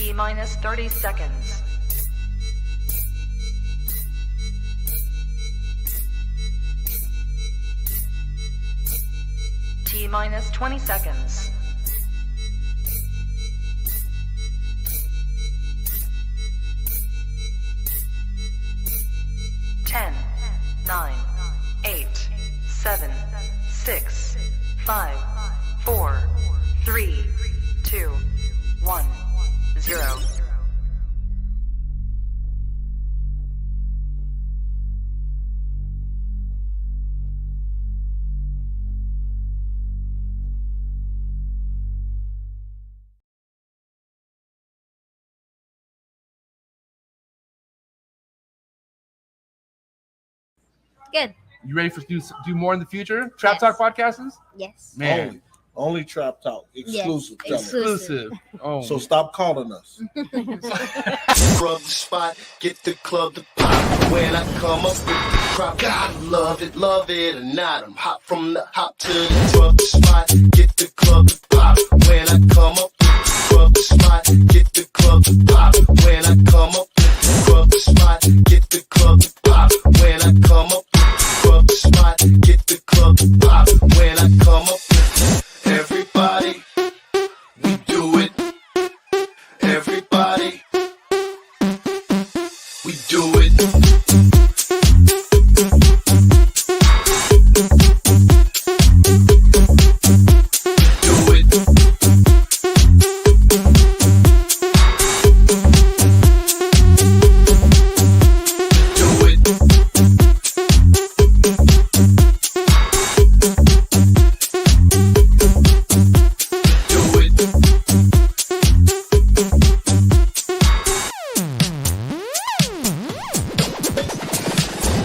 T-minus 30 seconds. T-minus 20 seconds. 10, 9, 8, 7, 6, 5, 4, 3, 2, 1, 0. Good. You ready for do more in the future? Trap Talk podcasts? Yes. Man. Only Trap Talk. Exclusive. Yes. Exclusive. Oh. So stop calling us. Rub the spot, get the club to pop. When I come up with the crop, God love it or not. I'm hot from the hop to the rub the spot, get the club to pop. When I come up with the rub the spot, get the club to pop. When I come up with the rub the spot, get the club to pop. When I come up with the rub the spot, get the club to pop. When I come up with everybody, we do it. Everybody, we do it. Do it. Do it. Do it.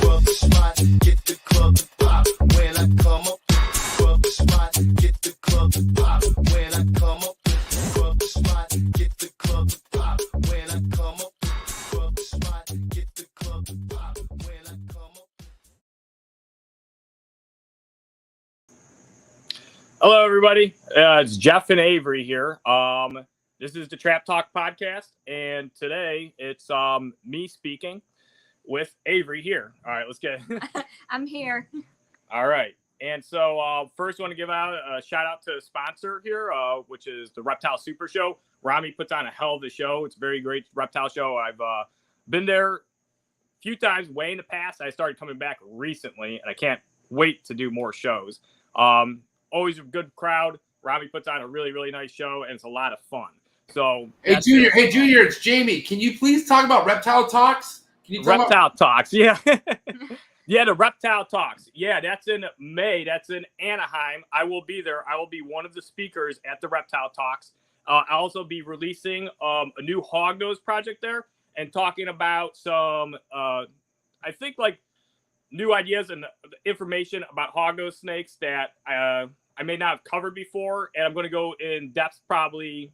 Rub the spot, get the club to pop. When I come up with the rub the spot, get the club to pop. When I come up with the rub the spot, get the club to pop. When I come up with the rub the spot, get the club to pop. When I come up. Hello, everybody. It's Jeff and Avery here. This is the Trap Talk podcast, and today it's me speaking with Avery here. All right, let's get it. I'm here. All right. And so first I want to give out a shout out to a sponsor here, which is the Reptile Super Show. Rami puts on a hell of a show. It's a very great reptile show. I've been there a few times way in the past. I started coming back recently, and I can't wait to do more shows. Always a good crowd. Rami puts on a really, really nice show, and it's a lot of fun. So, Hey, Junior. Hey, Junior. It's Jamie. Can you please talk about Reptile Talks? Can you talk Reptile Talks, yeah. Yeah, the Reptile Talks. Yeah, that's in May. That's in Anaheim. I will be there. I will be one of the speakers at the Reptile Talks. I'll also be releasing a new Hognose project there and talking about some, I think, like, new ideas and information about Hognose snakes that I may not have covered before. And I'm going to go in depth probably,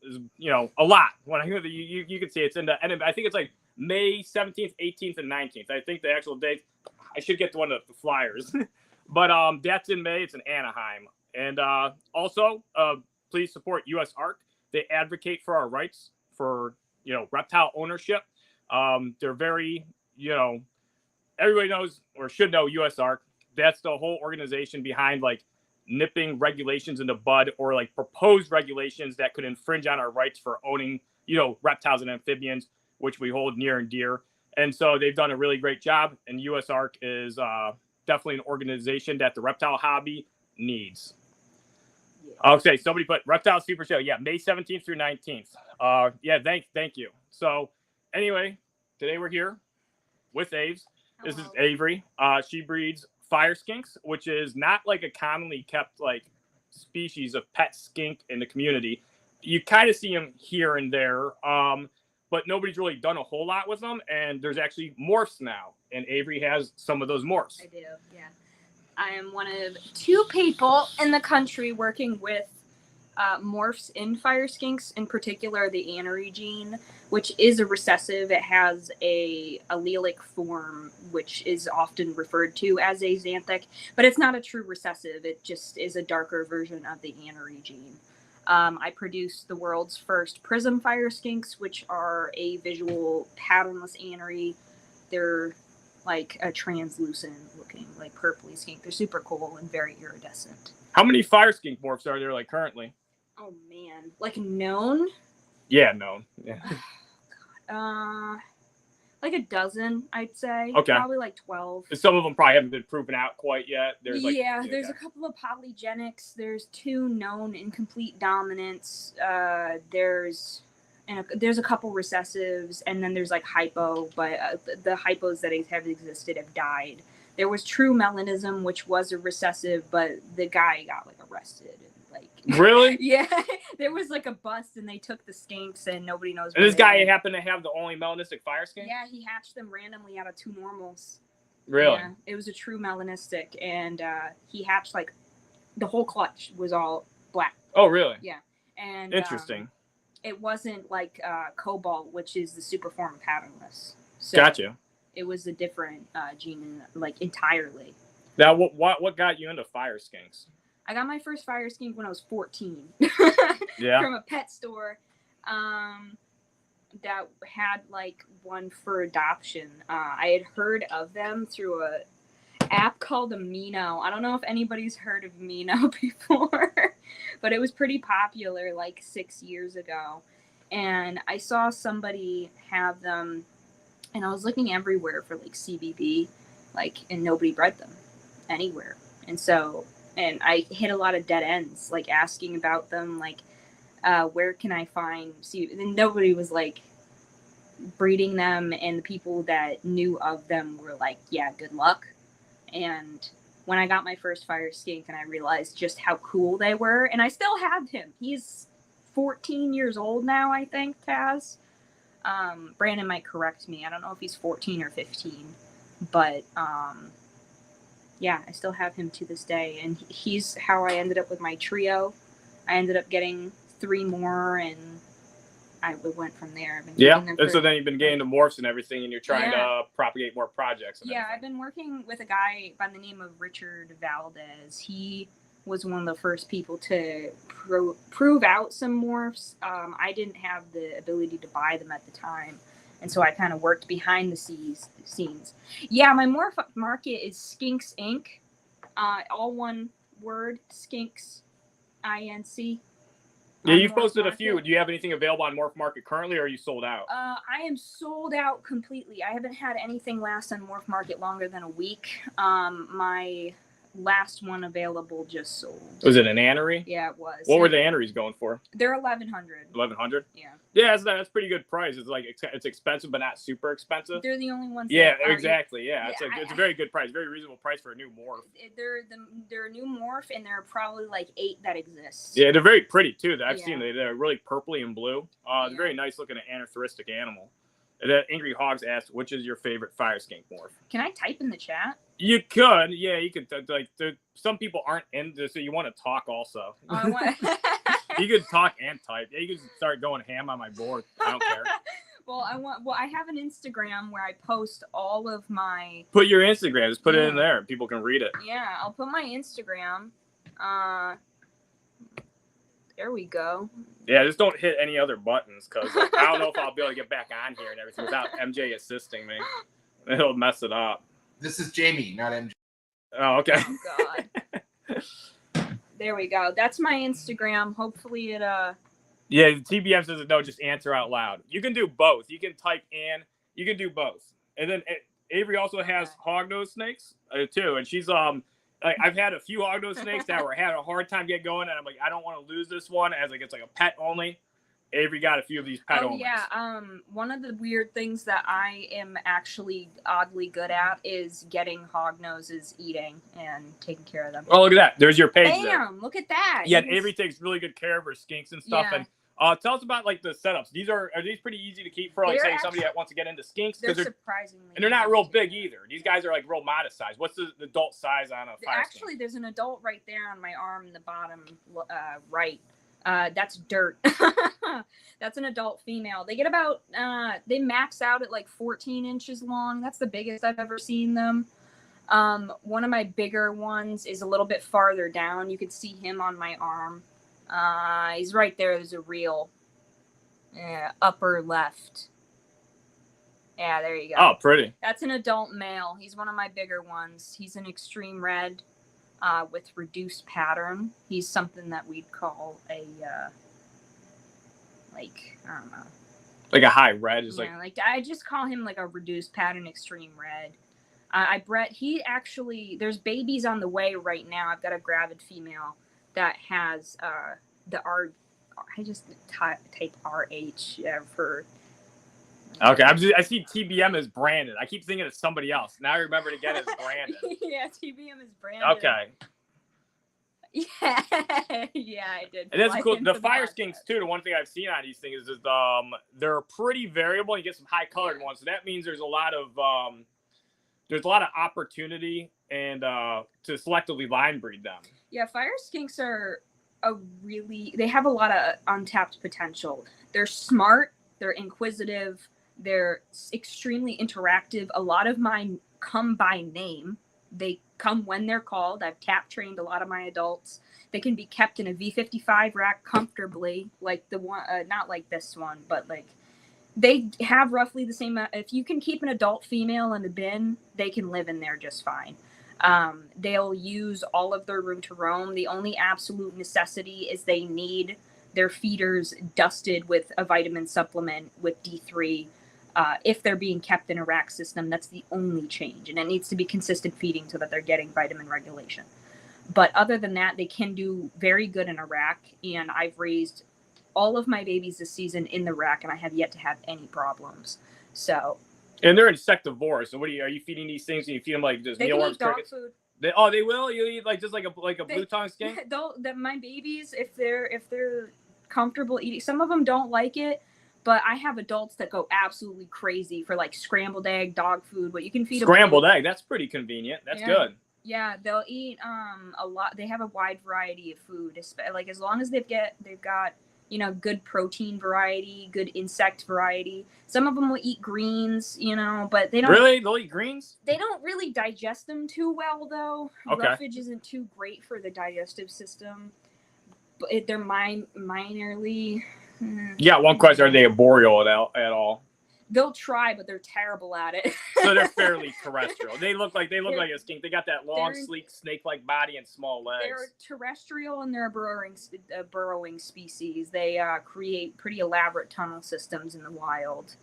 a lot. When you can see it's in the, and I think it's like May 17th, 18th, and 19th. I think the actual date, I should get to one of the flyers. But that's in May. It's in Anaheim. And also, please support U.S. ARC. They advocate for our rights for, reptile ownership. They're very, everybody knows or should know U.S. ARC. That's the whole organization behind, like, nipping regulations in the bud or, like, proposed regulations that could infringe on our rights for owning, reptiles and amphibians, which we hold near and dear. And so they've done a really great job. And U.S. ARC is definitely an organization that the reptile hobby needs. Okay, somebody put Reptile Super Show. Yeah, May 17th through 19th. Yeah, thank you. So anyway, today we're here with Aves. This is Avery. She breeds fire skinks, which is not like a commonly kept like species of pet skink in the community. You kind of see them here and there, but nobody's really done a whole lot with them. And there's actually morphs now, and Avery has some of those morphs. I do, yeah. I am one of 2 people in the country working with morphs in fire skinks, in particular the Dietary gene, which is a recessive. It has a allelic form, which is often referred to as a xanthic, but it's not a true recessive. It just is a darker version of the Dietary gene. I produced the world's first prism fire skinks, which are a visual patternless anery. They're like a translucent looking, like purpley skink. They're super cool and very iridescent. How many fire skink morphs are there like currently? Oh man, like known? Yeah, known. Yeah. Like a dozen, I'd say. Okay. Probably like 12. Some of them probably haven't been proven out quite yet. There's like, there's a couple of polygenics. There's 2 known incomplete dominants. There's a couple recessives, and then there's like hypo, but the hypos that have existed have died. There was true melanism, which was a recessive, but the guy got like arrested. Really? Yeah, there was like a bust, and they took the skinks, and nobody knows. And this guy happened to have the only melanistic fire skink? Yeah, he hatched them randomly out of 2 normals. Really? Yeah, it was a true melanistic, and he hatched like the whole clutch was all black. Oh, really? Yeah, and interesting. It wasn't like cobalt, which is the super form of patternless. So Gotcha. It was a different gene, like entirely. Now, what got you into fire skinks? I got my first fire skink when I was 14. Yeah. From a pet store that had like one for adoption. I had heard of them through a app called Amino. I don't know if anybody's heard of Amino before, but it was pretty popular like 6 years ago. And I saw somebody have them, and I was looking everywhere for like CBB, and nobody bred them anywhere. And I hit a lot of dead ends, like asking about them, where can I find and nobody was like breeding them, and the people that knew of them were like, yeah, good luck. And when I got my first fire skink and I realized just how cool they were, and I still have him. He's 14 years old now, I think, Taz. Brandon might correct me. I don't know if he's 14 or 15, but yeah, I still have him to this day, and he's how I ended up with my trio. I ended up getting 3 more, and I went from there. And so then you've been getting the morphs and everything, and you're trying to propagate more projects. And everything. I've been working with a guy by the name of Richard Valdez. He was one of the first people to prove out some morphs. I didn't have the ability to buy them at the time. And so I kind of worked behind the scenes. Yeah, my morph market is Skinks Inc. All one word, Skinks, INC. Yeah, you've posted a few. Do you have anything available on Morph Market currently, or are you sold out? I am sold out completely. I haven't had anything last on Morph Market longer than a week. My last one available just sold. Was it an anery? Yeah, it was. What were the aneries going for? They're $1,100. $1,100? Yeah. Yeah, that's pretty good price. It's like it's expensive, but not super expensive. They're the only ones. Yeah, exactly. Yeah, it's a very good price, very reasonable price for a new morph. They're a new morph, and there are probably like 8 that exist. Yeah, they're very pretty too. I've seen they're really purpley and blue. They're very nice looking anetheristic animal. And Angry Hogs asked, which is your favorite fire skink morph? Can I type in the chat? You could, yeah, you could. Some people aren't into, so you want to talk also. You could talk and type. Yeah, you can start going ham on my board. I don't care. I have an Instagram where I post all of my. Put your Instagram. Just put it in there. People can read it. Yeah, I'll put my Instagram. There we go. Yeah, just don't hit any other buttons, because I don't know if I'll be able to get back on here and everything without MJ assisting me. It'll mess it up. This is Jamie, not MJ. Oh, okay. Oh, God. There we go. That's my Instagram. Hopefully it Yeah, the TBM says no, just answer out loud. You can do both. You can type in. You can do both. And then Avery also has hognose snakes too, and she's I've had a few hognose snakes that had a hard time getting going, and I'm like, I don't want to lose this one as it's like a pet only. Avery got a few of these pet onlys. Yeah. One of the weird things that I am actually oddly good at is getting hognoses eating and taking care of them. Oh, look at that. There's your page. Bam! Look at that. Yeah, Avery takes really good care of her skinks and stuff. Yeah. And tell us about like the setups. Are these pretty easy to keep for like say somebody that wants to get into skinks? They're surprisingly. And they're not real big either. These guys are like real modest size. What's the adult size on a fire skink? Actually, there's an adult right there on my arm in the bottom right. That's dirt. That's an adult female. They get about they max out at like 14 inches long. That's the biggest I've ever seen them. One of my bigger ones is a little bit farther down. You can see him on my arm. He's right there. There's a reel. Yeah, upper left. Yeah, there you go. Oh, pretty. That's an adult male. He's one of my bigger ones. He's an extreme red with reduced pattern. He's something that we'd call a, like, I don't know. Like a high red is like I just call him like a reduced pattern extreme red. He actually, there's babies on the way right now. I've got a gravid female that has the R. I just type RH for. Okay, I see TBM as Brandon. I keep thinking it's somebody else. Now I remember it again as Brandon. Yeah, TBM is Brandon. Okay. Yeah, yeah, I did. And that's cool. The fire skinks too. The one thing I've seen on these things is they're pretty variable. You get some high colored ones, so that means there's a lot of opportunity and to selectively line breed them. Yeah, fire skinks are they have a lot of untapped potential. They're smart. They're inquisitive. They're extremely interactive. A lot of mine come by name. They come when they're called. I've tap trained a lot of my adults. They can be kept in a V55 rack comfortably, like the one, not like this one, but like they have roughly the same. If you can keep an adult female in a bin, they can live in there just fine. They'll use all of their room to roam. The only absolute necessity is they need their feeders dusted with a vitamin supplement with D3. If they're being kept in a rack system, that's the only change. And it needs to be consistent feeding so that they're getting vitamin regulation. But other than that, they can do very good in a rack. And I've raised all of my babies this season in the rack, and I have yet to have any problems. So. And they're insectivores. So are you feeding these things? And you feed them like just mealworms, crickets? Food. They will. You eat like just like a blue tongue skink. My babies, if they're comfortable eating, some of them don't like it. But I have adults that go absolutely crazy for like scrambled egg, dog food. What you can feed scrambled egg. That's pretty convenient. That's good. Yeah, they'll eat a lot. They have a wide variety of food. Like as long as they've got good protein variety, good insect variety. Some of them will eat greens, but they don't really. They'll eat greens. They don't really digest them too well, though. Okay. Roughage isn't too great for the digestive system. But they're minorly. Yeah, one question: are they arboreal at all? They'll try, but they're terrible at it. So they're fairly terrestrial. They look like a skink. They got that long, sleek, snake-like body and small legs. They're terrestrial and they're a burrowing species. They create pretty elaborate tunnel systems in the wild.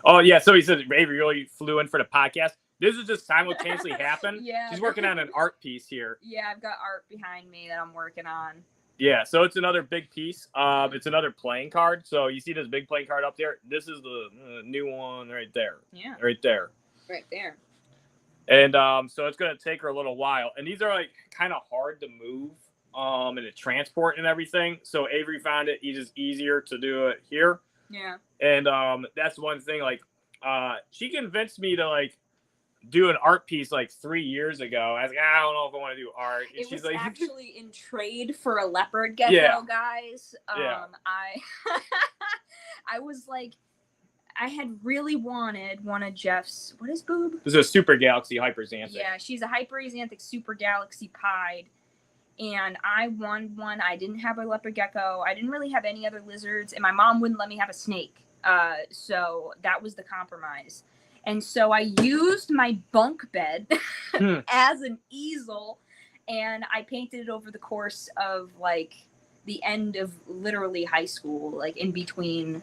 Oh yeah, so he said Avery really flew in for the podcast. This is just simultaneously happened. Yeah, she's working on an art piece here. Yeah, I've got art behind me that I'm working on. Yeah, so it's another big piece. It's another playing card. So you see this big playing card up there? This is the new one right there. Yeah. Right there. Right there. And so it's going to take her a little while. And these are like kind of hard to move and to transport and everything. So Avery found it just easier to do it here. Yeah. And that's one thing. Like she convinced me to like do an art piece like 3 years ago. I was like, I don't know if I want to do art. And it she's was like, actually in trade for a leopard gecko, guys. Yeah. I was like, I had really wanted one of Jeff's. What is Boob? This is a super galaxy hyperxanthic. Yeah, she's a hyperxanthic super galaxy pied. And I won one. I didn't have a leopard gecko. I didn't really have any other lizards. And my mom wouldn't let me have a snake. So that was the compromise. And so I used my bunk bed as an easel, and I painted it over the course of like the end of literally high school, like in between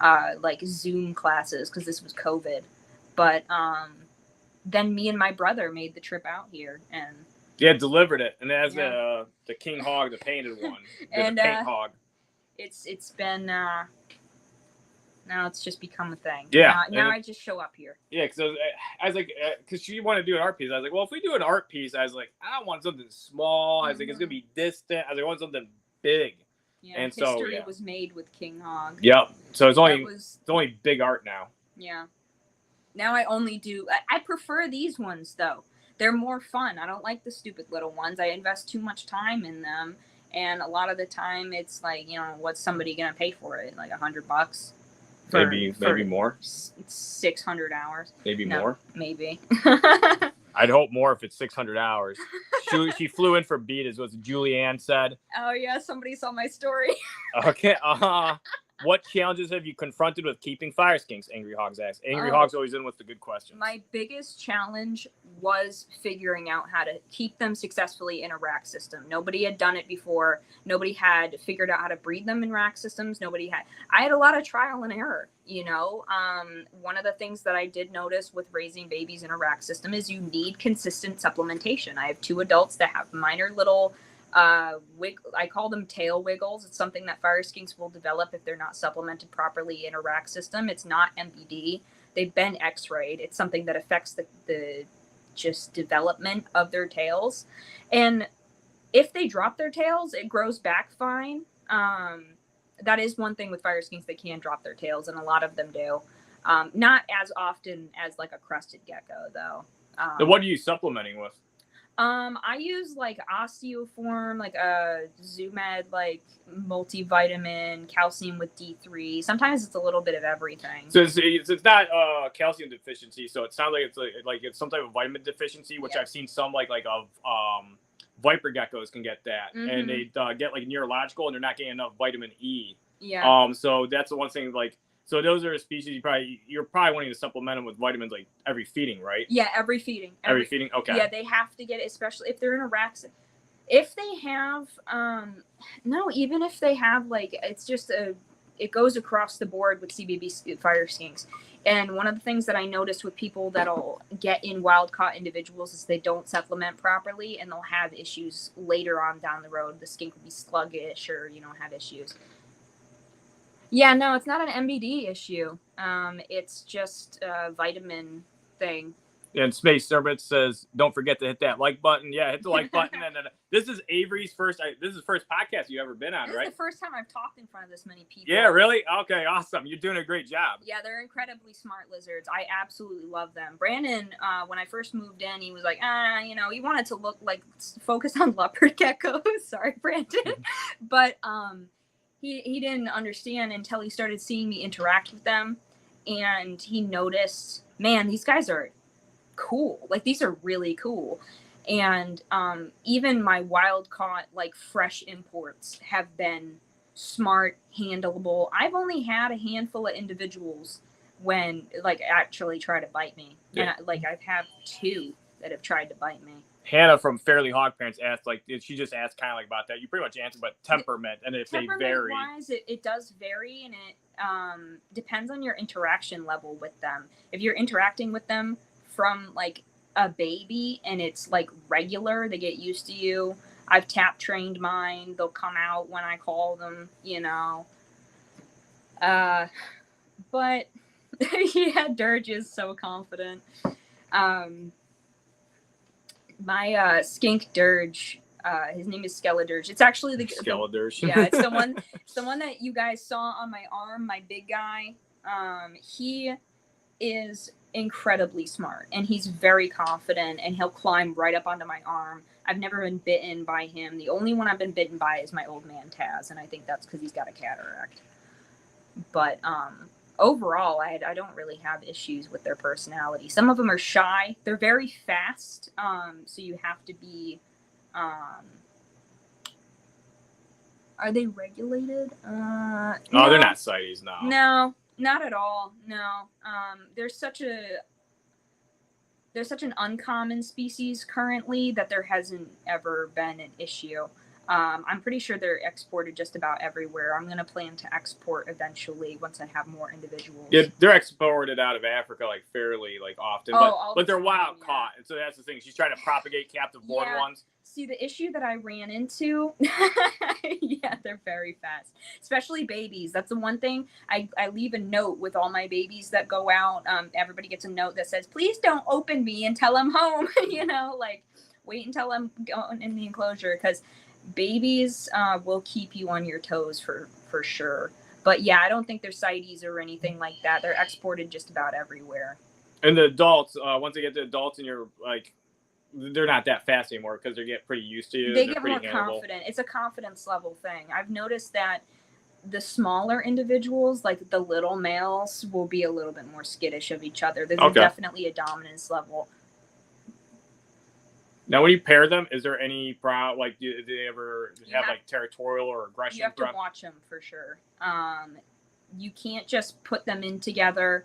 like Zoom classes, because this was COVID. But then me and my brother made the trip out here, and delivered it, and as the king hog, the painted one, and the paint hog. It's been. Now it's just become a thing. Yeah. Now I just show up here. Yeah, because I was like, because she wanted to do an art piece. I was like, well, if we do an art piece, I was like, I don't want something small. I was like, it's going to be distant. I was like, I want something big. Yeah, and history was made with King Hog. Yep. So it's only big art now. Yeah. Now I only do, I prefer these ones, though. They're more fun. I don't like the stupid little ones. I invest too much time in them. And a lot of the time, it's like, what's somebody going to pay for it? Like $100? Maybe more. 600 hours. Maybe more. Maybe. I'd hope more if it's 600 hours. She flew in for betas, what Julianne said. Oh yeah, somebody saw my story. Okay. What challenges have you confronted with keeping fire skinks? Angry Hogs asks. Angry Hogs always in with the good questions. My biggest challenge was figuring out how to keep them successfully in a rack system. Nobody had done it before. Nobody had figured out how to breed them in rack systems. I had a lot of trial and error, you know. One of the things that I did notice with raising babies in a rack system is you need consistent supplementation. I have 2 adults that have minor little I call them tail wiggles. It's something that fire skinks will develop if they're not supplemented properly in a rack system. It's not MBD. They've been x-rayed. It's something that affects the just development of their tails. And if they drop their tails, it grows back fine. That is one thing with fire skinks. They can drop their tails, and a lot of them do. Not as often as like a crested gecko, though. So what are you supplementing with? I use like osteoform, like a Zoomed, like multivitamin, calcium with D3. Sometimes it's a little bit of everything. So it's not calcium deficiency. So it sounds like it's some type of vitamin deficiency, which I've seen some like of viper geckos can get that, and they get like neurological, and they're not getting enough vitamin E. Yeah. So that's the one thing. Like, so those are a species you're probably wanting to supplement them with vitamins like every feeding, right? Yeah, every feeding. Every feeding. Okay. Yeah, they have to get it, especially if they're in a rack. If they have, even if they have like, it's just it goes across the board with CBB fire skinks. And one of the things that I noticed with people that'll get in wild caught individuals is they don't supplement properly, and they'll have issues later on down the road. The skink will be sluggish or, have issues. Yeah, no, it's not an MBD issue. It's just a vitamin thing. And Space Serpent says, "Don't forget to hit that like button." Yeah, hit the like button. And this is Avery's first. This is the first podcast you ever been on, right? This is the first time I've talked in front of this many people. Yeah, really? Okay, awesome. You're doing a great job. Yeah, they're incredibly smart lizards. I absolutely love them. Brandon, when I first moved in, he was like, he wanted to focus on leopard geckos. Sorry, Brandon, but He didn't understand until he started seeing me interact with them, and he noticed, man, these guys are cool. Like, these are really cool. And even my wild caught, like, fresh imports have been smart, handleable. I've only had a handful of individuals when, actually try to bite me. Yeah. And, I've had 2 that have tried to bite me. Hannah from Fairly Hog Parents asked, she just asked kind of about that. You pretty much answered, but temperament and if they vary. Temperament-wise, it does vary, and it depends on your interaction level with them. If you're interacting with them from, a baby and it's, regular, they get used to you. I've tap trained mine. They'll come out when I call them, But, yeah, Dirge is so confident. My skink Dirge, his name is Skeledirge. It's actually the Skeledirge. Yeah, it's the one that you guys saw on my arm, my big guy. He is incredibly smart, and he's very confident, and he'll climb right up onto my arm. I've never been bitten by him. The only one I've been bitten by is my old man Taz, and I think that's because he's got a cataract. But overall, I don't really have issues with their personality. Some of them are shy. They're very fast, so you have to be... are they regulated? No, they're not CITES, no. No, not at all. No. They're such an uncommon species currently that there hasn't ever been an issue. I'm pretty sure they're exported just about everywhere. I'm going to plan to export eventually once I have more individuals. Yeah, they're exported out of Africa fairly often, but they're wild caught. And so that's the thing. She's trying to propagate captive born ones. See, the issue that I ran into, yeah, they're very fast, especially babies. That's the one thing. I leave a note with all my babies that go out. Everybody gets a note that says, please don't open me until I'm home. Wait until I'm going in the enclosure, because babies will keep you on your toes for sure. But yeah, I don't think they're CITES or anything like that. They're exported just about everywhere. And the adults, once they get to adults, and you're they're not that fast anymore because they get pretty used to you. They get more confident. It's a confidence level thing. I've noticed that the smaller individuals, like the little males, will be a little bit more skittish of each other. There's definitely a dominance level. Now, when you pair them, is there any like do they ever have like territorial or aggression? You have to watch them for sure. You can't just put them in together.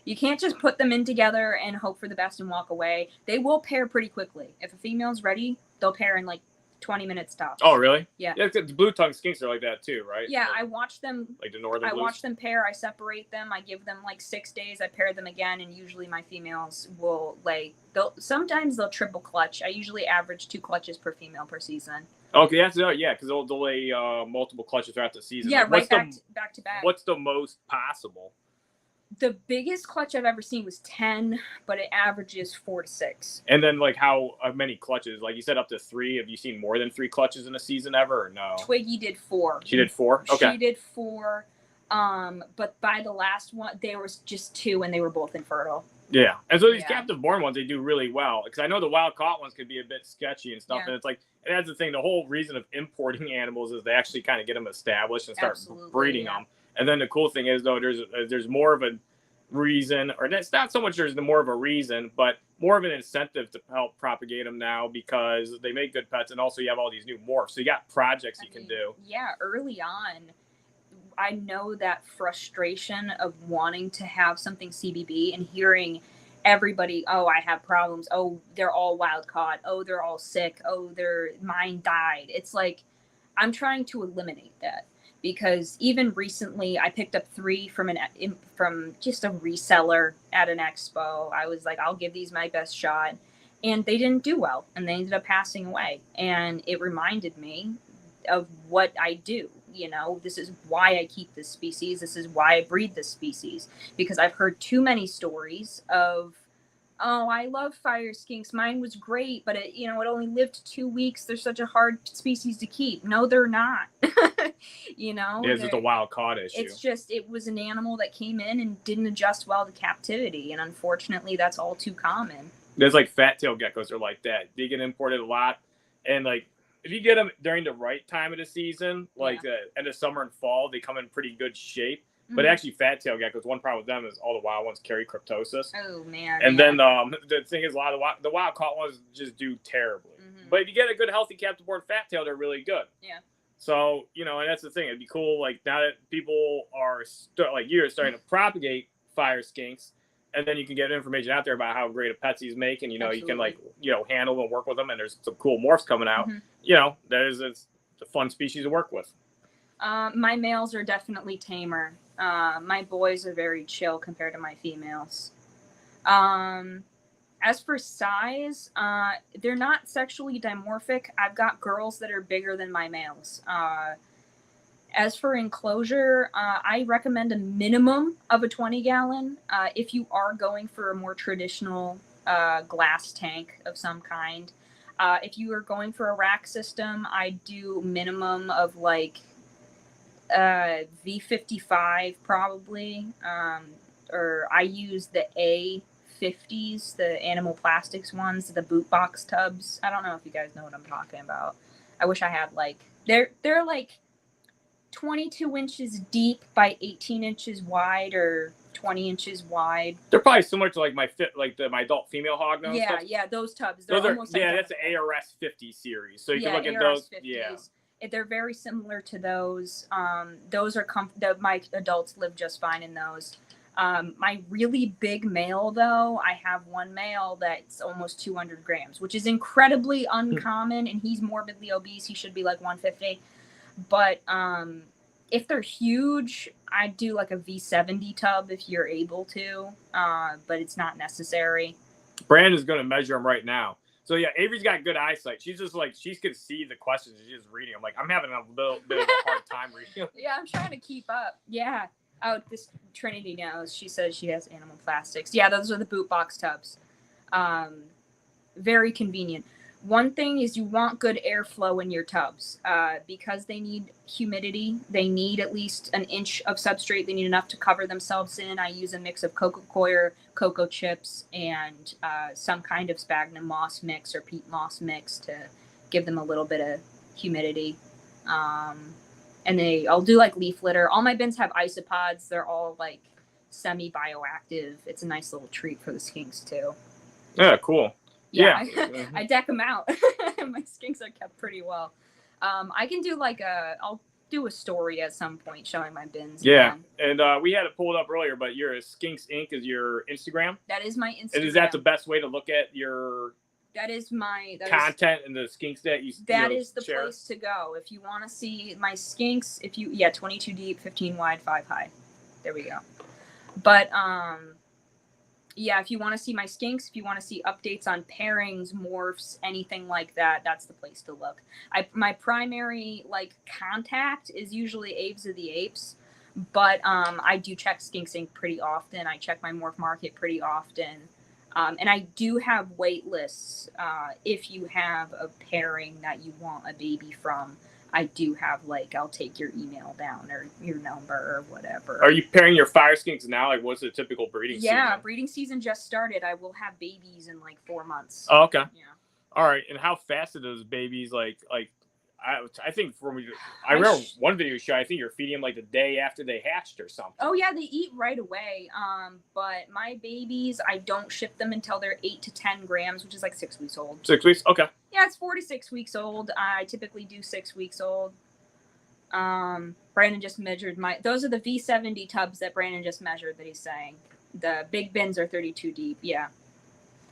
You can't just put them in together and hope for the best and walk away. They will pair pretty quickly. If a female's ready, they'll pair in like 20 minutes tops. Oh, really? Yeah. Yeah, the blue tongue skinks are like that too, right? Yeah, like, I watch them. Like the northern blues? I watch them pair. I separate them. I give them like 6 days. I pair them again, and usually my females will lay. Sometimes they'll triple clutch. I usually average 2 clutches per female per season. Okay, that's yeah, because they'll lay multiple clutches throughout the season. Yeah, like, right back to back. What's the most possible? The biggest clutch I've ever seen was 10, but it averages 4 to 6. And then, like, how many clutches? Like, you said up to 3. Have you seen more than 3 clutches in a season ever, or no? Twiggy did 4. She did 4? Okay. She did 4, but by the last one, there was just 2, and they were both infertile. Yeah. And so these captive-born ones, they do really well. Because I know the wild-caught ones could be a bit sketchy and stuff. Yeah. And it's like, and that's the thing. The whole reason of importing animals is they actually kind of get them established and start breeding them. And then the cool thing is, though, there's more of a reason, or it's not so much there's more of a reason, but more of an incentive to help propagate them now because they make good pets, and also you have all these new morphs. So you got projects you can do. Yeah, early on, I know that frustration of wanting to have something CBB and hearing everybody, oh, I have problems. Oh, they're all wild caught. Oh, they're all sick. Oh, mine died. It's like, I'm trying to eliminate that. Because even recently, I picked up 3 from just a reseller at an expo. I was like, I'll give these my best shot, and they didn't do well, and they ended up passing away. And it reminded me of what I do. You know, this is why I keep this species. This is why I breed this species, because I've heard too many stories of, oh, I love fire skinks. Mine was great, but it only lived 2 weeks. They're such a hard species to keep. No, they're not. Yeah, it's just a wild caught issue. It's just, it was an animal that came in and didn't adjust well to captivity. And unfortunately, that's all too common. There's like fat tail geckos are like that. They get imported a lot. And like, if you get them during the right time of the season, like end of summer and fall, they come in pretty good shape. But actually, fat tail geckos, one problem with them is all the wild ones carry cryptosis. Oh, man. And then the thing is, a lot of the wild caught ones just do terribly. But if you get a good, healthy captive-born fat tail, they're really good. Yeah. So, and that's the thing. It'd be cool, like, now that people are, you're starting to propagate fire skinks, and then you can get information out there about how great a pets he's making. You can, like, handle and work with them, and there's some cool morphs coming out. It's a fun species to work with. My males are definitely tamer. My boys are very chill compared to my females. As for size, they're not sexually dimorphic. I've got girls that are bigger than my males. As for enclosure, I recommend a minimum of a 20-gallon. If you are going for a more traditional glass tank of some kind. If you are going for a rack system, I do minimum of like V55 probably, or I use the A50s, the animal plastics ones, the boot box tubs. I don't know if you guys know what I'm talking about. I wish I had they're like 22 inches deep by 18 inches wide or 20 inches wide. They're probably similar to like my adult female hognose. Yeah, those tubs. Those are that's the ARS 50 series. So you can look at those. 50s. Yeah. They're very similar to those. Those are my adults live just fine in those. My really big male, though, I have one male that's almost 200 grams, which is incredibly uncommon, and he's morbidly obese. He should be like 150. But if they're huge, I do like a V70 tub if you're able to, but it's not necessary. Brandon's going to measure them right now. So yeah, Avery's got good eyesight. She's just like, she can see the questions. She's just reading them. Like, I'm having a little bit of a hard time reading them. Yeah, I'm trying to keep up. Yeah. Oh, this Trinity knows. She says she has animal plastics. Yeah, those are the boot box tubs. Very convenient. One thing is you want good airflow in your tubs because they need humidity. They need at least an inch of substrate. They need enough to cover themselves in. I use a mix of coco coir, cocoa chips, and some kind of sphagnum moss mix or peat moss mix to give them a little bit of humidity. And I'll do like leaf litter. All my bins have isopods. They're all like semi-bioactive. It's a nice little treat for the skinks too. Yeah, cool. Yeah. I deck them out. My skinks are kept pretty well. I can do I'll do a story at some point showing my bins. Yeah, and we had it pulled up earlier, but your Skinks Inc. is your Instagram. That is my Instagram. And is that the best way to look at your content and the skinks that you That is the share? place to go if you want to see my skinks. 22 deep, 15 wide, 5 high. There we go. But if you want to see my skinks, if you want to see updates on pairings, morphs, anything like that, that's the place to look. My primary contact is usually Aves of the Apes, but I do check Skinks Inc. pretty often. I check my morph market pretty often. And I do have wait lists. If you have a pairing that you want a baby from, I do have I'll take your email down or your number or whatever. Are you pairing your fire skinks now? What's the typical breeding season? Yeah, breeding season just started. I will have babies in 4 months. Oh, okay. Yeah. All right. And how fast are those babies? I think I remember one video you showed. I think you're feeding them the day after they hatched or something. Oh yeah, they eat right away. But my babies, I don't ship them until they're 8 to 10 grams, which is 6 weeks old. 6 weeks. Okay. Yeah, it's 4 to 6 weeks old. I typically do 6 weeks old. Brandon just measured those are the V70 tubs that Brandon just measured that he's saying. The big bins are 32 deep. Yeah.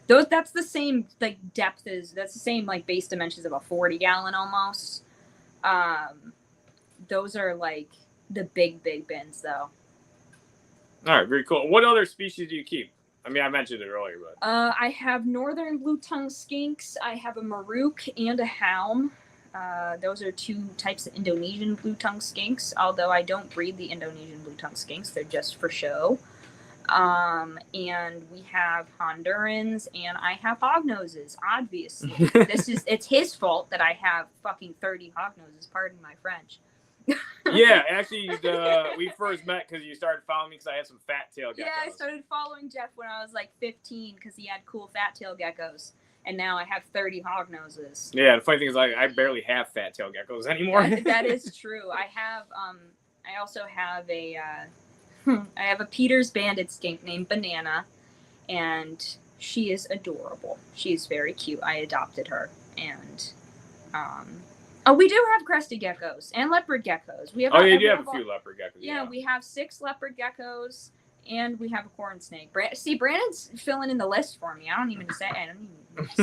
That's the same depth that's the same base dimensions of a 40 gallon almost. Those are the big bins though. All right, very cool. What other species do you keep? I mean, I mentioned it earlier, but I have northern blue tongue skinks. I have a Marook and a Helm. Those are 2 types of Indonesian blue tongue skinks. Although I don't breed the Indonesian blue tongue skinks, they're just for show. And we have Hondurans and I have Hognoses, obviously. It's his fault that I have fucking 30 Hognoses, pardon my French. Yeah, actually, we first met because you started following me because I had some fat tail geckos. Yeah, I started following Jeff when I was 15 because he had cool fat tail geckos. And now I have 30 Hognoses. Yeah, the funny thing is I barely have fat tail geckos anymore. That is true. I also have I have a Peter's banded skink named Banana, and she is adorable. She's very cute. I adopted her, and we do have crested geckos and leopard geckos. We have. Oh, you do have a few leopard geckos. Yeah, we have 6 leopard geckos, and we have a corn snake. Brandon's filling in the list for me. I don't even say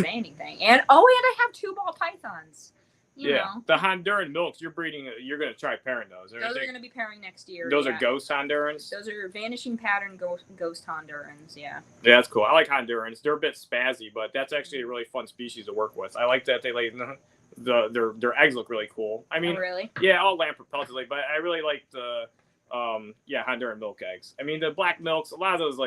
anything. And I have 2 ball pythons. You know. The Honduran milks, you're breeding. You're going to try pairing those. Those are going to be pairing next year. Those are ghost Hondurans? Those are vanishing pattern ghost Hondurans, yeah. Yeah, that's cool. I like Hondurans. They're a bit spazzy, but that's actually a really fun species to work with. I like that they lay their eggs look really cool. I mean, really? Yeah, all lamp propelled, but I really like the Honduran milk eggs. I mean, the black milks, a lot of those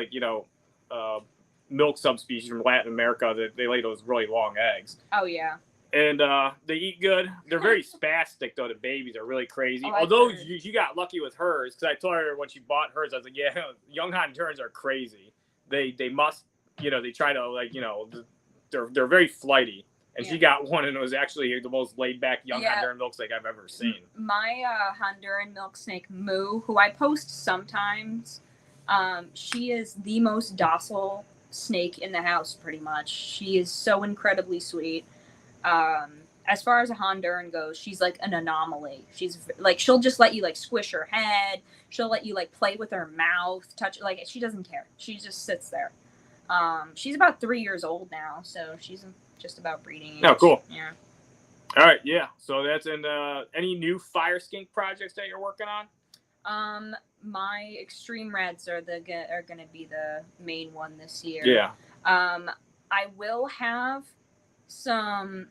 milk subspecies from Latin America, they lay those really long eggs. Oh yeah. And they eat good. They're very spastic, though. The babies are really crazy. Oh, although you got lucky with hers, because I told her when she bought hers, I was like, yeah, young Hondurans are crazy. They must, they try to, they're very flighty. And she got one, and it was actually the most laid-back young Honduran milk snake I've ever seen. My Honduran milk snake, Moo, who I post sometimes, she is the most docile snake in the house, pretty much. She is so incredibly sweet. As far as a Honduran goes, she's an anomaly. She's she'll just let you squish her head. She'll let you play with her mouth, touch she doesn't care. She just sits there. She's about 3 years old now, so she's just about breeding age. Oh, cool. Yeah. All right, yeah. So that's in any new fire skink projects that you're working on? My extreme reds are going to be the main one this year. Yeah. I will have some.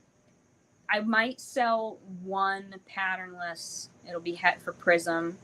I might sell one patternless. It'll be het for Prism,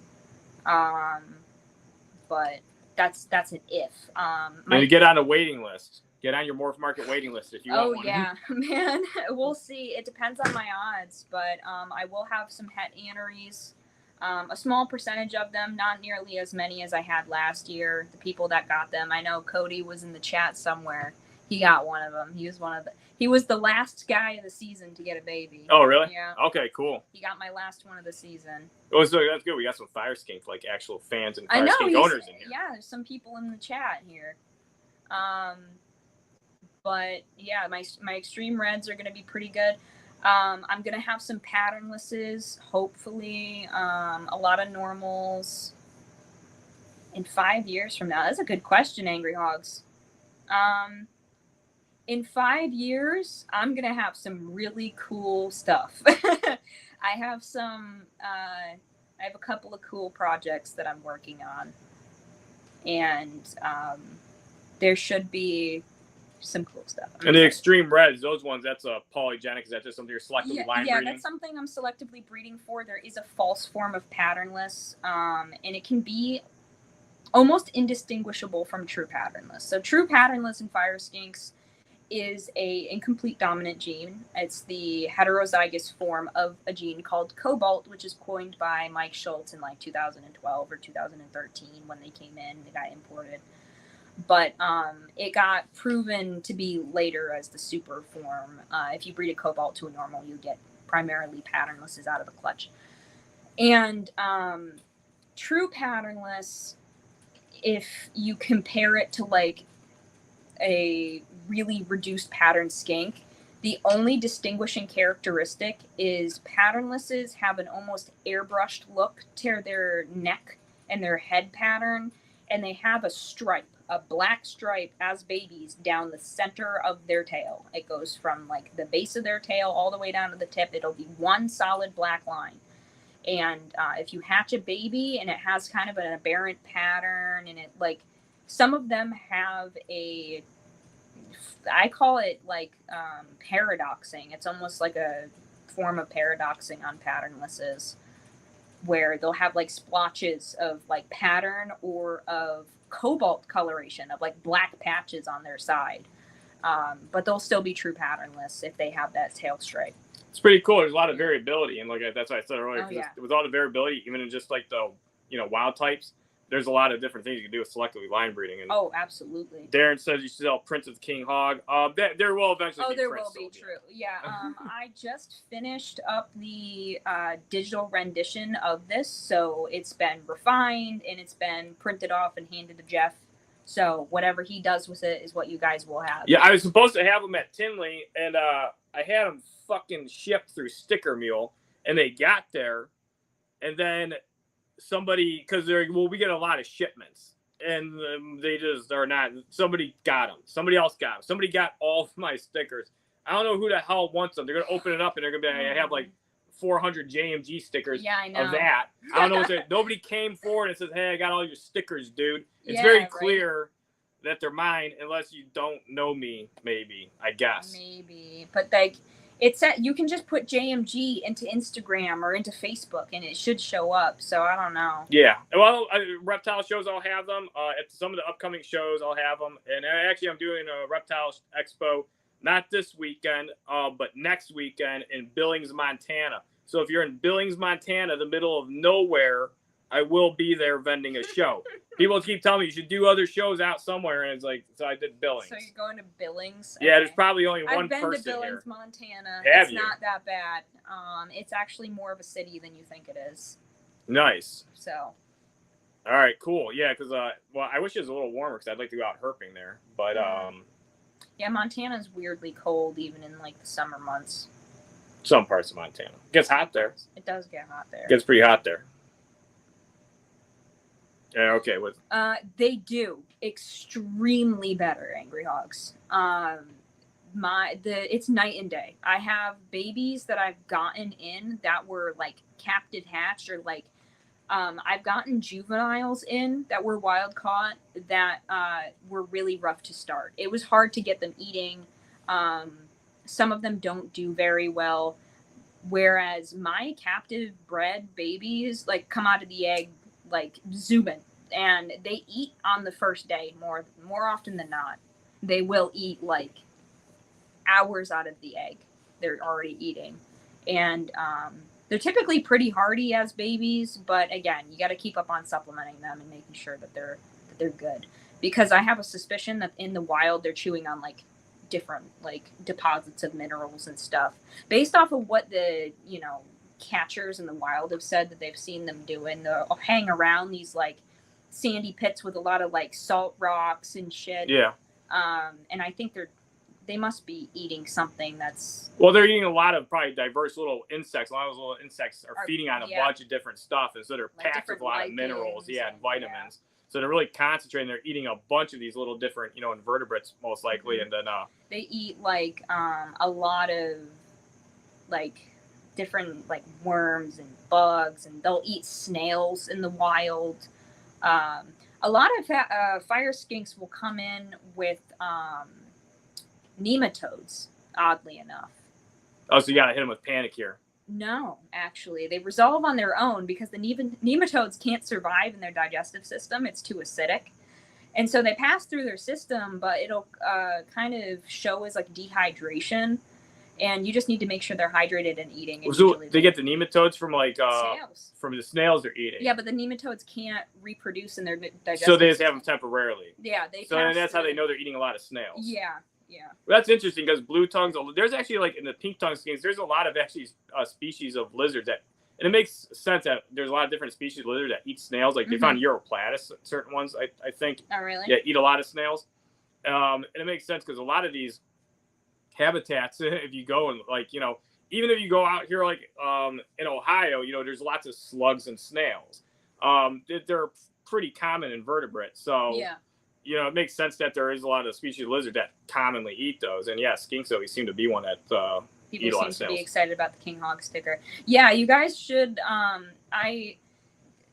but that's an if. And get on a waiting list. Get on your morph market waiting list if you want one. Oh yeah, man. We'll see. It depends on my odds, but I will have some het aneries. A small percentage of them, not nearly as many as I had last year. The people that got them, I know Cody was in the chat somewhere. He got one of them. He was the last guy of the season to get a baby. Oh, really? Yeah. Okay, cool. He got my last one of the season. Oh, so that's good. We got some fire skink, like actual fans and I fire know. skink owners in here. Yeah, there's some people in the chat here. But yeah, my extreme reds are gonna be pretty good. I'm gonna have some patternlesses, hopefully. A lot of normals. In 5 years from now, that's a good question, Angry Hogs. In 5 years, I'm gonna have some really cool stuff. I have a couple of cool projects that I'm working on, and there should be some cool stuff. And the extreme reds, those ones, that's a polygenic. Is that just something you're selectively line breeding? Yeah, that's something I'm selectively breeding for. There is a false form of patternless, and it can be almost indistinguishable from true patternless. So true patternless in fire skinks is a incomplete dominant gene. It's the heterozygous form of a gene called cobalt, which is coined by Mike Schultz in like 2012 or 2013 when they came in. They got imported. But it got proven to be later as the super form. If you breed a cobalt to a normal, you get primarily patternlesses out of the clutch. And true patternless, if you compare it to like a really reduced pattern skink, the only distinguishing characteristic is patternlesses have an almost airbrushed look to their neck and their head pattern, and they have a stripe, a black stripe as babies down the center of their tail. It goes from like the base of their tail all the way down to the tip. It'll be one solid black line. And if you hatch a baby and it has kind of an aberrant pattern, and it like, some of them have I call it like paradoxing. It's almost like a form of paradoxing on patternlesses, where they'll have like splotches of like pattern or of cobalt coloration, of like black patches on their side. But they'll still be true patternless if they have that tail stripe. It's pretty cool. There's a lot of variability, and like that's what I said earlier. Oh, yeah. With all the variability, even in just like the wild types, there's a lot of different things you can do with selectively line breeding. And oh, absolutely. Darren says you should sell Prince of the King Hog. There will eventually. Oh, be there Prince will be. sold, True. Yeah. I just finished up the digital rendition of this, so it's been refined and it's been printed off and handed to Jeff. So whatever he does with it is what you guys will have. Yeah, I was supposed to have them at Tinley, and I had them fucking shipped through Sticker Mule, and they got there, and then somebody, because we get a lot of shipments, and they just are not. Somebody got them. Somebody else got them. Somebody got all of my stickers. I don't know who the hell wants them. They're gonna open it up, and they're gonna be. I have like 400 JMG stickers. Yeah, I know. Of that. I don't know what they. Nobody came forward and says, "Hey, I got all your stickers, dude." It's Yeah, very right. clear that they're mine, unless you don't know me. Maybe, I guess. Maybe, but like, it's you can just put JMG into Instagram or into Facebook, and it should show up. So I don't know. Yeah, well, reptile shows I'll have them. At some of the upcoming shows I'll have them, and actually I'm doing a reptile expo not this weekend, but next weekend in Billings, Montana. So if you're in Billings, Montana, the middle of nowhere, I will be there vending a show. People keep telling me you should do other shows out somewhere, and it's like, so I did Billings. So you're going to Billings? Yeah, Okay. there's probably only one I've been person to Billings, here. Montana. Have it's you? not that bad. It's actually more of a city than you think it is. Nice. So. All right, cool. Yeah, because well, I wish it was a little warmer because I'd like to go out herping there, but Yeah, Montana's weirdly cold even in like the summer months. some parts of Montana. It gets hot there. It does get hot there. It gets pretty hot there. Yeah, okay. They do extremely better, Angry Hogs. It's night and day. I have babies that I've gotten in that were like captive hatched, or like I've gotten juveniles in that were wild caught that were really rough to start. It was hard to get them eating. Some of them don't do very well, whereas my captive bred babies like come out of the egg like zooming, and they eat on the first day more often than not. They will eat like hours out of the egg. They're already eating, and they're typically pretty hardy as babies. But again, you got to keep up on supplementing them and making sure that they're good, because I have a suspicion that in the wild they're chewing on like different like deposits of minerals and stuff based off of what the catchers in the wild have said that they've seen them doing. They'll hang around these like sandy pits with a lot of like salt rocks and shit. Yeah. And I think they must be eating something that's... Well, they're eating a lot of probably diverse little insects. A lot of those little insects are feeding on a bunch of different stuff. And so they're like packed with a lot of minerals, and vitamins. Yeah. So they're really concentrating. They're eating a bunch of these little different, invertebrates most likely. Mm-hmm. And then... they eat like a lot of like different like worms and bugs, and they'll eat snails in the wild. A lot of fire skinks will come in with nematodes, oddly enough. Oh, so you got to hit them with panic here. No, actually. They resolve on their own because the nematodes can't survive in their digestive system. It's too acidic. And so they pass through their system, but it'll kind of show as like dehydration. And you just need to make sure they're hydrated and eating. And so they get the nematodes from like snails. From the snails they're eating. Yeah, but the nematodes can't reproduce in their digestive So they just system. have them temporarily. Yeah, So then that's how they know they're eating a lot of snails. Yeah, yeah. Well, that's interesting because blue tongues, there's actually like in the pink tongue skinks, there's a lot of actually species of lizards that, and it makes sense that there's a lot of different species of lizards that eat snails. Like they found Europlatus, certain ones, I think. Oh, really? Yeah, eat a lot of snails. And it makes sense because a lot of these habitats, if you go and like, even if you go out here like in Ohio, there's lots of slugs and snails. They're pretty common invertebrates. So, yeah. It makes sense that there is a lot of species of lizard that commonly eat those. And yeah, skinks always seem to be one that people eat a lot of seem to snails. be excited about the King Hog sticker. Yeah, you guys should.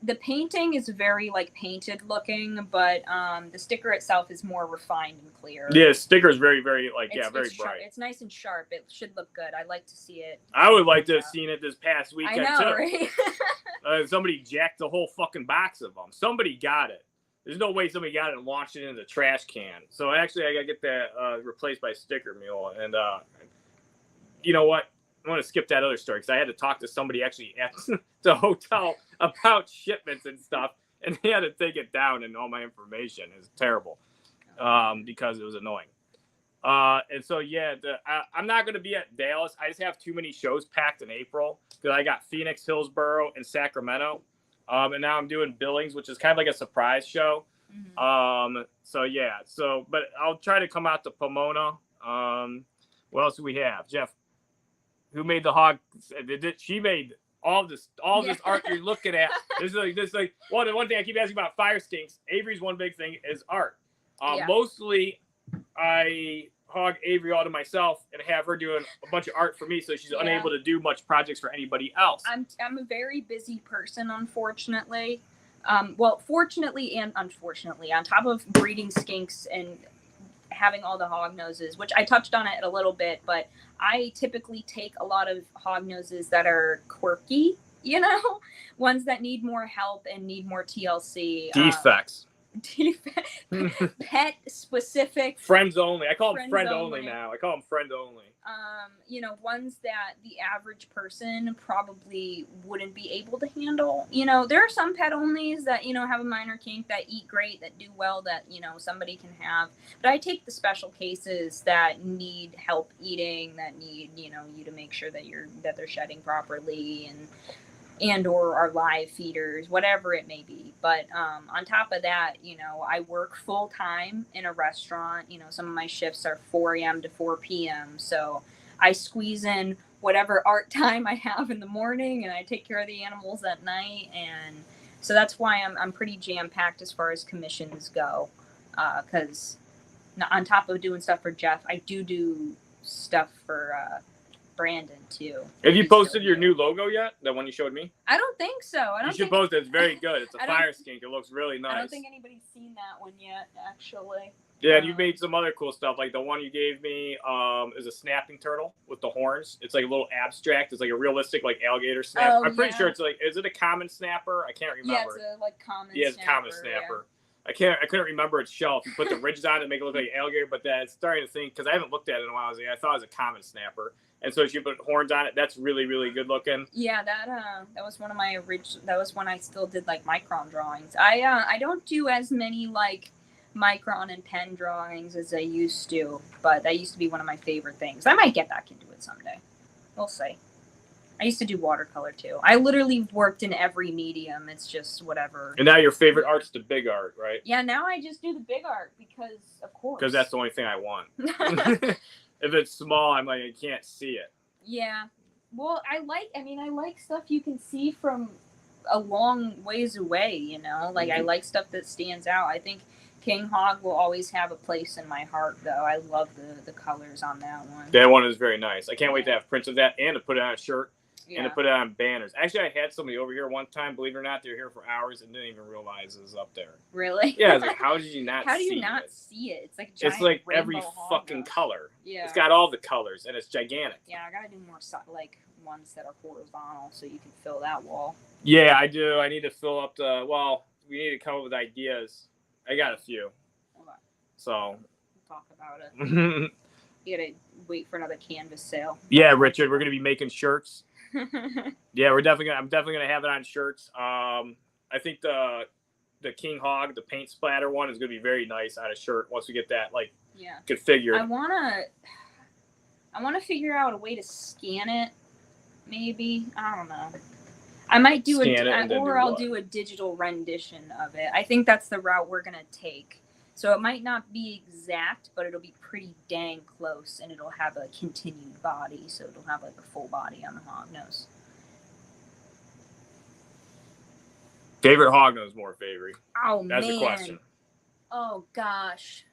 The painting is very like painted looking, but the sticker itself is more refined and clear. Yeah, the sticker is very, very like very it's bright. It's nice and sharp. It should look good. I'd like to see it. I would like to have seen it this past I weekend know, too. right? Somebody jacked the whole fucking box of them. Somebody got it. There's no way somebody got it and launched it into the trash can. So actually, I gotta get that replaced by sticker mule. And you know what? I want to skip that other story because I had to talk to somebody actually at the hotel about shipments and stuff, and they had to take it down and all my information is terrible because it was annoying. And so yeah, I'm not going to be at Dallas. I just have too many shows packed in April because I got Phoenix, Hillsboro, and Sacramento, and now I'm doing Billings, which is kind of like a surprise show. So yeah, but I'll try to come out to Pomona. What else do we have, Jeff? Who made the hog? She made all this art you're looking at. There's like one thing I keep asking about fire skinks. Avery's one big thing is art. Mostly, I hog Avery all to myself and have her doing a bunch of art for me, so she's unable to do much projects for anybody else. I'm a very busy person, unfortunately. Well, fortunately and unfortunately, on top of breeding skinks and having all the hognoses, which I touched on it a little bit, but I typically take a lot of hognoses that are quirky, ones that need more help and need more TLC. Defects. Pet specific. Friends only. I call them friend only now. I call them friend only. Ones that the average person probably wouldn't be able to handle. There are some pet onlys that, have a minor kink that eat great, that do well, that, somebody can have. But I take the special cases that need help eating, that need, you to make sure that they're shedding properly and or are live feeders, whatever it may be. But on top of that, I work full time in a restaurant. Some of my shifts are 4 a.m. to 4 p.m. So I squeeze in whatever art time I have in the morning, and I take care of the animals at night. And so that's why I'm pretty jam-packed as far as commissions go. Because on top of doing stuff for Jeff, I do stuff for Brandon too. Have you posted your new logo yet? That one you showed me? I don't think so. You should post it. It's very good. It's a fire skink. It looks really nice. I don't think anybody's seen that one yet, actually. Yeah, and you made some other cool stuff. Like the one you gave me is a snapping turtle with the horns. It's like a little abstract. It's like a realistic like alligator snap. I'm pretty sure it's like, is it a common snapper? I can't remember. Yeah, it's a common snapper. Yeah, it's a common snapper. Yeah. I couldn't remember its shell. If you put the ridges on it, make it look like an alligator, but that's starting to think, because I haven't looked at it in a while. I thought it was a common snapper. And so if you put horns on it, that's really, really good looking. Yeah, that was one of my original. That was when I still did like micron drawings. I don't do as many like micron and pen drawings as I used to, but that used to be one of my favorite things. I might get back into it someday. We'll see. I used to do watercolor too. I literally worked in every medium. It's just whatever. And now your favorite art's the big art, right? Yeah, now I just do the big art because, of course. Because that's the only thing I want. If it's small, I'm like, I can't see it. Yeah. Well, I like stuff you can see from a long ways away, you know? Like, I like stuff that stands out. I think King Hog will always have a place in my heart, though. I love the colors on that one. That one is very nice. I can't wait to have prints of that and to put it on a shirt. Yeah. And to put it on banners. Actually, I had somebody over here one time, believe it or not, they were here for hours and didn't even realize it was up there. Really? Yeah, I was like, how did you not see it? How do you not see it? It's like a giant It's like every rainbow hog fucking nose. color. Yeah. It's got all the colors and it's gigantic. Yeah, I gotta do more like ones that are horizontal so you can fill that wall. Yeah, I do. I need to fill up we need to come up with ideas. I got a few. Okay. So. We'll talk about it. You gotta wait for another canvas sale. Yeah, Richard, we're gonna be making shirts. Yeah, I'm definitely gonna have it on shirts. I think the King Hog, the paint splatter one, is gonna be very nice on a shirt once we get that configured. I wanna figure out a way to scan it. Maybe, I don't know. I might do I'll do a digital rendition of it. I think that's the route we're gonna take. So it might not be exact, but it'll be pretty dang close, and it'll have a continued body, so it'll have like a full body on the Hognose. Favorite Hognose morph, Avery? Oh, That's man. the question. Oh, gosh.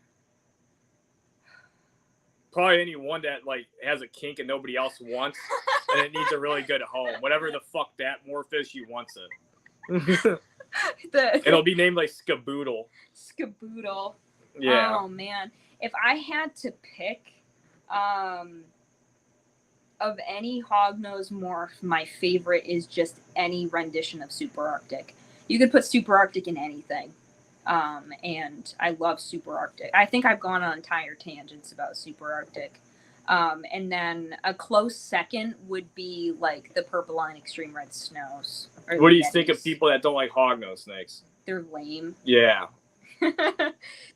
Probably anyone that like has a kink and nobody else wants, and it needs a really good home. Whatever the fuck that morph is, she wants it. It'll be named like Skaboodle. Skaboodle. Yeah. Oh man, if I had to pick, of any Hognose morph, my favorite is just any rendition of Super Arctic. You could put Super Arctic in anything, and I love Super Arctic. I think I've gone on entire tangents about Super Arctic. And then a close second would be like the Purple-Line Extreme Red Snows. What do you think of people that don't like Hognose snakes? They're lame. Yeah.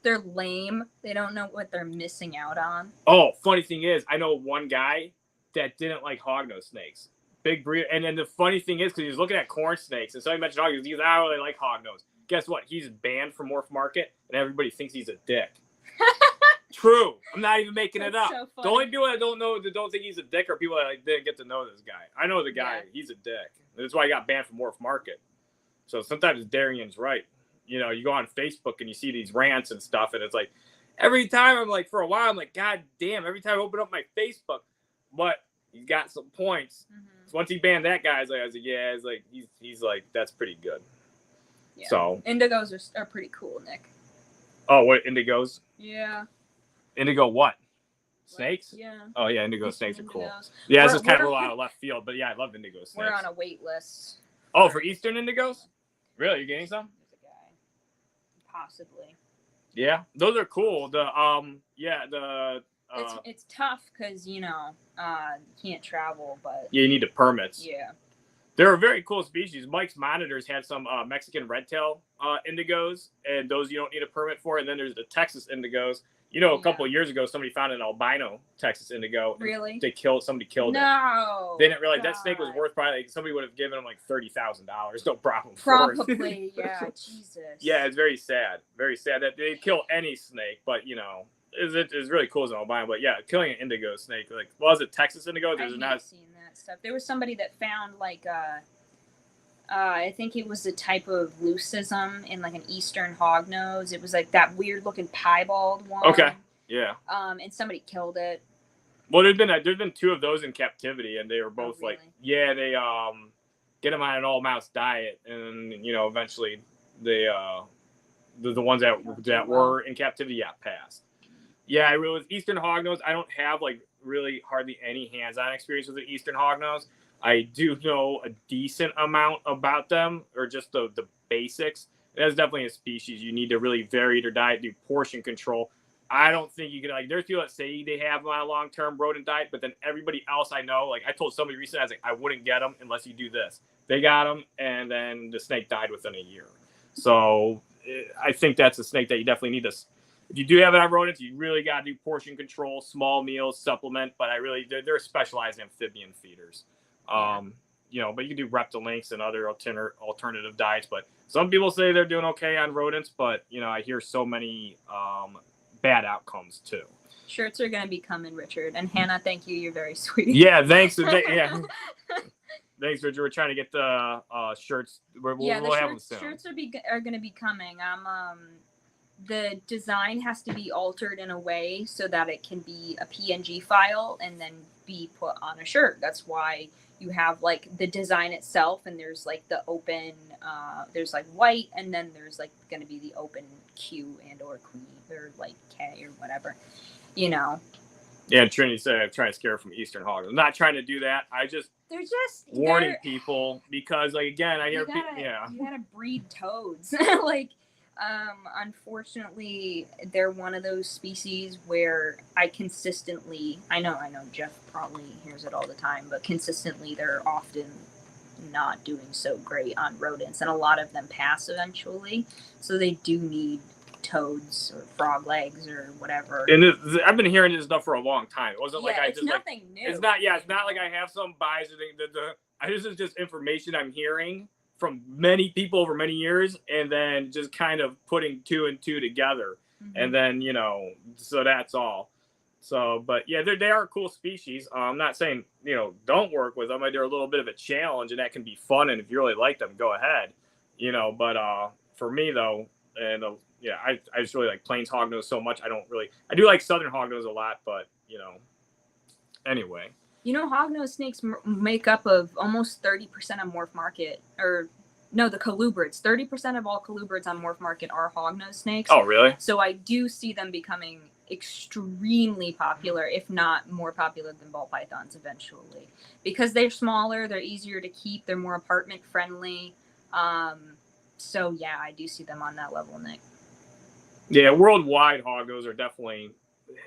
They're lame. They don't know what they're missing out on. Oh, funny thing is, I know one guy that didn't like Hognose snakes. Big breeder. And then the funny thing is, because he was looking at corn snakes, and somebody mentioned Hognose, he goes, I don't really like Hognose. Guess what? He's banned from Morph Market, and everybody thinks he's a dick. True. I'm not even making it up. So the only people that don't think he's a dick are people that like, didn't get to know this guy. I know the guy. Yeah. He's a dick. That's why he got banned from Morph Market. So sometimes Darian's right. You know, you go on Facebook and you see these rants and stuff, and it's like every time I'm like, for a while, I'm like, God damn, every time I open up my Facebook, but he's got some points. Mm-hmm. So once he banned that guy, I was like, yeah, he's like, that's pretty good. Yeah. So indigos are pretty cool, Nick. Oh, what indigos? Yeah. Indigo what? Snakes? Yeah. Oh yeah, indigo snakes are cool. Indigos. Yeah, this is kind of a little out of left field, but yeah, I love indigo snakes. We're on a wait list. Oh, for Eastern indigos? Really? You're getting some? There's a guy. Possibly. Yeah, those are cool. It's tough because you can't travel, but you need the permits. Yeah. They're a very cool species. Mike's Monitors had some Mexican redtail indigos, and those you don't need a permit for. And then there's the Texas indigos. You know, a couple of years ago, somebody found an albino Texas indigo. Really? Somebody killed it. No. They didn't realize that snake was worth probably, somebody would have given them like $30,000. No problem. Probably, yeah. Jesus. Yeah, it's very sad. Very sad that they kill any snake, but it's really cool as an albino. But yeah, killing an indigo snake, was it Texas indigo? I hate seeing that stuff. There was somebody that found I think it was a type of leucism in like an eastern hognose. It was like that weird looking piebald one. Okay. Yeah. And somebody killed it. Well, there's been two of those in captivity, and they were both really? they get them on an all mouse diet, and eventually they the ones that were in captivity passed. Yeah, with Eastern hognose, I don't have really hardly any hands-on experience with the Eastern hognose. I do know a decent amount about them, or just the basics. That's definitely a species you need to really vary their diet, do portion control. I don't think you can, there's people that say they have them on a long-term rodent diet, but then everybody else I know, I told somebody recently, I was like, I wouldn't get them unless you do this. They got them, and then the snake died within a year. So I think that's a snake that you definitely need to. If you do have it on rodents, you really got to do portion control, small meals, supplement. But they're specialized amphibian feeders. You know, but you can do Reptilinks and other alternative diets. But some people say they're doing okay on rodents, but you know, I hear so many bad outcomes too. Shirts are going to be coming, Richard. And Hannah, thank you. You're very sweet. Yeah, thanks. Yeah. Thanks, Richard. We're trying to get the shirts. We'll have them soon. Shirts are going to be coming. The design has to be altered in a way so that it can be a PNG file and then be put on a shirt. That's why you have like the design itself, and there's like the open, there's like white, and then there's like going to be the open Q and or queen or like K or whatever, you know. Yeah, Trinity said I'm trying to scare her from Eastern Hogs. I'm not trying to do that. They're just warning people because, like, again, I hear people. Yeah, you gotta breed toads. Like, unfortunately, they're one of those species where I know Jeff probably hears it all the time, but consistently they're often not doing so great on rodents, and a lot of them pass eventually. So they do need toads or frog legs or whatever. And I've been hearing this stuff for a long time. It wasn't like I just nothing new. It's not. Yeah, it's not like I have some bias or thing. This is just information I'm hearing from many people over many years, and then just kind of putting two and two together, and then so that's all. So, but yeah, they are a cool species. I'm not saying don't work with them. They're a little bit of a challenge, and that can be fun. And if you really like them, go ahead. But for me though, and yeah, I just really like Plains Hognose so much. I do like Southern Hognose a lot, but anyway. Hognose snakes make up of almost 30% of MORPH market, or no, the Colubrids. 30% of all Colubrids on MORPH market are Hognose snakes. Oh, really? So I do see them becoming extremely popular, if not more popular than ball pythons eventually, because they're smaller, they're easier to keep, they're more apartment friendly. So yeah, I do see them on that level, Nick. Yeah, worldwide Hognose are definitely,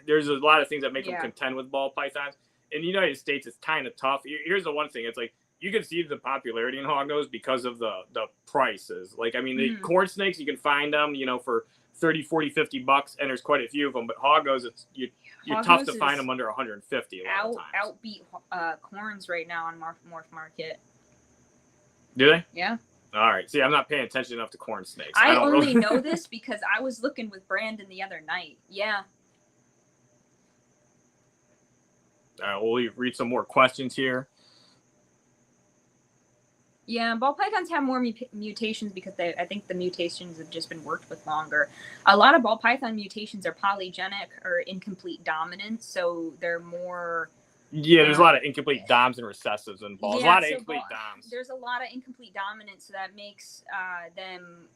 there's a lot of things that make them contend with ball pythons. In the United States, it's kind of tough. Here's the one thing. It's like, you can see the popularity in Hognose because of the prices. Like, I mean, the corn snakes, you can find them, for 30, 40, $50, and there's quite a few of them. But Hognose, you're tough to find them under 150 a lot of times. Outbeat corns right now on MORPH market. Do they? Yeah. All right. See, I'm not paying attention enough to corn snakes. I only know this because I was looking with Brandon the other night. Yeah. We'll read some more questions here. Yeah, ball pythons have more mutations because I think the mutations have just been worked with longer. A lot of ball python mutations are polygenic or incomplete dominance, so they're more... Yeah, there's a lot of incomplete doms and recessives in balls. Yeah, a lot of incomplete doms. There's a lot of incomplete dominance, so that makes them,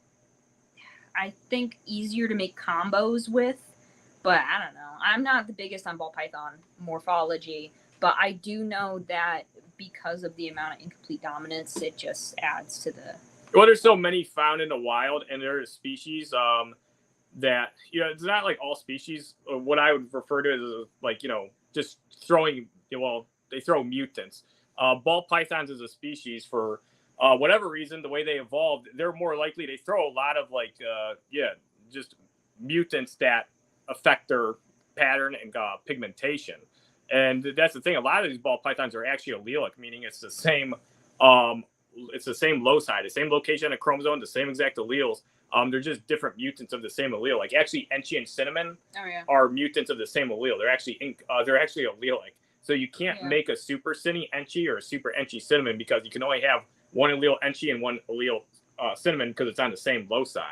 I think, easier to make combos with. But I don't know. I'm not the biggest on ball python morphology, but I do know that because of the amount of incomplete dominance, it just adds to the... Well, there's so many found in the wild, and there are species that, it's not like all species. What I would refer to as like, just throwing... Well, they throw mutants. Ball pythons as a species, for whatever reason, the way they evolved, they're more likely, they throw a lot of just mutants that affect their pattern and pigmentation. And that's the thing. A lot of these ball pythons are actually allelic, meaning it's the same loci, the same location of chromosome, the same exact alleles. They're just different mutants of the same allele. Like actually, Enchi and Cinnamon are mutants of the same allele. They're actually allelic. So you can't make a super Cinny Enchi or a super Enchi Cinnamon because you can only have one allele Enchi and one allele Cinnamon because it's on the same loci.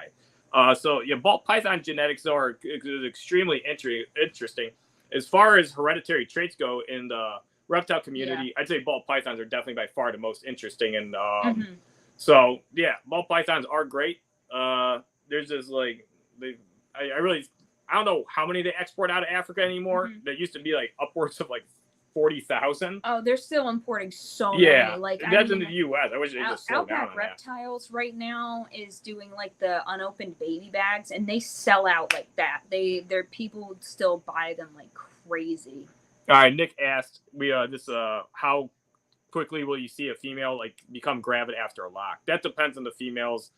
So ball python genetics are extremely interesting. As far as hereditary traits go in the reptile community, I'd say ball pythons are definitely by far the most interesting. And so ball pythons are great. There's just like I don't know how many they export out of Africa anymore. There used to be like upwards of like 40,000. Oh, they're still importing so many. Like that's in the U.S. I wish they just slowed down on that. Reptiles right now is doing like the unopened baby bags, and they sell out like that. Their people still buy them like crazy. All right, Nick asked how quickly will you see a female like become gravid after a lock? That depends on the female's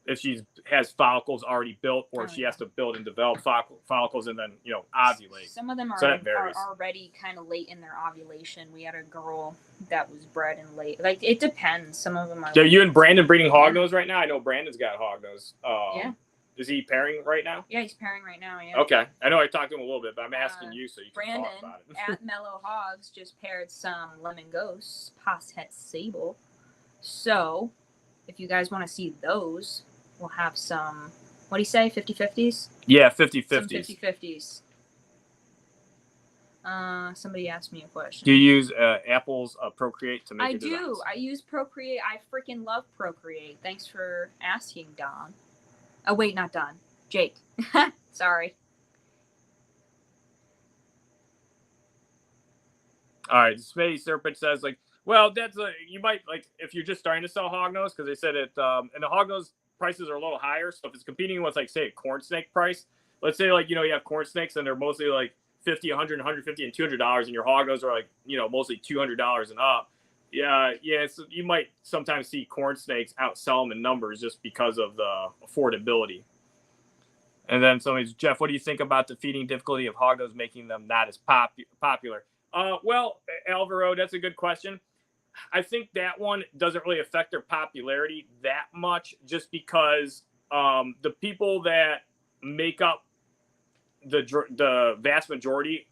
if she has follicles already built, or if she has to build and develop follicles and then, ovulate. Some of them are already kind of late in their ovulation. We had a girl that was bred in late. Like, it depends. Some of them are. Are you and Brandon breeding hognose right now? I know Brandon's got hognose. Yeah. Is he pairing right now? Yeah, he's pairing right now, yeah. Okay. I know I talked to him a little bit, but I'm asking you so you can Brandon talk about it. at Mellow Hogs just paired some lemon ghosts, Posset Sable. So, if you guys want to see those, we'll have some, what do you say, 50-50s? Yeah, 50-50s. Some 50-50s. Somebody asked me a question. Do you use Apple's Procreate to make your designs? I do. I use Procreate. I freaking love Procreate. Thanks for asking, Don. Oh, wait, not Don. Jake. Sorry. All right. Smitty Serpent says, like, well, that's you might, like, if you're just starting to sell hognose, because they said it, and the hognose prices are a little higher. So if it's competing with, like, say, a corn snake price, let's say, like, you have corn snakes and they're mostly like $50, $100, $150, and $200, and your hognose are like, mostly $200 and up. Yeah, so you might sometimes see corn snakes outsell them in numbers just because of the affordability. And then somebody's, Jeff, what do you think about the feeding difficulty of hognose making them not as popular? Well, Alvaro, that's a good question. I think that one doesn't really affect their popularity that much, just because the people that make up the vast majority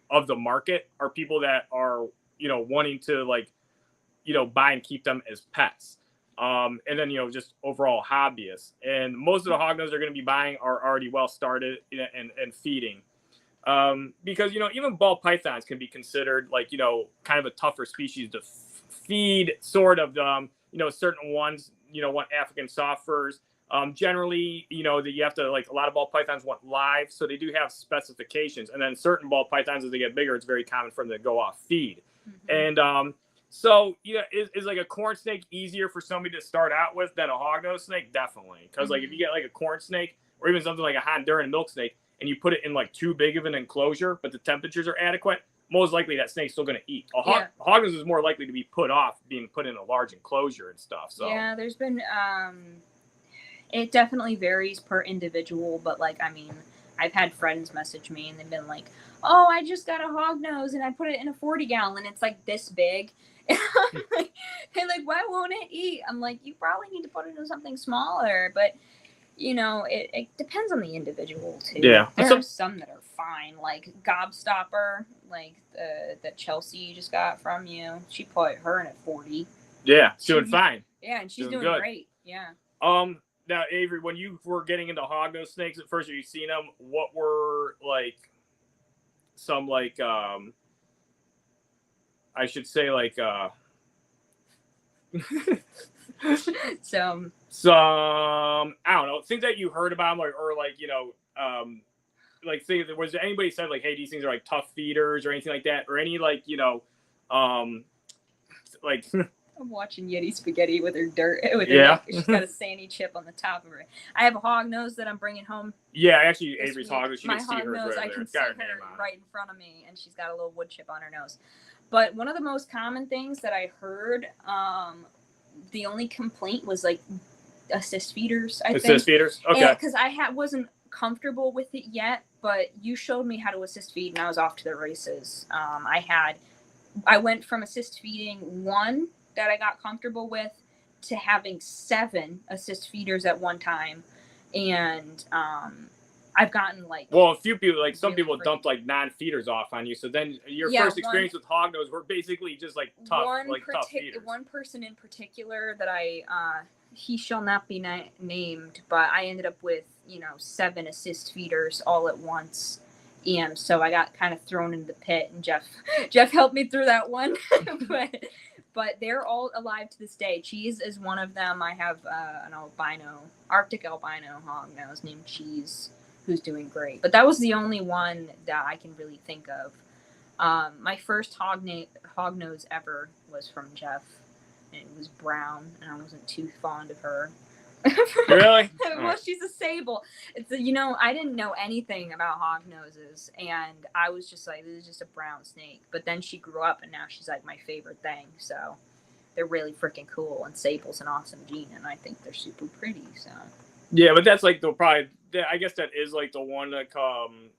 of the market are people that are, wanting to, like, buy and keep them as pets. And then, just overall hobbyists. And most of the hognose they're going to be buying are already well started and feeding. Because, even ball pythons can be considered, like, kind of a tougher species to feed, sort of. Certain ones, want African soft furs. Generally, that you have to, like, a lot of ball pythons want live, so they do have specifications. And then certain ball pythons, as they get bigger, it's very common for them to go off feed. Mm-hmm. And so, is like a corn snake easier for somebody to start out with than a hognose snake? Definitely. Because, like, if you get, like, a corn snake or even something like a Honduran milk snake and you put it in, like, too big of an enclosure, but the temperatures are adequate, most likely that snake's still going to eat. Hognose is more likely to be being put in a large enclosure and stuff. So yeah, there's been, it definitely varies per individual, but, like, I mean, I've had friends message me and they've been like, oh, I just got a hognose and I put it in a 40-gallon. It's like this big. And I'm like, why won't it eat? I'm like, you probably need to put it in something smaller. But, it depends on the individual, too. Yeah. There are some that are fine, like Gobstopper, like the Chelsea you just got from you. She put her in at 40. Yeah, she's doing fine. Yeah, and she's doing great. Yeah. Now, Avery, when you were getting into hognose snakes at first, you seen them, what were, like, some, like, I should say, like, some, I don't know, things that you heard about them, or like, like, things, was there anybody said, like, hey, these things are, like, tough feeders or anything like that, or any, like, like, I'm watching Yeti Spaghetti with her dirt. With her neck. She's got a sandy chip on the top of her. I have a hognose that I'm bringing home. Yeah, actually, Avery's hognose. You can see her hognose, right I can see her her right in front of me, and she's got a little wood chip on her nose. But one of the most common things that I heard, the only complaint was, like, assist feeders, I think. Assist feeders? Okay. Because I wasn't comfortable with it yet, but you showed me how to assist feed, and I was off to the races. I went from assist feeding 1 that I got comfortable with to having 7 assist feeders at one time. And I've gotten, like... Well, a few people, like, some people dumped, like, non-feeders off on you. So then your first experience with hognose were basically just, like, tough feeders. One person in particular that he shall not be named, but I ended up with, 7 assist feeders all at once. And so I got kind of thrown into the pit, and Jeff helped me through that one. But they're all alive to this day. Cheese is one of them. I have an Arctic albino hognose named Cheese, who's doing great. But that was the only one that I can really think of. My first hognose ever was from Jeff, and it was brown, and I wasn't too fond of her. Really? Well, she's a sable. It's I didn't know anything about hognoses, and I was just like, this is just a brown snake. But then she grew up, and now she's like my favorite thing. So they're really freaking cool, and sable's an awesome gene, and I think they're super pretty. So Yeah, but that's like the probably. I guess that is like the one that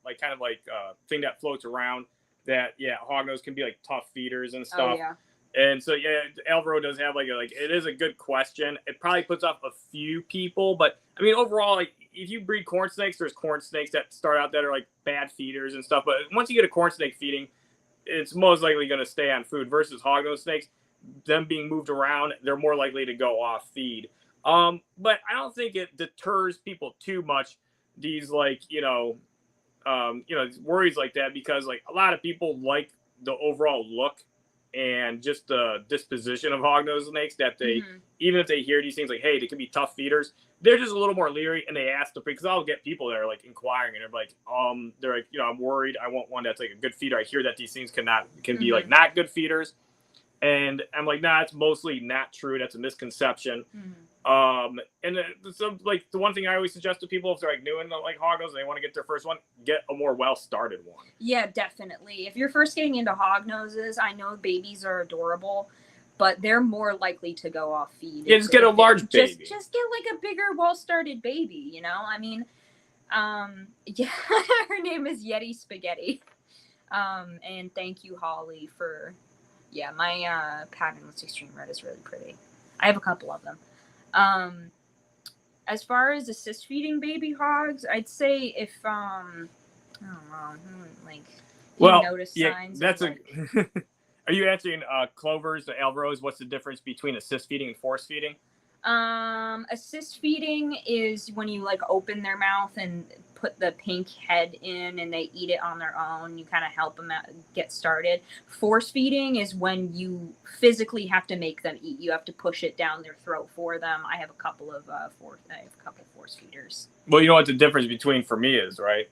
like kind of like thing that floats around. That hognose can be like tough feeders and stuff. Oh yeah. And so Alvaro does have like it is a good question. It probably puts off a few people, but I mean overall, like if you breed corn snakes, there's corn snakes that start out that are like bad feeders and stuff. But once you get a corn snake feeding, it's most likely going to stay on food. Versus hognose snakes, them being moved around, they're more likely to go off feed. But I don't think it deters people too much. These like worries like that, because like a lot of people like the overall look and just the disposition of hognose snakes, that they even if they hear these things like, hey, they can be tough feeders, they're just a little more leery, and they ask because I'll get people that are like inquiring and they're like I'm worried, I want one that's like a good feeder. I hear that these things can be like not good feeders, and I'm like, nah, it's mostly not true. That's a misconception. And so like the one thing I always suggest to people if they're like new into like hognose and they want to get their first one, get a more well-started one. Yeah, definitely. If you're first getting into hognoses, I know babies are adorable, but they're more likely to go off feed. Yeah, just get a large baby. Just get like a bigger, well-started baby. You know, I mean, her name is Yeti Spaghetti. And thank you, Holly, for my Patternless Extreme Red is really pretty. I have a couple of them. As far as assist feeding baby hogs, I'd say if I don't know, like notice signs. That's Are you answering Clovers, the Alvaros? What's the difference between assist feeding and force feeding? Assist feeding is when you like open their mouth and put the pink head in and they eat it on their own. You kind of help them out, get started. Force feeding is when you physically have to make them eat. You have to push it down their throat for them. I have a couple of force feeders. Well, you know what the difference between for me is, right?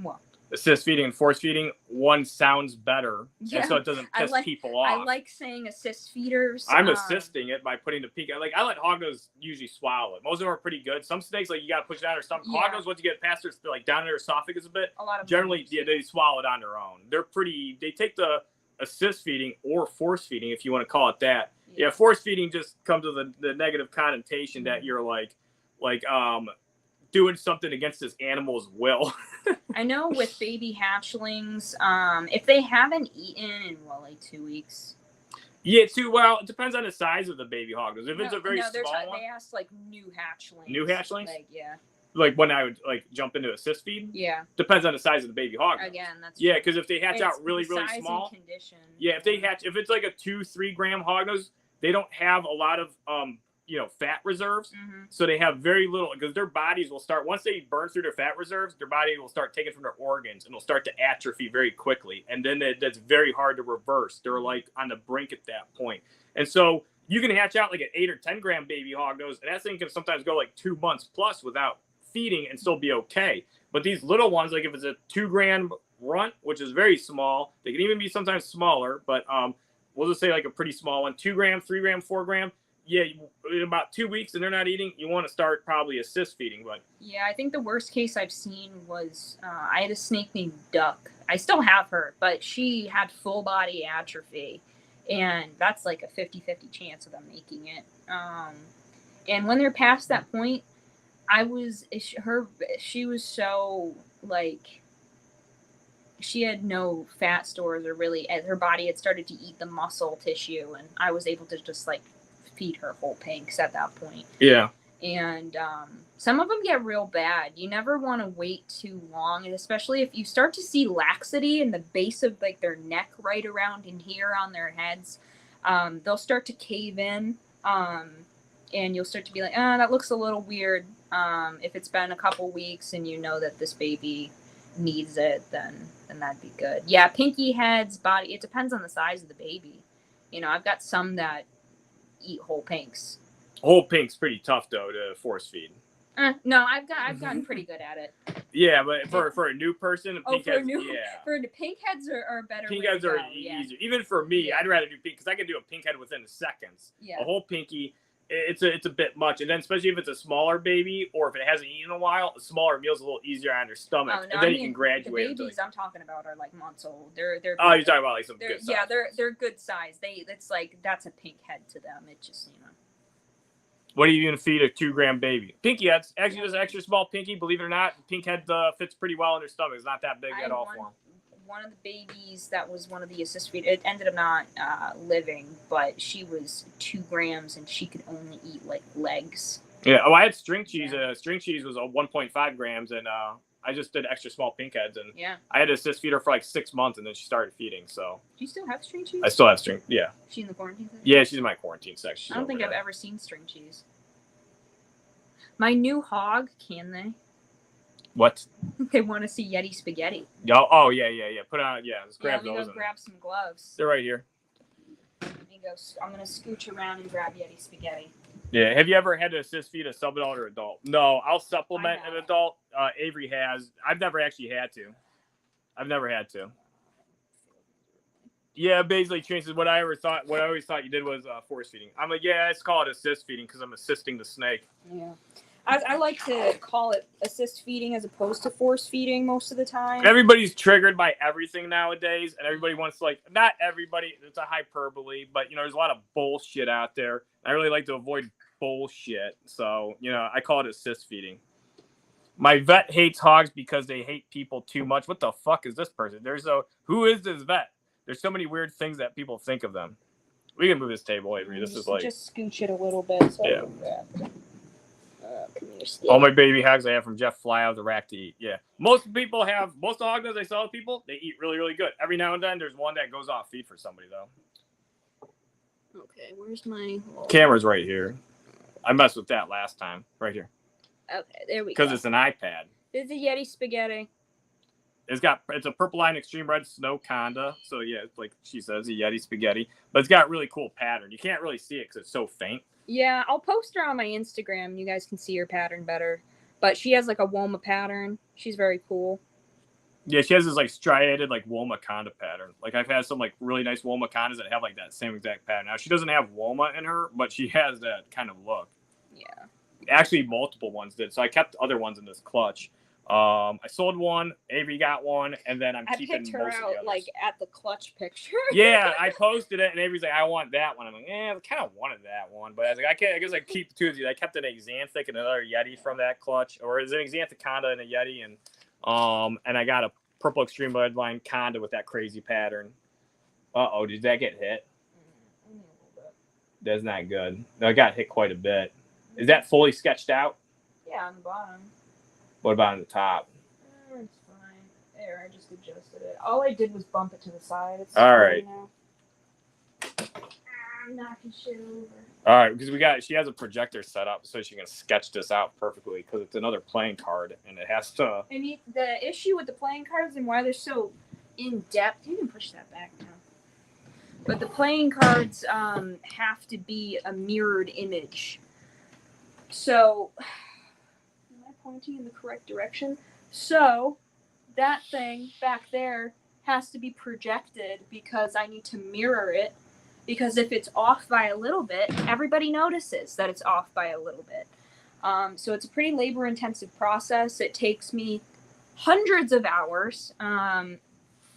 What? Assist feeding and force feeding, one sounds better, and so it doesn't piss people off. I like saying assist feeders. I'm assisting it by putting the pink. Like I let hognose usually swallow it. Most of them are pretty good. Some snakes like you got to push it down their stomach. Hognose, once you get past their like down their esophagus a bit, generally they swallow it on their own. They're pretty. They take the assist feeding or force feeding, if you want to call it that. Yeah, force feeding just comes with the negative connotation that you're like doing something against this animal's will. I know with baby hatchlings, if they haven't eaten in like 2 weeks. Yeah, well, it depends on the size of the baby hognose. If it's a very small one, they asked like new hatchlings. New hatchlings? Like, yeah. Like when I would like jump into assist feed. Yeah. Depends on the size of the baby hognose. Again, that's because if they hatch out really small. And condition. Yeah, if it's like a 2-3 gram hognose, they don't have a lot of fat reserves. So they have very little, because their bodies will start, once they burn through their fat reserves, their body will start taking from their organs and will start to atrophy very quickly. And then that's very hard to reverse. They're like on the brink at that point. And so you can hatch out like an 8 or 10 gram baby hognose, and that thing can sometimes go like 2 months plus without feeding and still be okay. But these little ones, like if it's a 2 gram runt, which is very small, they can even be sometimes smaller, but we'll just say like a pretty small one, 2 gram, 3 gram, 4 gram. Yeah, in about 2 weeks and they're not eating, you want to start probably assist feeding. But yeah, I think the worst case I've seen was I had a snake named Duck. I still have her, but she had full body atrophy, and that's like a 50-50 chance of them making it. And when they're past that point, she was so like, she had no fat stores, or really, her body had started to eat the muscle tissue, and I was able to just like feed her whole pinks at that point. Yeah. And some of them get real bad. You never want to wait too long, and especially if you start to see laxity in the base of like their neck, right around in here on their heads, they'll start to cave in, and you'll start to be like, that looks a little weird. If it's been a couple weeks and you know that this baby needs it, then that'd be good. Yeah, pinky heads, body, it depends on the size of the baby. I've got some that eat whole pinks. Whole pink's pretty tough though to force feed. No, I've gotten pretty good at it. Yeah, but for a new person, for the pink heads are better. Pink heads are easier. Even for me, I'd rather do pink because I can do a pink head within seconds. Yeah. A whole pinky, it's a bit much, and then especially if it's a smaller baby or if it hasn't eaten in a while, a smaller meal's a little easier on their stomach, and then you can graduate. The babies I'm talking about are like months old. They're you're talking about like some good size. Yeah, they're good size. That's a pink head to them. It just What are you going to feed a 2-gram baby? Pinky heads. Actually, there's an extra small pinky. Believe it or not, pink head fits pretty well in their stomach. It's not that big at all for them. One of the babies that was one of the assist feed, it ended up not living, but she was 2 grams and she could only eat like legs. Yeah. Oh, I had string cheese. String cheese was 1.5 grams, and I just did extra small pink heads, and I had to assist feed her for like 6 months, and then she started feeding. So. Do you still have string cheese? I still have string. Yeah. Is she in the quarantine section? Yeah, she's in my quarantine section. I don't think I've ever seen string cheese. My new hog, can they? What? They want to see Yeti spaghetti. Oh, yeah. Put on, let's grab those. Go grab some gloves. They're right here. Let me go. I'm going to scooch around and grab Yeti spaghetti. Yeah. Have you ever had to assist feed a sub-adult or adult? No, I'll supplement an adult. Avery has. I've never actually had to. Yeah, basically changes what I always thought you did was force feeding. I'm like, yeah, let's call it assist feeding because I'm assisting the snake. Yeah. I like to call it assist feeding as opposed to force feeding most of the time. Everybody's triggered by everything nowadays, and everybody wants to, like, not everybody, it's a hyperbole, but, there's a lot of bullshit out there. I really like to avoid bullshit, so, I call it assist feeding. My vet hates hogs because they hate people too much. What the fuck is this person? Who is this vet? There's so many weird things that people think of them. We can move this table, Avery. This is like... Just scooch it a little bit. So all my baby hogs I have from Jeff fly out of the rack to eat. Yeah. Most of the hognose I sell to people, they eat really, really good. Every now and then, there's one that goes off feed for somebody, though. Okay, where's my... Camera's right here. I messed with that last time. Right here. Okay, there we go. Because it's an iPad. It's a Yeti spaghetti. It's a purple line extreme red snow conda. So, yeah, it's like she says, a Yeti spaghetti. But it's got really cool pattern. You can't really see it because it's so faint. Yeah, I'll post her on my Instagram. You guys can see her pattern better. But she has like a Woma pattern. She's very cool. Yeah, she has this like striated like Woma conda pattern. Like I've had some like really nice Woma condas that have like that same exact pattern. Now she doesn't have Woma in her, but she has that kind of look. Yeah. Actually, multiple ones did. So I kept other ones in this clutch. I sold one, Avery got one, and then I keeping most of the others. I picked her out like at the clutch picture. Yeah, I posted it, and Avery's like, I want that one. I'm like, I kind of wanted that one, but I was like, I guess I keep the two of these. I kept an Xanthic and another Yeti from that clutch, or is it an Xanthic Conda and a Yeti, and I got a purple extreme bloodline Conda with that crazy pattern. Uh-oh, did that get hit? That's not good. No, it got hit quite a bit. Is that fully sketched out? Yeah, on the bottom. What about on the top? It's fine. There, I just adjusted it. All I did was bump it to the side. It's all right. Now. I'm knocking shit over. All right, because she has a projector set up so she can sketch this out perfectly because it's another playing card and it has to. And the issue with the playing cards and why they're so in depth, you can push that back now. But the playing cards have to be a mirrored image. So. Pointing in the correct direction. So that thing back there has to be projected because I need to mirror it, because if it's off by a little bit, everybody notices that it's off by a little bit. So it's a pretty labor intensive process. It takes me hundreds of hours, and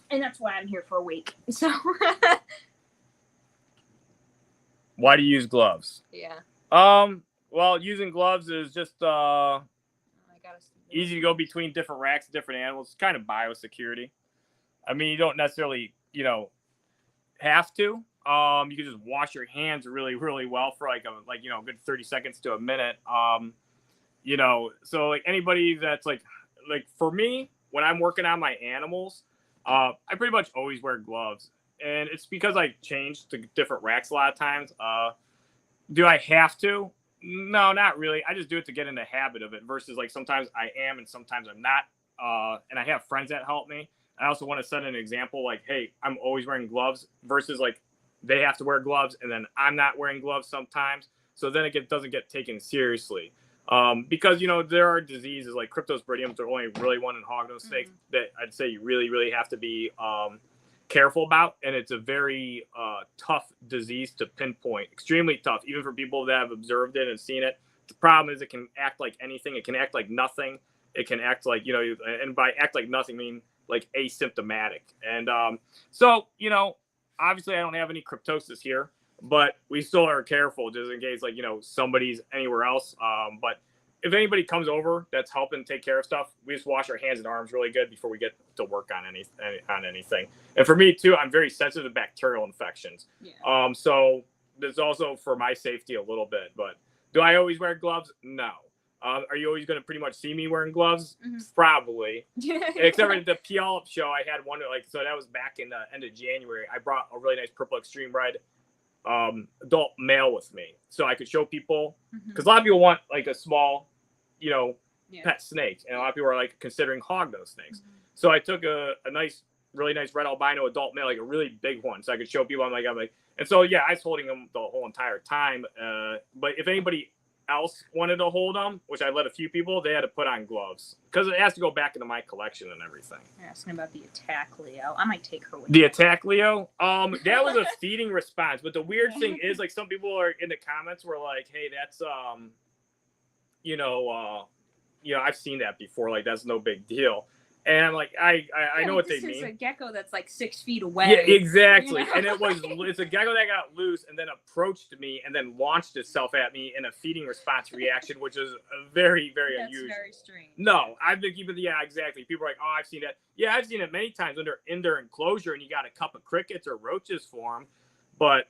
that's why I'm here for a week. So why do you use gloves? Yeah. Well, using gloves is just easy to go between different racks, different animals. It's kind of biosecurity. I mean, you don't necessarily, have to. You can just wash your hands really, really well for a good 30 seconds to a minute. So like anybody that's like for me, when I'm working on my animals, I pretty much always wear gloves, and it's because I change to different racks a lot of times. Do I have to? No, not really. I just do it to get in the habit of it versus like sometimes I am and sometimes I'm not. And I have friends that help me. I also want to set an example like, hey, I'm always wearing gloves versus like they have to wear gloves and then I'm not wearing gloves sometimes. So then it doesn't get taken seriously. Because, there are diseases like cryptosporidiums are only really one in hognose snakes that I'd say you really, really have to be careful about, and it's a very tough disease to pinpoint, extremely tough, even for people that have observed it and seen it. The problem is it can act like anything. It can act like nothing. It can act like, and by act like nothing, I mean like asymptomatic. And so, obviously I don't have any cryptosis here, but we still are careful just in case, like, somebody's anywhere else. But if anybody comes over that's helping take care of stuff, we just wash our hands and arms really good before we get to work on anything. And for me too, I'm very sensitive to bacterial infections. Yeah. So there's also for my safety a little bit. But do I always wear gloves? No. Are you always going to pretty much see me wearing gloves? Mm-hmm. Probably. Except for the Puyallup show, I had one so that was back in the end of January. I brought a really nice purple extreme red adult male with me, so I could show people, because a lot of people want like a small, pet snake, and a lot of people are like considering hognose snakes. So I took a really nice red albino adult male, like a really big one, so I could show people. I'm like, and so yeah, I was holding him the whole entire time. But if anybody else wanted to hold them, which I let a few people, they had to put on gloves because it has to go back into my collection and everything. You're asking about the attack Leo. I might take her with the attack Leo. That was a feeding response, but the weird thing is, like, some people are in the comments were like, hey, that's I've seen that before, like that's no big deal. And I'm like, I know what they mean. This is a gecko that's like 6 feet away. Yeah, exactly. And it's a gecko that got loose and then approached me and then launched itself at me in a feeding response reaction, which is very, very unusual. That's very strange. No, I've been keeping exactly. People are like, oh, I've seen that. Yeah, I've seen it many times in their enclosure, and you got a cup of crickets or roaches for them. But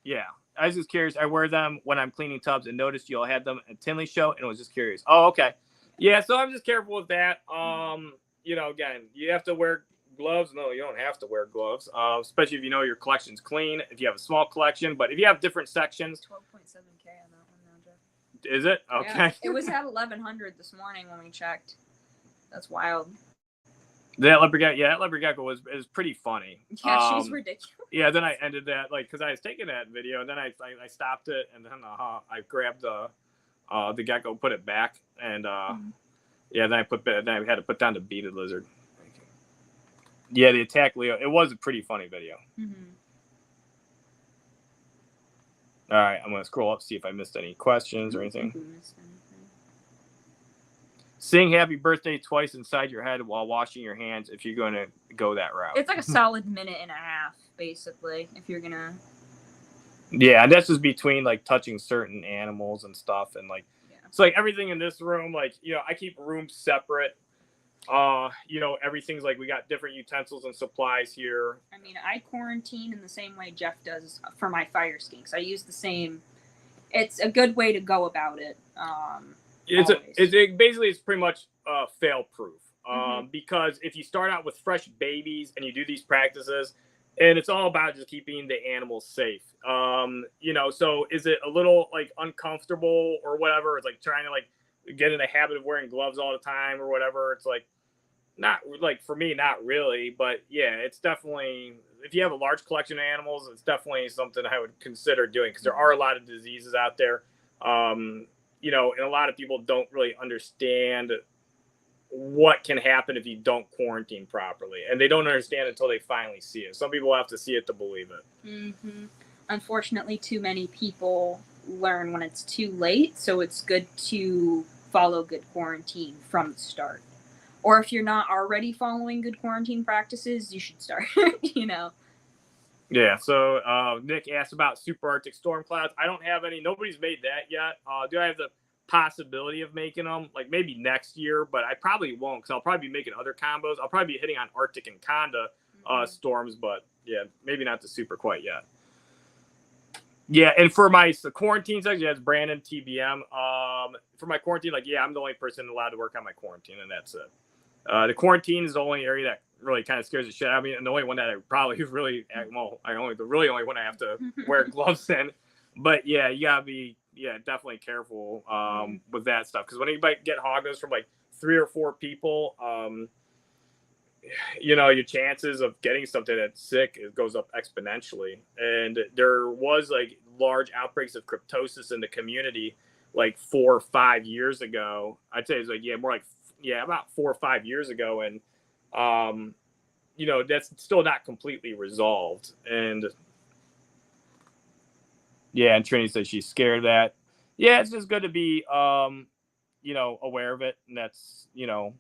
yeah, I was just curious. I wear them when I'm cleaning tubs and noticed you all had them at Tinley show, and was just curious. Oh, okay. Yeah, so I'm just careful with that. Again, you have to wear gloves. No, you don't have to wear gloves, especially if your collection's clean, if you have a small collection. But if you have different sections. 12.7K on that one now, Jeff. Is it? Okay. Yeah, it was at 1,100 this morning when we checked. That's wild. That leopard gecko was pretty funny. Yeah, she's ridiculous. Yeah, then I ended that, because I was taking that video, and then I stopped it, and then I grabbed the gecko, put it back, and then I had to put down the beaded lizard. Yeah, the attack Leo. It was a pretty funny video. All right, I'm gonna scroll up, see if I missed any questions or anything. Sing happy birthday twice inside your head while washing your hands if you're going to go that route. It's like a solid minute and a half, basically, if you're going to. Yeah, and that's just between, like, touching certain animals and stuff. And, like, it's like everything in this room, like, I keep rooms separate. Everything's like, we got different utensils and supplies here. I mean, I quarantine in the same way Jeff does for my fire skinks. I use the same. It's a good way to go about it. It's pretty much fail proof, because if you start out with fresh babies and you do these practices, and it's all about just keeping the animals safe, so is it a little like uncomfortable or whatever? It's like trying to like get in the habit of wearing gloves all the time or whatever. It's like, not like, for me, not really, but yeah, it's definitely, if you have a large collection of animals, it's definitely something I would consider doing, because there are a lot of diseases out there. And a lot of people don't really understand what can happen if you don't quarantine properly. And they don't understand until they finally see it. Some people have to see it to believe it. Unfortunately, too many people learn when it's too late. So it's good to follow good quarantine from the start. Or if you're not already following good quarantine practices, you should start, Yeah, so Nick asked about super Arctic storm clouds. I don't have any. Nobody's made that yet. Do I have the possibility of making them? Like maybe next year, but I probably won't, because I'll probably be making other combos. I'll probably be hitting on Arctic and Conda storms, but yeah, maybe not the super quite yet. Yeah, and for the quarantine section, it's Brandon TBM. For my quarantine, I'm the only person allowed to work on my quarantine, and that's it. The quarantine is the only area that really kind of scares the shit out of me, and the only one that I probably really, the really only one I have to wear gloves in. But yeah, you gotta be definitely careful with that stuff, because when you get hognose from like 3 or 4 people, your chances of getting something that's sick, it goes up exponentially. And there was like large outbreaks of cryptosis in the community like 4 or 5 years ago. I'd say it's like about 4 or 5 years ago, and that's still not completely resolved. And yeah, and Trini says she's scared of that. Yeah, it's just good to be aware of it, and that's Yeah,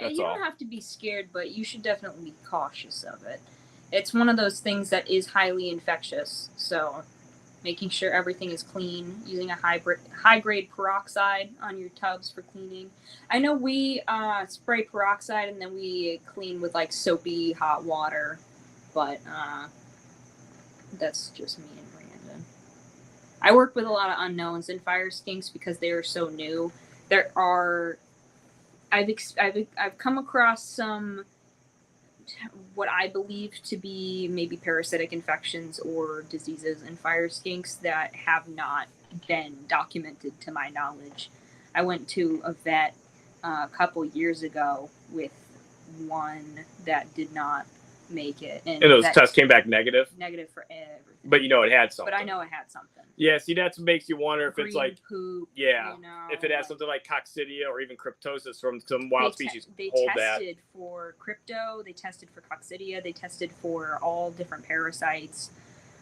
you don't have to be scared, but you should definitely be cautious of it. It's one of those things that is highly infectious, so making sure everything is clean, using a high-grade peroxide on your tubs for cleaning. I know we spray peroxide and then we clean with like soapy hot water, but that's just me and Brandon. I work with a lot of unknowns in fire skinks because they are so new. I've come across some what I believe to be maybe parasitic infections or diseases in fire skinks that have not been documented to my knowledge. I went to a vet a couple years ago with one that did not make it. And those tests came back negative? Negative for everything. But you know it had something. But I know it had something. Yeah, see, that makes you wonder if it's like poop, yeah, you know, if it has something like coccidia or even cryptosis from some wild species. They hold tested for crypto, they tested for coccidia, they tested for all different parasites.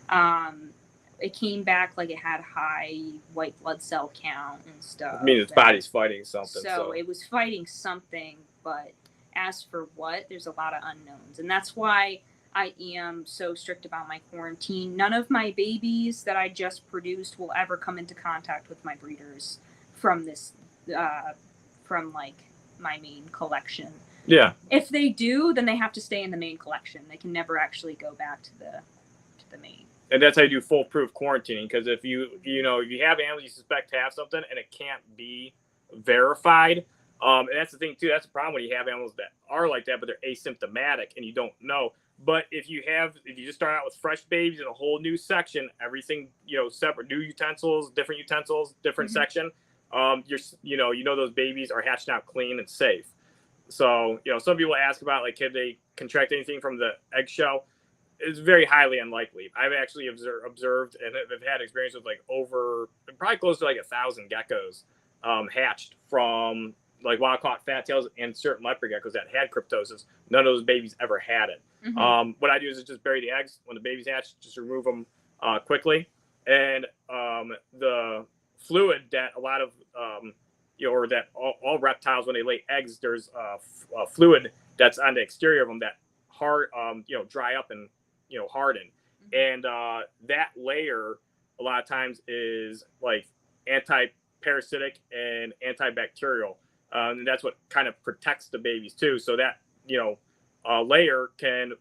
It came back like it had high white blood cell count and stuff. I mean, its body's fighting something. So it was fighting something, but as for what, there's a lot of unknowns, and that's why I am so strict about my quarantine. None of my babies that I just produced will ever come into contact with my breeders from this, from like my main collection. Yeah. If they do, then they have to stay in the main collection. They can never actually go back to the main. And that's how you do foolproof quarantining. Because if you have animals you suspect have something and it can't be verified, and that's the thing too. That's the problem when you have animals that are like that, but they're asymptomatic and you don't know. But if you just start out with fresh babies in a whole new section, everything, separate, new utensils, different section, you know those babies are hatched out clean and safe. So, some people ask about, like, can they contract anything from the eggshell? It's very highly unlikely. I've actually observed and have had experience with probably close to 1,000 geckos hatched from like wild caught fat tails and certain leopard geckos that had cryptosis. None of those babies ever had it. Mm-hmm. What I do is just bury the eggs when the babies hatch, just remove them quickly. And the fluid that a lot of, or that all reptiles, when they lay eggs, there's a fluid that's on the exterior of them that dry up and, harden. Mm-hmm. And that layer a lot of times is like anti-parasitic and antibacterial. And that's what kind of protects the babies too. So that, layer can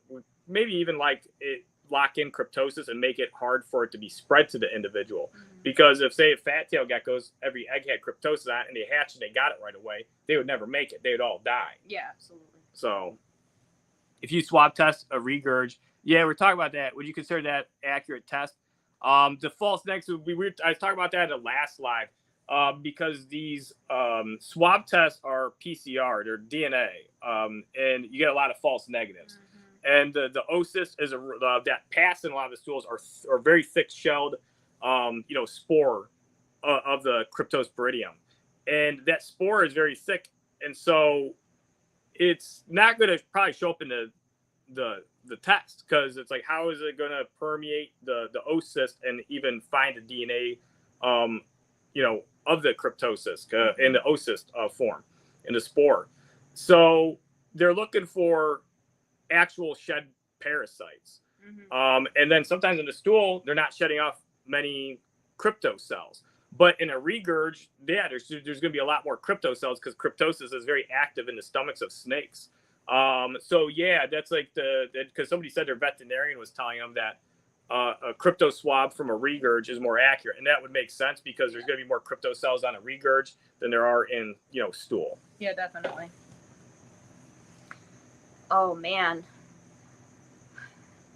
maybe even lock in cryptosis and make it hard for it to be spread to the individual. Mm-hmm. Because if, say, fat tail geckos, every egg had cryptosis on it and they hatched and they got it right away, they would never make it. They would all die. Yeah, absolutely. So if you swab test a regurg, yeah, we're talking about that. Would you consider that accurate test? The false negatives, I was talking about that in the last live. Because these swab tests are PCR, they're DNA, and you get a lot of false negatives. Mm-hmm. And the oocyst is that pass in a lot of the stools are very thick-shelled, spore of the Cryptosporidium, and that spore is very thick, and so it's not going to probably show up in the test, because it's like, how is it going to permeate the oocyst and even find the DNA, of the cryptosis in the oocyst form, in the spore. So they're looking for actual shed parasites. Mm-hmm. And then sometimes in the stool, they're not shedding off many crypto cells. But in a regurg, yeah, there's going to be a lot more crypto cells because cryptosis is very active in the stomachs of snakes. So yeah, that's like because somebody said their veterinarian was telling them that a crypto swab from a regurg is more accurate, and that would make sense because there's going to be more crypto cells on a regurg than there are in stool. Yeah, definitely. Oh man,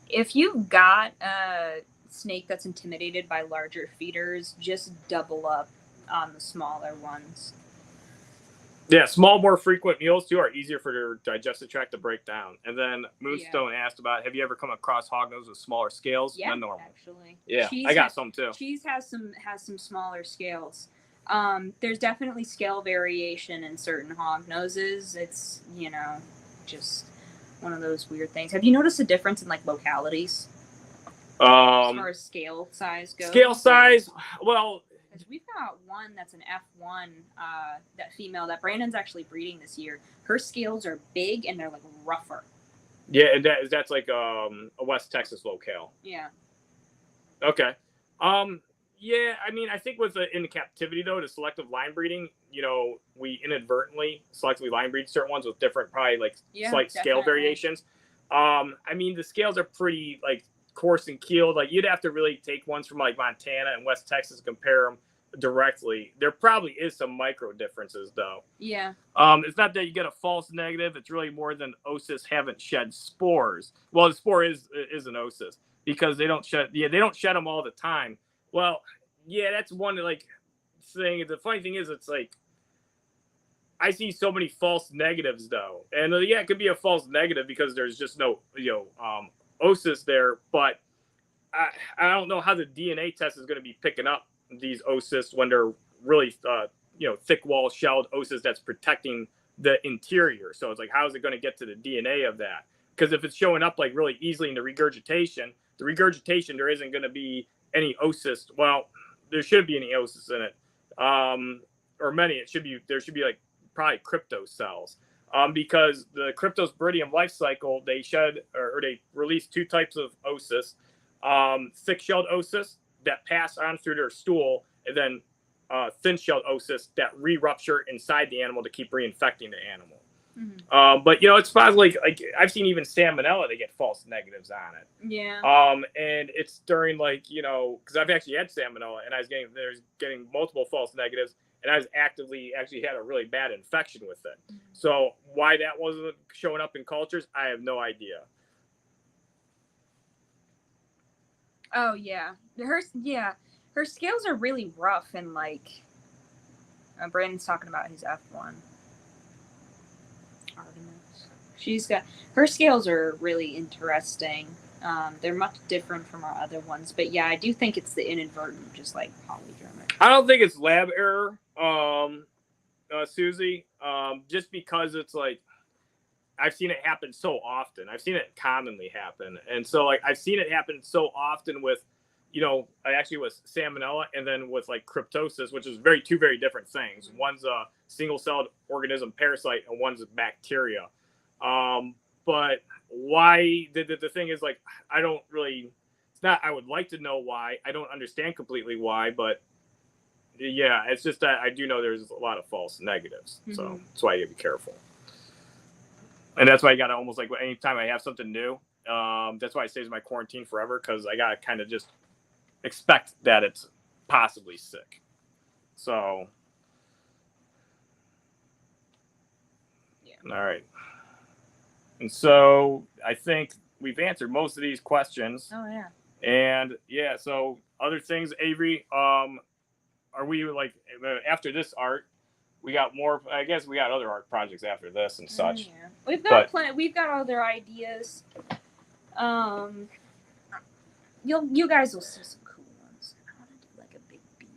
if you've got a snake that's intimidated by larger feeders, just double up on the smaller ones. Yeah, small, more frequent meals too are easier for their digestive tract to break down. And then Moonstone asked about, have you ever come across hognose with smaller scales than normal? Actually. Yeah, I got some too. Cheese has some smaller scales. There's definitely scale variation in certain hognoses. It's just one of those weird things. Have you noticed a difference in localities as far as scale size goes? Scale size, well. Because we've got one that's an F1, that female that Brandon's actually breeding this year. Her scales are big and they're rougher. Yeah, and that's like a West Texas locale. Yeah. Okay. Yeah, I mean, I think with in captivity though, to selective line breeding, we inadvertently selectively line breed certain ones with different, probably like slight scale variations. I mean, the scales are pretty like coarse and keeled. Like you'd have to really take ones from like Montana and West Texas and compare them directly. There probably is some micro differences though. Yeah. It's not that you get a false negative. It's really more than oocysts haven't shed spores. Well, the spore is an oocyst because they don't shed. Yeah, they don't shed them all the time. Well, yeah, that's one like thing. The funny thing is, it's like I see so many false negatives though, and yeah, it could be a false negative because there's just no oocyst there. But I don't know how the DNA test is going to be picking up these oocysts when they're really thick wall shelled oocysts that's protecting the interior. So it's like, how is it going to get to the DNA of that? Because if it's showing up like really easily in the regurgitation, there isn't going to be any oocyst. Well, there shouldn't be any oocysts in it, or many. There should be like probably crypto cells, because the Cryptosporidium life cycle, they shed or they release two types of oocysts, thick-shelled oocysts that pass on through their stool, and then thin-shelled oocysts that re-rupture inside the animal to keep reinfecting the animal. Mm-hmm. But it's possible like I've seen even salmonella, they get false negatives on it. Yeah. And it's during because I've actually had salmonella and I was getting multiple false negatives, and I was actually had a really bad infection with it. Mm-hmm. So why that wasn't showing up in cultures, I have no idea. Oh yeah, her scales are really rough, and like Brandon's talking about his F1. Artemis. Her scales are really interesting. They're much different from our other ones, but yeah, I do think it's the inadvertent, just like polydromic. I don't think it's lab error, Susie. Just because it's like I've seen it happen so often. I've seen it commonly happen, and so like I've seen it happen so often with, actually with salmonella, and then with like cryptosis, which is two very different things. Mm-hmm. One's a single-celled organism parasite, and one's a bacteria. But why? The thing is, like, I don't really. It's not. I would like to know why. I don't understand completely why, but yeah, it's just that I do know there's a lot of false negatives. Mm-hmm. So that's why you gotta be careful. And that's why I gotta almost like anytime I have something new, that's why it stays in my quarantine forever, because I gotta kind of just expect that it's possibly sick. So, yeah. All right. And so I think we've answered most of these questions. Oh yeah. And yeah, so other things, Avery, are we like after this art? We got more. I guess we got other art projects after this and such. Yeah. We've got other ideas. You guys will see some cool ones. I want to do like a big bead.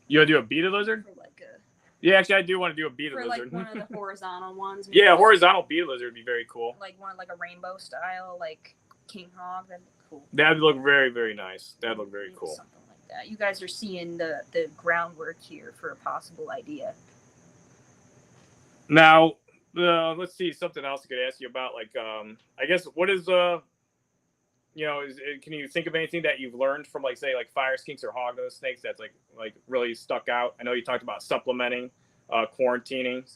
You want to do a beaded lizard? For like a. Yeah, actually, I do want to do a beaded lizard. For like one of the horizontal ones. Maybe. Yeah, horizontal beaded lizard would be very cool. Like one like a rainbow style, like king hog. That'd be cool. That'd look very, very nice. That'd look very cool. Something like that. You guys are seeing the groundwork here for a possible idea. Now, let's see, something else I could ask you about. Like, I guess, what is, can you think of anything that you've learned from, like, say, like fire skinks or hognose snakes that's like really stuck out? I know you talked about supplementing, quarantining.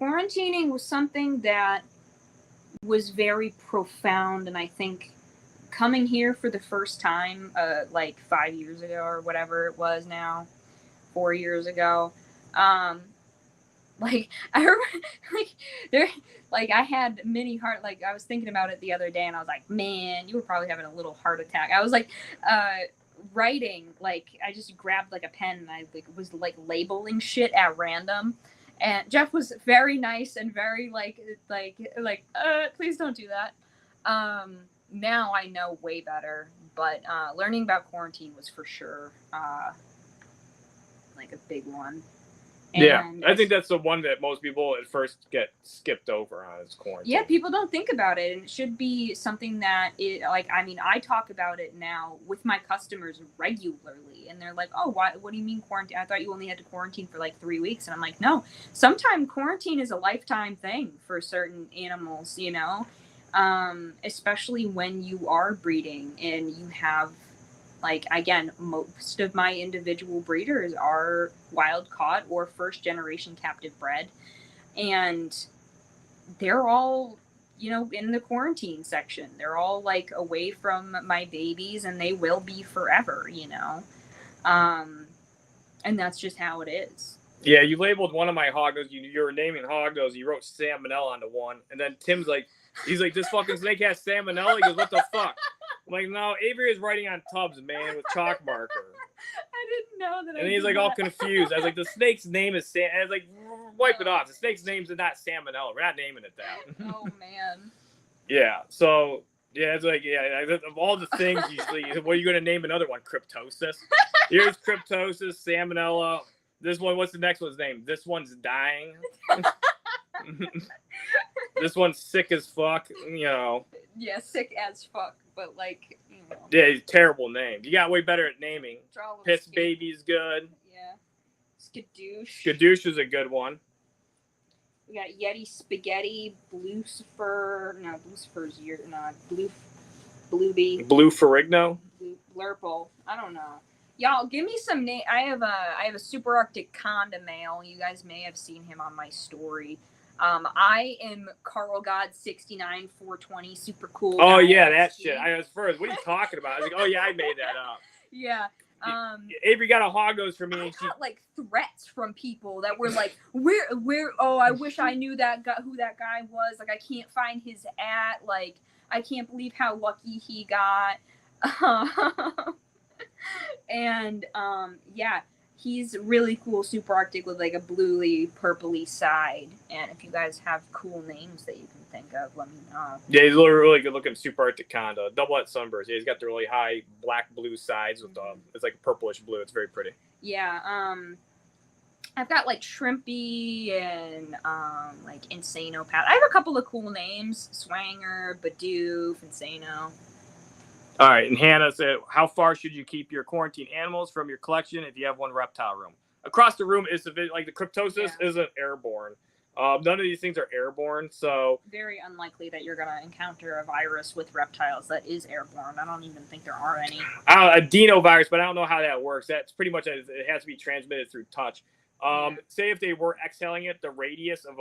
Quarantining was something that was very profound, and I think coming here for the first time, like 5 years ago or whatever it was now, 4 years ago, like I remember, I had mini heart. Like I was thinking about it the other day, and I was like, "Man, you were probably having a little heart attack." I was like, writing. Like I just grabbed like a pen and I was labeling shit at random. And Jeff was very nice and very please don't do that. Now I know way better, but learning about quarantine was for sure like a big one. And yeah, I think that's the one that most people at first get skipped over on is quarantine. Yeah, people don't think about it, and it should be something that I talk about it now with my customers regularly, and they're like, "Oh, what do you mean quarantine? I thought you only had to quarantine for like 3 weeks." And I'm like, "No, sometimes quarantine is a lifetime thing for certain animals, especially when you are breeding and you have Like, again, most of my individual breeders are wild caught or first generation captive bred. And they're all, in the quarantine section. They're all like away from my babies, and they will be forever, and that's just how it is. Yeah, you labeled one of my Hognose. You were naming Hognose. You wrote salmonella onto one, and then Tim's like, he's like, this fucking snake has salmonella. He goes, what the fuck? I'm like, no, Avery is writing on tubs, man, with chalk marker. I didn't know that. And he's like all confused. I was like, the snake's name is Sam. I was like, wipe it off. The snake's name's not salmonella. We're not naming it that. Oh man. Yeah. So yeah, it's like of all the things, usually, what are you gonna name another one? Cryptosis. Here's cryptosis, salmonella. This one, what's the next one's name? This one's dying. This one's sick as fuck. Yeah, sick as fuck, but like, Yeah, terrible name. You got way better at naming. Piss Baby's good. Yeah. Skadoosh. Skadoosh is a good one. We got Yeti Spaghetti, Lucifer. No, Lucifer's Bluebee. Blue Ferrigno. Blurple. I don't know. Y'all, give me some name. I have a Super Arctic Conda male. You guys may have seen him on my story. I am Carl God 69 420, super cool. Oh yeah, that shit. I was first. What are you talking about? I was like, oh yeah, I made that up. Yeah. Avery got a Hognose for me. I got like threats from people that were like, where? Oh, I wish I knew that guy, who that guy was. Like, I can't find his at. Like, I can't believe how lucky he got. And yeah. He's really cool, Super Arctic, with like a bluey, purpley side. And if you guys have cool names that you can think of, let me know. Yeah, he's a really good looking Super Arctic Conda. Double-het sunburst. Yeah, he's got the really high black-blue sides with it's like purplish blue. It's very pretty. Yeah, I've got like Shrimpy and like Insano Pat. I have a couple of cool names: Swanger, Bidoof, Insano. All right, and Hannah said, how far should you keep your quarantine animals from your collection if you have one reptile room? Across the room is like the cryptosis isn't airborne. None of these things are airborne, so very unlikely that you're gonna encounter a virus with reptiles that is airborne. I don't even think there are any. A dinovirus, but I don't know how that works. That's pretty much it has to be transmitted through touch. Say if they were exhaling it, the radius of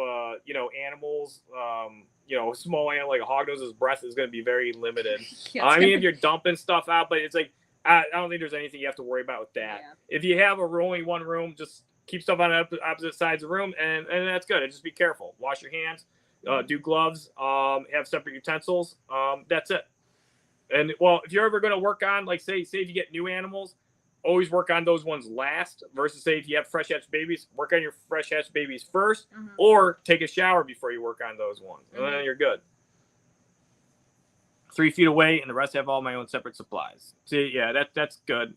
animals, small animal like a Hognose's breath is going to be very limited. I mean, if you're dumping stuff out, but it's like I don't think there's anything you have to worry about with that. Yeah. If you have only one room, just keep stuff on opposite sides of the room, and that's good. And just be careful. Wash your hands. Do gloves. Have separate utensils. That's it. And well, if you're ever going to work on, like say if you get new animals, always work on those ones last versus say if you have fresh hatched babies, work on your fresh hatched babies first, or take a shower before you work on those ones. And then you're good. 3 feet away, and the rest have all my own separate supplies. See, yeah, that's good.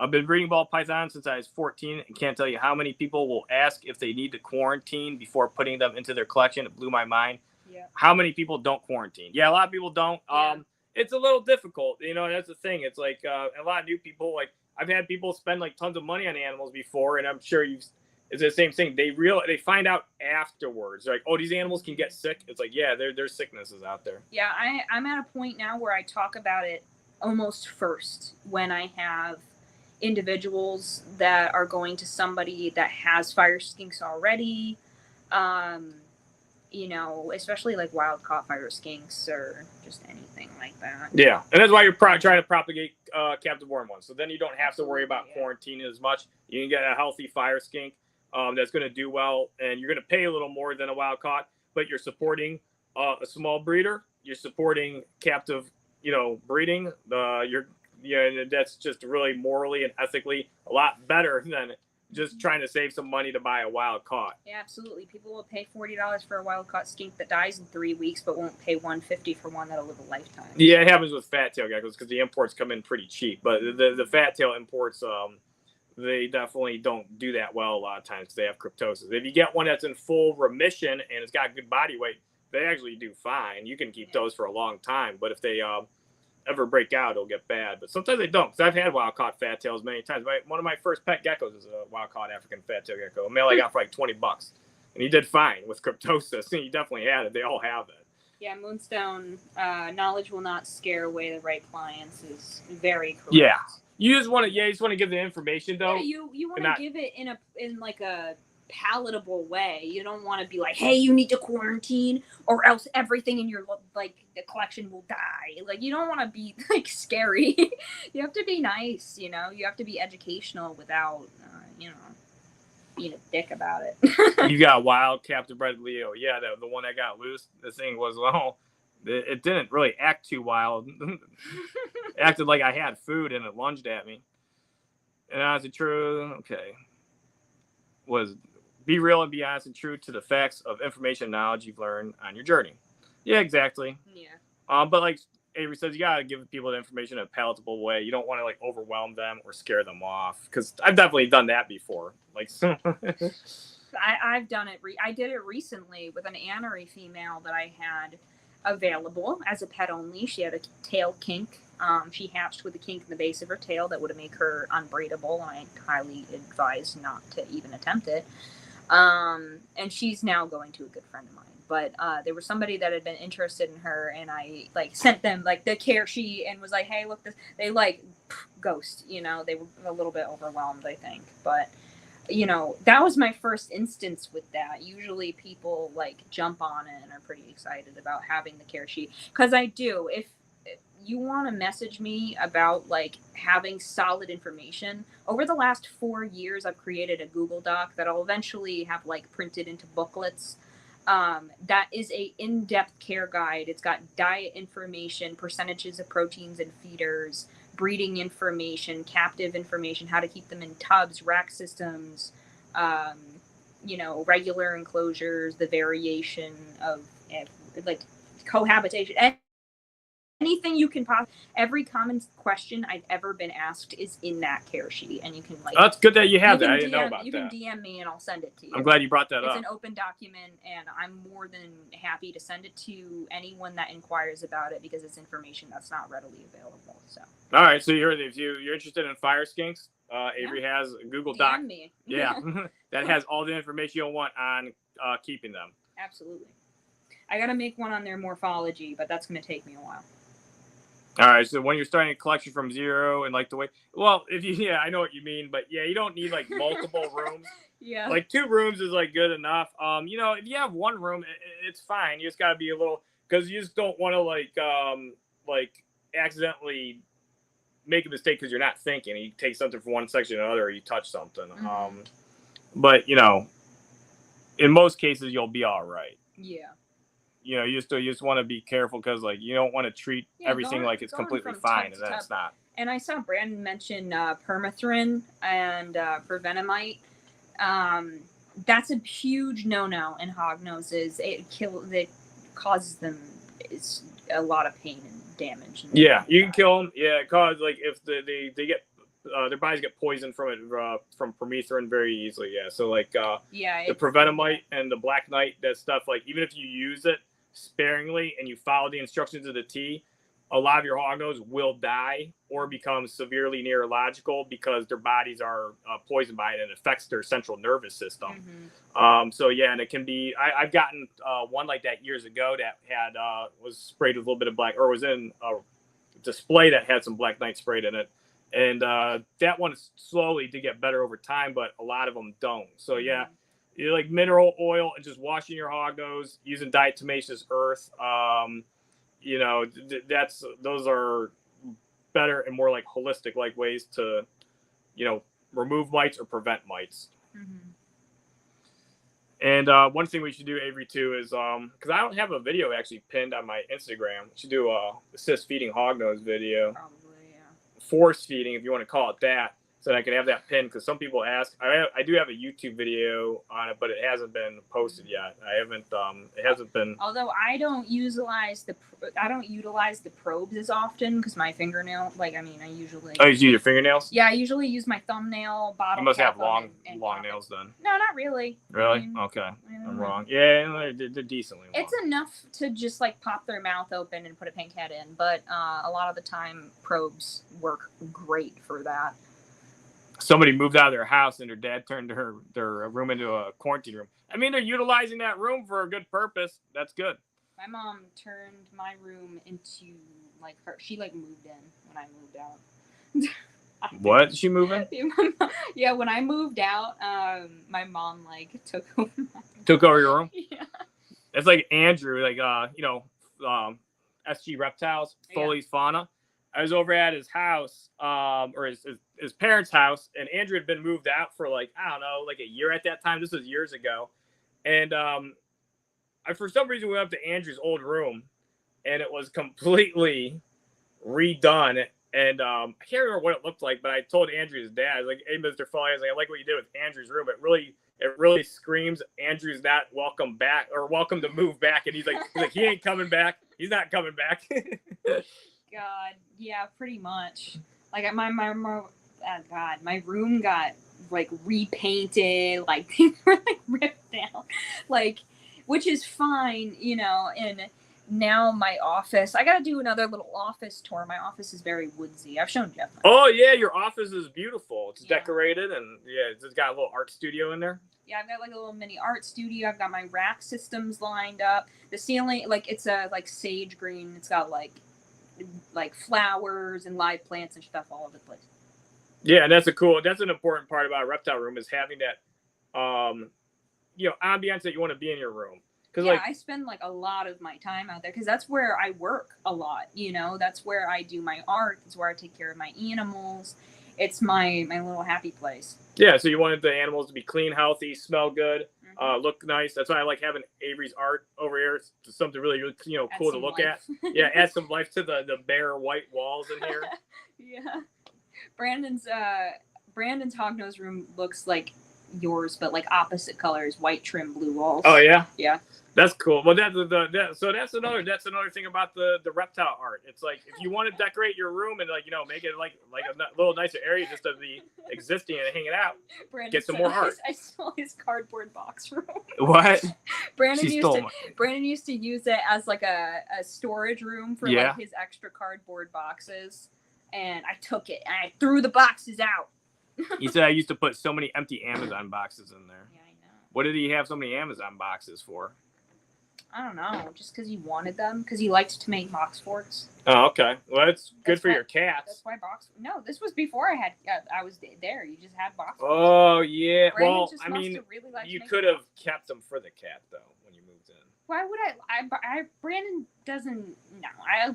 I've been breeding ball pythons since I was 14 and can't tell you how many people will ask if they need to quarantine before putting them into their collection. It blew my mind. Yeah. How many people don't quarantine? Yeah, a lot of people don't. Yeah. It's a little difficult. That's the thing. It's like a lot of new people, like, I've had people spend like tons of money on animals before, and I'm sure it's the same thing. They find out afterwards. They're like, oh, these animals can get sick. It's like, yeah, there's sicknesses out there. Yeah, I'm at a point now where I talk about it almost first when I have individuals that are going to somebody that has fire skinks already. Especially like wild caught fire skinks or just anything like that. Yeah, and that's why you're trying to propagate captive born ones. So then you don't have to worry about quarantining as much. You can get a healthy fire skink that's going to do well, and you're going to pay a little more than a wild caught, but you're supporting a small breeder. You're supporting captive, breeding. That's just really morally and ethically a lot better than just trying to save some money to buy a wild caught. Yeah, absolutely. People will pay $40 for a wild caught skink that dies in 3 weeks, but won't pay $150 for one that'll live a lifetime. Yeah, it happens with fat tail geckos because the imports come in pretty cheap. But the fat tail imports, they definitely don't do that well a lot of times because they have cryptosis. If you get one that's in full remission and it's got good body weight, they actually do fine. You can keep those for a long time. But if they ever break out, it'll get bad. But sometimes they don't, because I've had wild caught fat tails many times. One of my first pet geckos is a wild caught African fat tail gecko, a male I got for like $20, and he did fine with cryptosis. And he definitely had it. They all have it. Yeah, Moonstone, knowledge will not scare away the right clients is very correct. Yeah. You just want to give the information though. Yeah, you want to give it in like a palatable way. You don't want to be like, hey, you need to quarantine or else everything in your like the collection will die. Like, you don't want to be like scary. You have to be nice, you know. You have to be educational without you know, being a dick about it. You got wild captive bred Leo. Yeah, the one that got loose. The thing was, well, it didn't really act too wild. It acted like I had food and it lunged at me. And honest and true, okay. Was be real and be honest and true to the facts of information and knowledge you've learned on your journey. Yeah, exactly. Yeah. But like Avery says, you gotta give people the information in a palatable way. You don't want to like overwhelm them or scare them off. Because I've definitely done that before. Like, I've done it. I did it recently with an anery female that I had available as a pet only. She had a tail kink. She hatched with a kink in the base of her tail that would make her unbraidable. I highly advise not to even attempt it. And she's now going to a good friend of mine. But there was somebody that had been interested in her, and I like sent them like the care sheet and was like, hey, look, this. They like ghost. You know, they were a little bit overwhelmed, I think. But you know, that was my first instance with that. Usually people like jump on it and are pretty excited about having the care sheet. Because I do. If you want to message me about like having solid information, over the last 4 years, I've created a Google Doc that I'll eventually have like printed into booklets. That is a in-depth care guide. It's got diet information, percentages of proteins and feeders, breeding information, captive information, how to keep them in tubs, rack systems, you know, regular enclosures, the variation of like cohabitation, anything you can possibly. Every common question I've ever been asked is in that care sheet, and you can like. That's good that you have that. I didn't know about that. You can DM me and I'll send it to you. I'm glad you brought that up. It's an open document, and I'm more than happy to send it to anyone that inquires about it because it's information that's not readily available. So. All right, so if you're interested in fire skinks, Avery has a Google Doc. DM me. Yeah, that has all the information you'll want on keeping them. Absolutely. I got to make one on their morphology, but that's going to take me a while. All right, so when you're starting a collection from zero and like the way, well, I know what you mean, but yeah, you don't need like multiple rooms. Yeah. Like 2 rooms is like good enough. You know, if you have 1 room, it's fine. You just got to be a little, because you just don't want to like accidentally make a mistake because you're not thinking. You take something from one section to another, or you touch something. Mm-hmm. But you know, in most cases, you'll be all right. Yeah. You know, you just want to be careful because like you don't want to treat everything like it's completely fine, and then it's not. And I saw Brandon mention permethrin and prevenamite. That's a huge no-no in hognoses. It causes them a lot of pain and damage. And yeah, you can kill them. Yeah, cause like if they get their bodies get poisoned from it from permethrin very easily. Yeah, so like the prevenamite and the black knight, that stuff. Like even if you use it sparingly and you follow the instructions to the T, a lot of your hognose will die or become severely neurological because their bodies are poisoned by it and it affects their central nervous system. Mm-hmm. So yeah, and it can be. I've gotten one like that years ago that had was sprayed with a little bit of black, or was in a display that had some black knight sprayed in it, and that one is slowly to get better over time, but a lot of them don't. So yeah. Mm-hmm. You like mineral oil and just washing your hognose using diatomaceous earth. You know, those are better and more like holistic like ways to, you know, remove mites or prevent mites. Mm-hmm. And one thing we should do, Avery, too, is because I don't have a video actually pinned on my Instagram. We should do a assist feeding hognose video. Probably, yeah. Force feeding, if you want to call it that. So that I can have that pinned, because some people ask. I do have a YouTube video on it, but it hasn't been posted yet. I haven't. It hasn't been. Although I don't utilize the probes as often because my fingernail. Like I usually. Oh, you use your fingernails? Yeah, I usually use my thumbnail bottom. You must have long nails then. No, not really. Really? Okay, I'm wrong. Yeah, they're decently long. It's enough to just like pop their mouth open and put a pink head in, but a lot of the time probes work great for that. Somebody moved out of their house and their dad turned their room into a quarantine room. I mean, they're utilizing that room for a good purpose. That's good. My mom turned my room into like her. She like moved in when I moved out. What? She moving? Yeah, when I moved out, my mom like took over Took over your room? Yeah. It's like Andrew, like SG Reptiles, Foley's Fauna. I was over at his house, or his parents' house, and Andrew had been moved out for like, I don't know, like a year at that time. This was years ago. And for some reason we went up to Andrew's old room, and it was completely redone. And I can't remember what it looked like, but I told Andrew's dad, I was like, "Hey, Mr. Foley, I like what you did with Andrew's room. It really screams Andrew's not welcome back or welcome to move back." And he's like, he ain't coming back. He's not coming back. God, yeah, pretty much. Like my room got like repainted, like things were like ripped down, like, which is fine, you know. And now my office, I gotta do another little office tour. My office is very woodsy. I've shown Jeff. Oh yeah, your office is beautiful. It's decorated, and it's got a little art studio in there. Yeah, I've got like a little mini art studio. I've got my rack systems lined up. The ceiling, like, it's a like sage green. It's got like flowers and live plants and stuff all over the place. Yeah, and that's an important part about a reptile room, is having that ambiance that you want to be in your room. Yeah, I spend like a lot of my time out there because that's where I work a lot, you know. That's where I do my art. It's where I take care of my animals. It's my little happy place. Yeah, so you wanted the animals to be clean, healthy, smell good, look nice. That's why I like having Avery's art over here. It's something really, cool to look at. Yeah, add some life to the bare white walls in here. Yeah. Brandon's Hognose room looks like yours, but like opposite colors, white trim, blue walls. Oh yeah? Yeah. That's cool. Well, that's another thing about the reptile art. It's like, if you want to decorate your room and make it like a little nicer area just to be existing and hanging out, Brandon get some more art. I stole his cardboard box room. What? Brandon used to use it as like a storage room for like his extra cardboard boxes, and I took it and I threw the boxes out. He said I used to put so many empty Amazon boxes in there. Yeah, I know. What did he have so many Amazon boxes for? I don't know. Just because he wanted them. Because he liked to make box forts. Oh, okay. Well, it's good for your cats. That's why No, this was before I was there. You just had box forts. Oh, yeah. Brandon well, just I must mean, have really liked you to make could have kept them for the cat, though, when you moved in. Why would I Brandon doesn't. No.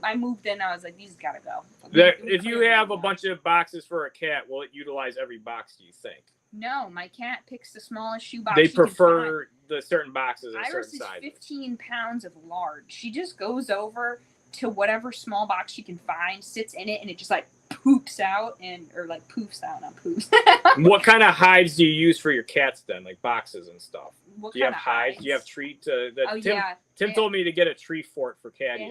I moved in. I was like, these gotta go. If you have a bunch of boxes for a cat, will it utilize every box, do you think? No, my cat picks the smallest shoe box. They prefer the certain boxes in Iris certain sizes. Is 15 pounds of large. She just goes over to whatever small box she can find, sits in it, and it just like poofs out. What kind of hides do you use for your cats then, like boxes and stuff? Do you have hides? Do you have tree? Tim told me to get a tree fort for Caddy.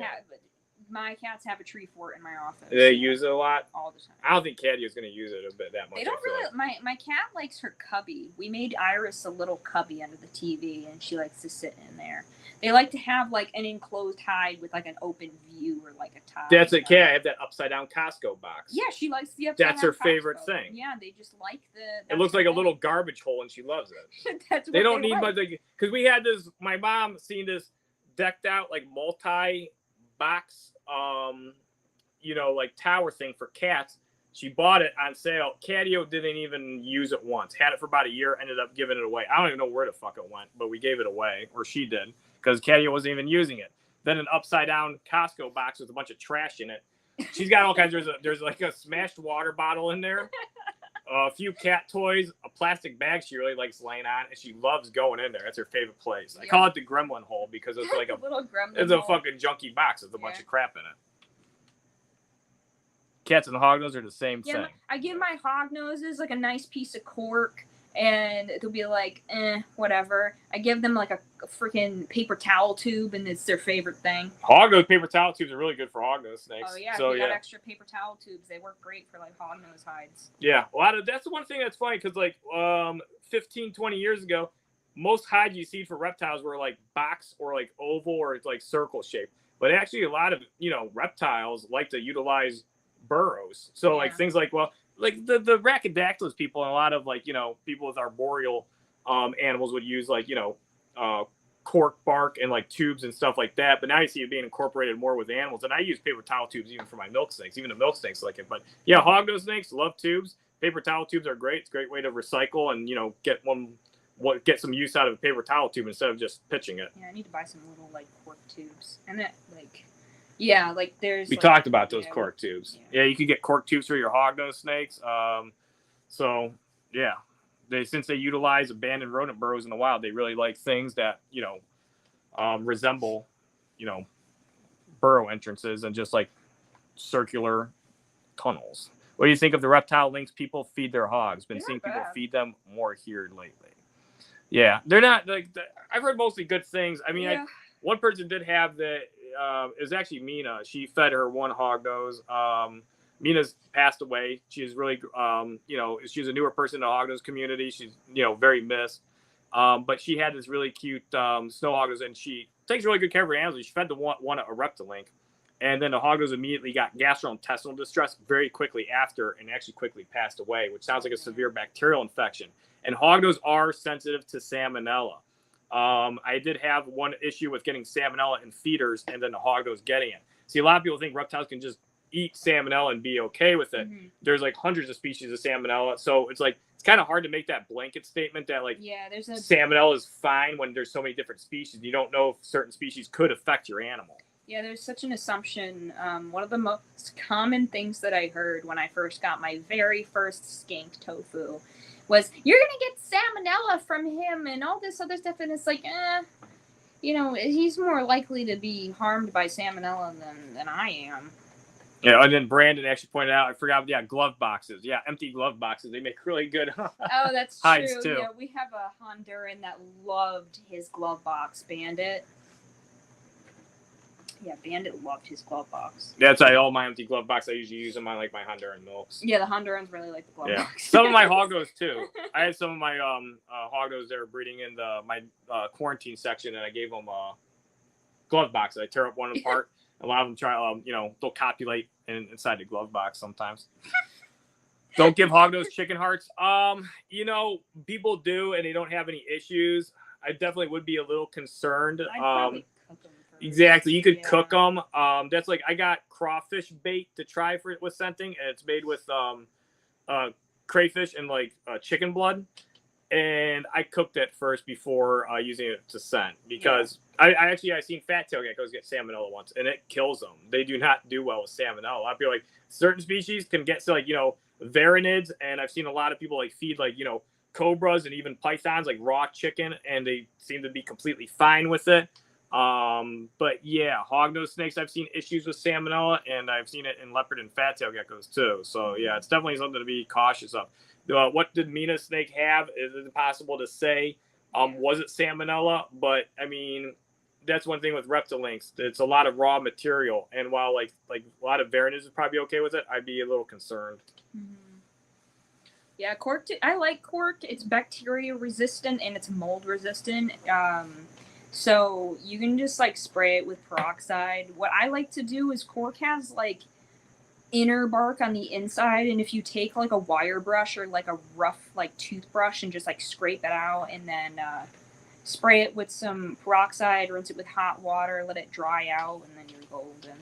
My cats have a tree fort in my office. Do they use it a lot? All the time. I don't think Caddy is going to use it a bit that much. They don't really. Like. My cat likes her cubby. We made Iris a little cubby under the TV, and she likes to sit in there. They like to have like an enclosed hide with like an open view or like a tie. That's a cat. I have that upside down Costco box. Yeah, she likes the upside down. That's her Costco. favorite thing. Yeah, they just like the. It looks like a little garbage hole, and she loves it. That's what they don't need much, because we had this. My mom seen this decked out like multi-box, like tower thing for cats. She bought it on sale. Catio didn't even use it once. Had it for about a year. Ended up giving it away. I don't even know where the fuck it went, but we gave it away, or she did, because Catio wasn't even using it. Then an upside down Costco box with a bunch of trash in it. She's got all kinds. There's like a smashed water bottle in there, a few cat toys, a plastic bag she really likes laying on, and she loves going in there. That's her favorite place. I call it the gremlin hole because it's like a little gremlin. It's a fucking junky box with a bunch of crap in it. Cats and hognoses are the same thing. I give my hognoses like a nice piece of cork, and they'll be like, whatever. I give them like a freaking paper towel tube, and it's their favorite thing. Hognose paper towel tubes are really good for hognose snakes. Oh yeah, so, if you got extra paper towel tubes, they work great for like hognose hides. Yeah, that's the one thing that's funny, because like 15, 20 years ago, most hides you see for reptiles were like box or like oval or like circle shaped. But actually, a lot of reptiles like to utilize burrows. So like things like the Rhacodactylus people, and a lot of people with arboreal animals would use cork bark and like tubes and stuff like that. But now you see it being incorporated more with animals. And I use paper towel tubes even for my milk snakes. Even the milk snakes like it. But yeah, hognose snakes love tubes. Paper towel tubes are great. It's a great way to recycle and, you know, get some use out of a paper towel tube instead of just pitching it. Yeah, I need to buy some little like cork tubes. And that like, yeah, like there's. We like, talked about those cork tubes. Yeah. Yeah, you could get cork tubes for your hognose snakes. So yeah, since they utilize abandoned rodent burrows in the wild, they really like things that, you know, resemble, you know, burrow entrances and just like circular tunnels. What do you think of the reptile links people feed their hogs? Been seeing people feed them more here lately. Yeah, they're not like I've heard mostly good things. I mean, one person did have the. It was actually Mina. She fed her one hognose. Mina's passed away. She's really, you know, she's a newer person in the hognose community. She's, you know, very missed. But she had this really cute snow hognose, and she takes really good care of her animals. She fed the one a Reptilink. And then the hognose immediately got gastrointestinal distress very quickly after and actually quickly passed away, which sounds like a severe bacterial infection. And hognose are sensitive to salmonella. I did have one issue with getting salmonella in feeders and then the hognose getting it. See, a lot of people think reptiles can just eat salmonella and be okay with it. Mm-hmm. There's like hundreds of species of salmonella. So it's like, it's kind of hard to make that blanket statement that like salmonella is fine when there's so many different species. You don't know if certain species could affect your animal. Yeah, there's such an assumption. One of the most common things that I heard when I first got my very first skink tofu was, you're going to get salmonella from him and all this other stuff. And it's like, you know, he's more likely to be harmed by salmonella than I am. Yeah, and then Brandon actually pointed out, I forgot, glove boxes. Yeah, empty glove boxes. They make really good oh, that's hides true. too. Yeah, we have a Honduran that loved his glove box, Bandit. Yeah, Bandit loved his glove box. That's why all my empty glove box I usually use them on like my Honduran milks. Yeah, the Hondurans really like the glove box. Some of my hognose too. I had some of my hognose that were breeding in my quarantine section, and I gave them glove boxes. I tear up one apart. A lot of them try, you know, they'll copulate inside the glove box sometimes. Don't give hognose chicken hearts. You know, people do, and they don't have any issues. I definitely would be a little concerned. I'd probably cook them. Exactly, you could cook them. That's like I got crawfish bait to try with scenting, and it's made with crayfish and like chicken blood, and I cooked it first before using it to scent because I seen fat tail geckos get salmonella once, and it kills them. They do not do well with salmonella. I feel like certain species can get like, you know, varanids, and I've seen a lot of people like feed like, you know, cobras and even pythons like raw chicken, and they seem to be completely fine with it. But yeah, hognose snakes, I've seen issues with salmonella, and I've seen it in leopard and fat tail geckos too. So yeah, it's definitely something to be cautious of. What did Mina's snake have? Is it impossible to say? Was it salmonella? But I mean, that's one thing with Reptilinks. It's a lot of raw material, and while like a lot of varanids is probably okay with it, I'd be a little concerned. Mm-hmm. Yeah, cork. I like cork. It's bacteria resistant and it's mold resistant. So you can just like spray it with peroxide. What I like to do is cork has like inner bark on the inside, and if you take like a wire brush or like a rough like toothbrush and just like scrape it out and then spray it with some peroxide, rinse it with hot water, let it dry out, and then you're golden.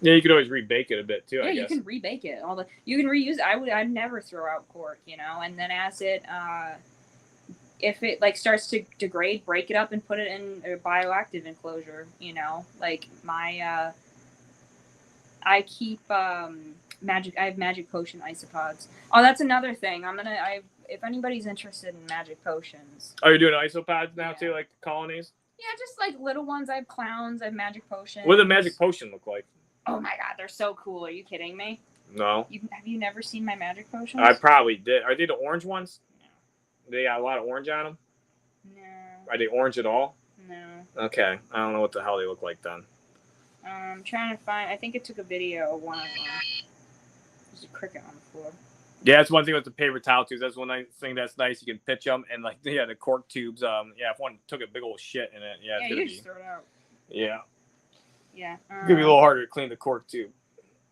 Yeah, you could always rebake it a bit too. Yeah, I guess. You can rebake it. You can reuse it. I'd never throw out cork, you know. And then as it if it like starts to degrade, break it up and put it in a bioactive enclosure, you know. Like my I keep I have magic potion isopods. Oh, that's another thing. If anybody's interested in magic potions. Oh, you're doing isopods now too, like colonies? Yeah, just like little ones. I have clowns, I have magic potions. What does a magic potion look like? Oh my god, they're so cool. Are you kidding me? No. Have you never seen my magic potions? I probably did. Are they the orange ones? No. They got a lot of orange on them? No. Are they orange at all? No. Okay. I don't know what the hell they look like then. I'm trying to find... I think it took a video of one of them. There's a cricket on the floor. Yeah, that's one thing with the paper towel tubes. That's one thing that's nice. You can pitch them, and like, yeah, the cork tubes. If one took a big old shit in it, it's gonna you just throw it out. Yeah. Yeah. It's gonna be a little harder to clean the cork tube.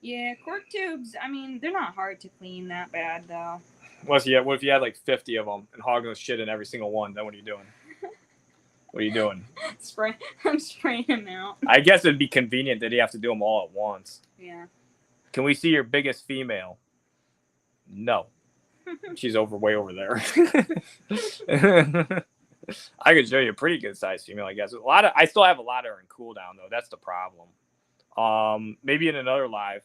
Yeah, cork tubes. I mean, they're not hard to clean that bad though. What if you had like 50 of them and hognose shit in every single one? Then what are you doing? What are you doing? I'm spraying him out. I guess it'd be convenient that you have to do them all at once. Yeah. Can we see your biggest female? No. She's way over there. I could show you a pretty good sized female, I guess. I still have a lot of her in cool down though. That's the problem. Maybe in another live,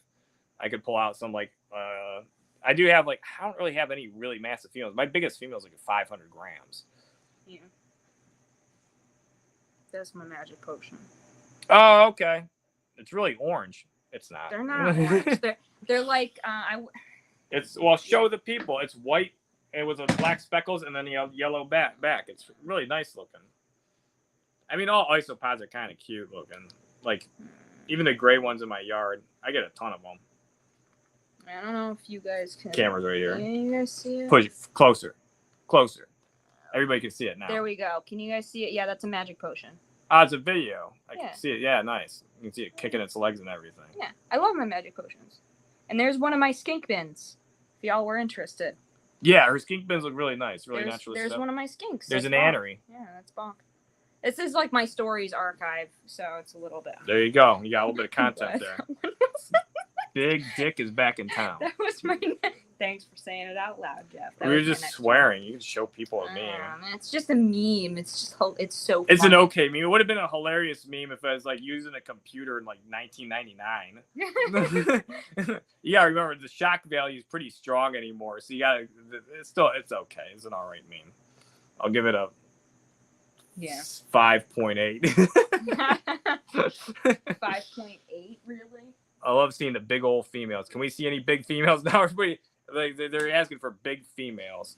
I could pull out some I do have I don't really have any really massive females. My biggest female is 500 grams. Yeah. That's my magic potion. Oh, okay. It's really orange. It's not. They're not orange. They're like show the people. It's white and with black speckles and then yellow back. It's really nice looking. I mean, all isopods are kind of cute looking. Even the gray ones in my yard, I get a ton of them. I don't know if you guys can. Camera's right here. Can you guys see it? Push it closer. Everybody can see it now. There we go. Can you guys see it? Yeah, that's a magic potion. It's a video. I can see it. Yeah, nice. You can see it kicking its legs and everything. Yeah, I love my magic potions. And there's one of my skink bins, if y'all were interested. Yeah, her skink bins look really nice. Really natural There's stuff. one of my skinks. There's That's an bonk. anery. Yeah, that's bonk. This is my stories archive, so it's a little bit. There you go. You got a little bit of content there. Big Dick is back in town. That was my. Thanks for saying it out loud, Jeff. We were just swearing. You can show people a meme. It's just a meme. It's so. It's funny. an okay meme. It would have been a hilarious meme if I was using a computer in 1999. You gotta remember the shock value is pretty strong anymore, so you gotta. It's okay. It's an alright meme. I'll give it a 5.8. 5.8, really? I love seeing the big old females. Can we see any big females now? Everybody, they're asking for big females.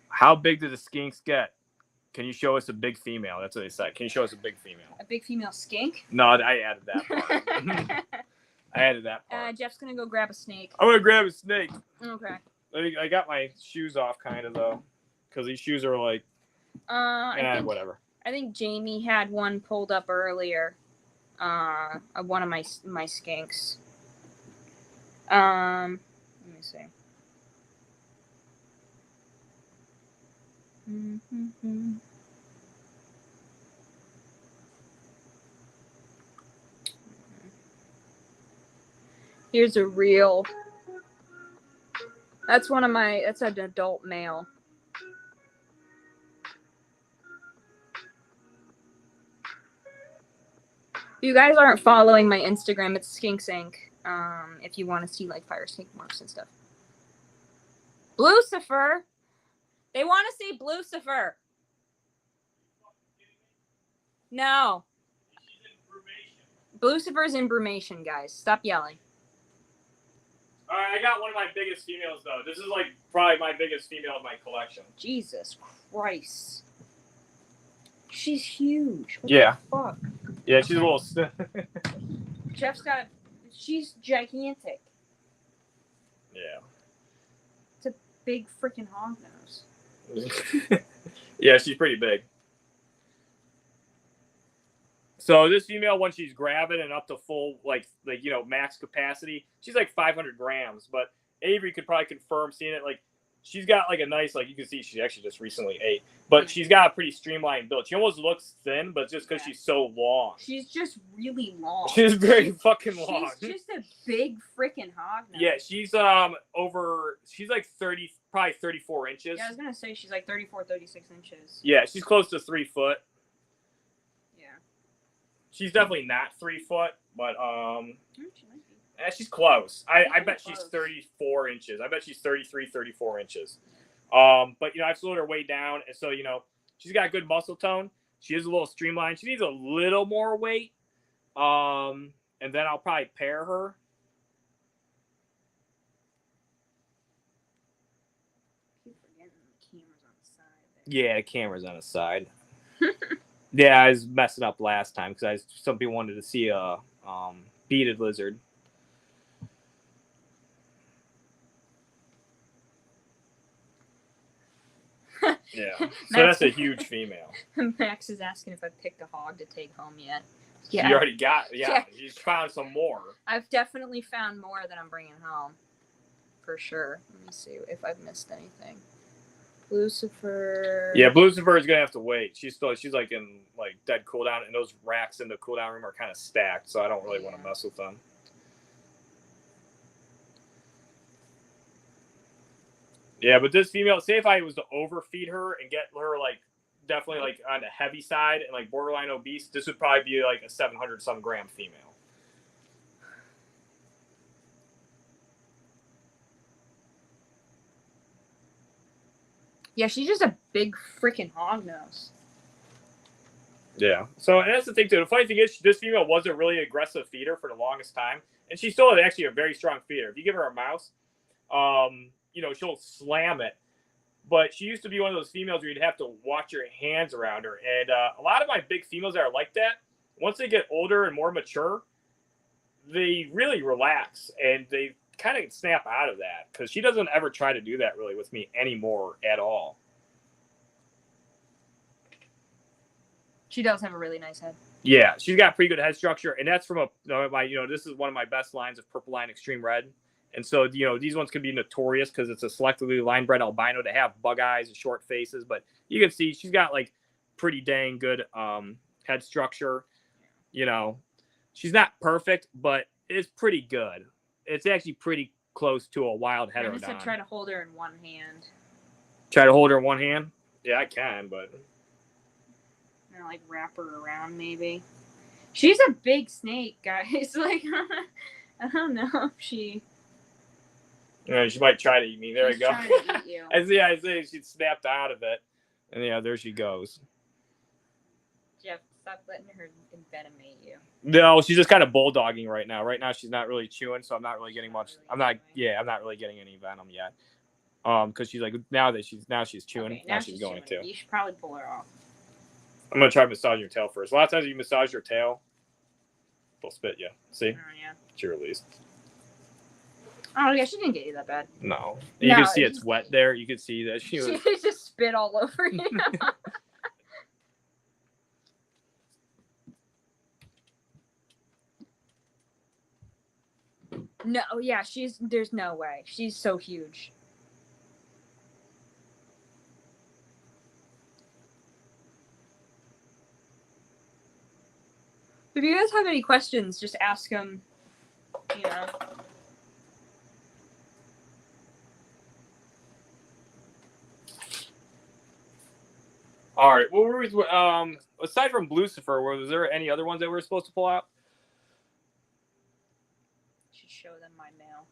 How big do the skinks get? Can you show us a big female? That's what they said. Can you show us a big female? A big female skink? No, I added that part. Jeff's gonna go grab a snake. I'm gonna grab a snake. Okay. I got my shoes off, kind of though, because these shoes are whatever. I think Jamie had one pulled up earlier. One of my skinks. Let me see. Here's a real. That's an adult male. If you guys aren't following my Instagram, it's Skinks Inc. If you want to see fire skink marks and stuff. Blucifer. They want to see Blucifer. No. Blucifer's in brumation, guys. Stop yelling. All right, I got one of my biggest females though. This is probably my biggest female of my collection. Jesus Christ. She's huge. What the fuck? Yeah, she's a little. She's gigantic. Yeah. It's a big freaking hognose. Yeah, she's pretty big. So this female, when she's gravid and up to full, max capacity, she's 500 grams. But Avery could probably confirm seeing it. She's got a nice, you can see she actually just recently ate. But she's got a pretty streamlined build. She almost looks thin, but just because she's so long. She's just really long. She's very fucking long. She's just a big freaking hognose. Yeah, she's she's 30, probably 34 inches. Yeah, I was going to say she's 34, 36 inches. Yeah, she's close to 3 foot. Yeah. She's definitely not 3 foot, but She might be. she's close. I bet she's 34 inches. I bet she's 33, 34 inches. But I've slowed her way down, and so she's got good muscle tone. She is a little streamlined. She needs a little more weight. And then I'll probably pair her. I keep forgetting the camera's on the side. Yeah, the camera's on the side. Yeah, I was messing up last time because some people wanted to see a beaded lizard. Yeah, so that's a huge female. Max is asking if I picked a hog to take home yet. Yeah, you already got. Yeah, you found some more. I've definitely found more that I'm bringing home, for sure. Let me see if I've missed anything. Lucifer. Yeah, Lucifer is gonna have to wait. She's like in like dead cooldown, and those racks in the cooldown room are kind of stacked, so I don't really want to mess with them. Yeah, but this female, say if I was to overfeed her and get her like definitely like on the heavy side and like borderline obese, this would probably be like a 700 some gram female. Yeah, she's just a big freaking hognose. Yeah. So and that's the thing too. The funny thing is, this female was a really aggressive feeder for the longest time, and she's still actually a very strong feeder. If you give her a mouse, you know, she'll slam it. But she used to be one of those females where you'd have to watch your hands around her. And a lot of my big females that are like that, once they get older and more mature, they really relax and they kind of snap out of that because she doesn't ever try to do that really with me anymore at all. She does have a really nice head. Yeah, she's got pretty good head structure, and that's from this is one of my best lines of Purple Line Extreme Red. And so, you know, these ones can be notorious because it's a selectively line-bred albino to have bug eyes and short faces. But you can see she's got, like, pretty dang good head structure. You know, she's not perfect, but it's pretty good. It's actually pretty close to a wild heterodon. I just try to hold her in one hand. Try to hold her in one hand? Yeah, I can, but... And like, wrap her around, maybe. She's a big snake, guys. Like, I don't know if she... Yeah, she might try to eat me. There you go. Trying to eat you. I see she snapped out of it. And yeah, there she goes. Jeff, stop letting her envenomate you. No, she's just kind of bulldogging right now. Right now she's not really chewing, so I'm not really getting much. I'm not really getting any venom yet. Because she's like now she's chewing. Okay, now she's going chewing. to. You should probably pull her off. I'm gonna try massaging your tail first. A lot of times you massage your tail, they'll spit you. See? Oh yeah. She released. Oh yeah, she didn't get you that bad. No. You can see it's wet there. You can see that she was. She just spit all over you. No, yeah, there's no way. She's so huge. If you guys have any questions, just ask them, you know. All right. What were we? Aside from Lucifer, was there any other ones that we were supposed to pull out? Should show them my mail.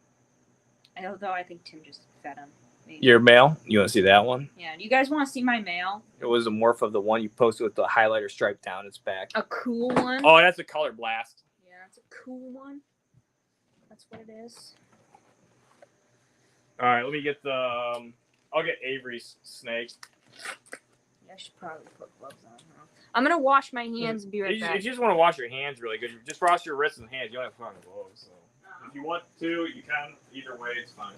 Although I think Tim just fed him. Maybe. Your mail? You want to see that one? Yeah. Do you guys want to see my mail? It was a morph of the one you posted with the highlighter stripe down its back. A cool one? Oh, that's a color blast. Yeah, it's a cool one. That's what it is. All right, let me get the. I'll get Avery's snake. I should probably put gloves on. Huh? I'm gonna wash my hands and be right back. If you just want to wash your hands really good, just wash your wrists and hands. You don't have to put on gloves. So. If you want to, you can. Either way, it's fine.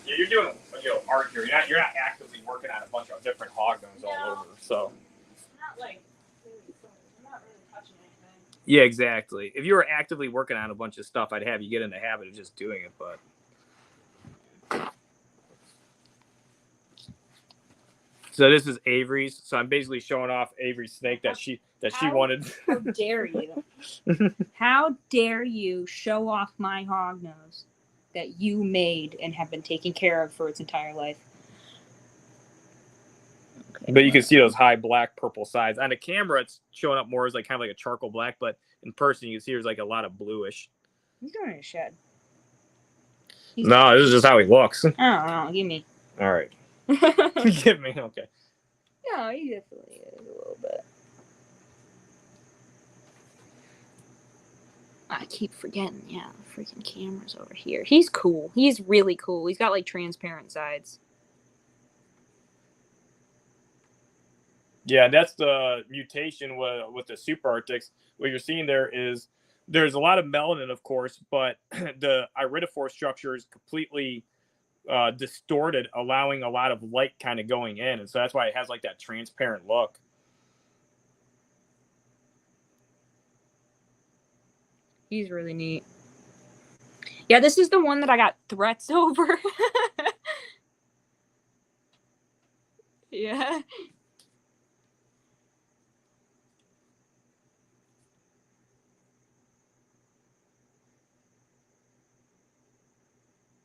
Yeah, you're doing art here. You're not actively working on a bunch of different Hognose all over. So. Not like I'm not really touching anything. Yeah, exactly. If you were actively working on a bunch of stuff, I'd have you get in the habit of just doing it. But so this is Avery's. So I'm basically showing off Avery's snake that she wanted. How dare you? How dare you show off my hognose that you made and have been taking care of for its entire life? Okay, but you can see those high black purple sides. On the camera, it's showing up more as like kind of like a charcoal black, but in person, you can see there's like a lot of bluish. He's going in a shed. No, this is just how he looks. I don't know. Give me. All right. Give me. Okay. No, he definitely is a little bit. I keep forgetting. Yeah, the freaking camera's over here. He's cool. He's really cool. He's got like transparent sides. Yeah, that's the mutation with the Super Arctics. What you're seeing there is there's a lot of melanin, of course, but the iridophore structure is completely distorted, allowing a lot of light kind of going in. And so that's why it has like that transparent look. He's really neat. Yeah, this is the one that I got threats over. Yeah.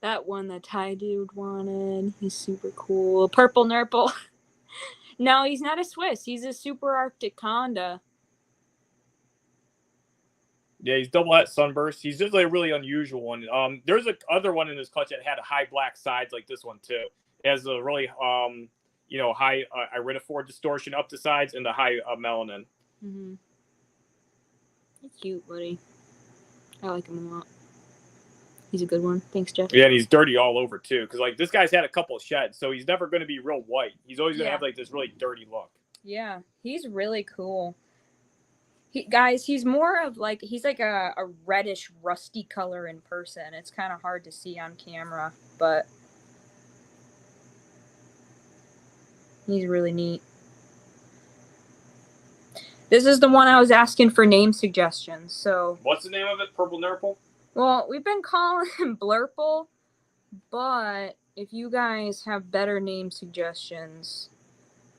That one that Thai dude wanted. He's super cool. Purple Nurple. No, he's not a Swiss. He's a super Arctic Conda. Yeah, he's double hat sunburst. He's just like a really unusual one. There's a other one in this clutch that had high black sides like this one too. It has a really high iridophore distortion up the sides and the high melanin. Mm-hmm. He's cute, buddy. I like him a lot. He's a good one. Thanks, Jeff. Yeah, and he's dirty all over too, because like this guy's had a couple of sheds, so he's never going to be real white. He's always going to have like this really dirty look. Yeah, he's really cool. He's more of like, he's like a reddish, rusty color in person. It's kind of hard to see on camera, but he's really neat. This is the one I was asking for name suggestions. So what's the name of it? Purple Nurple? Well, we've been calling him Blurple, but if you guys have better name suggestions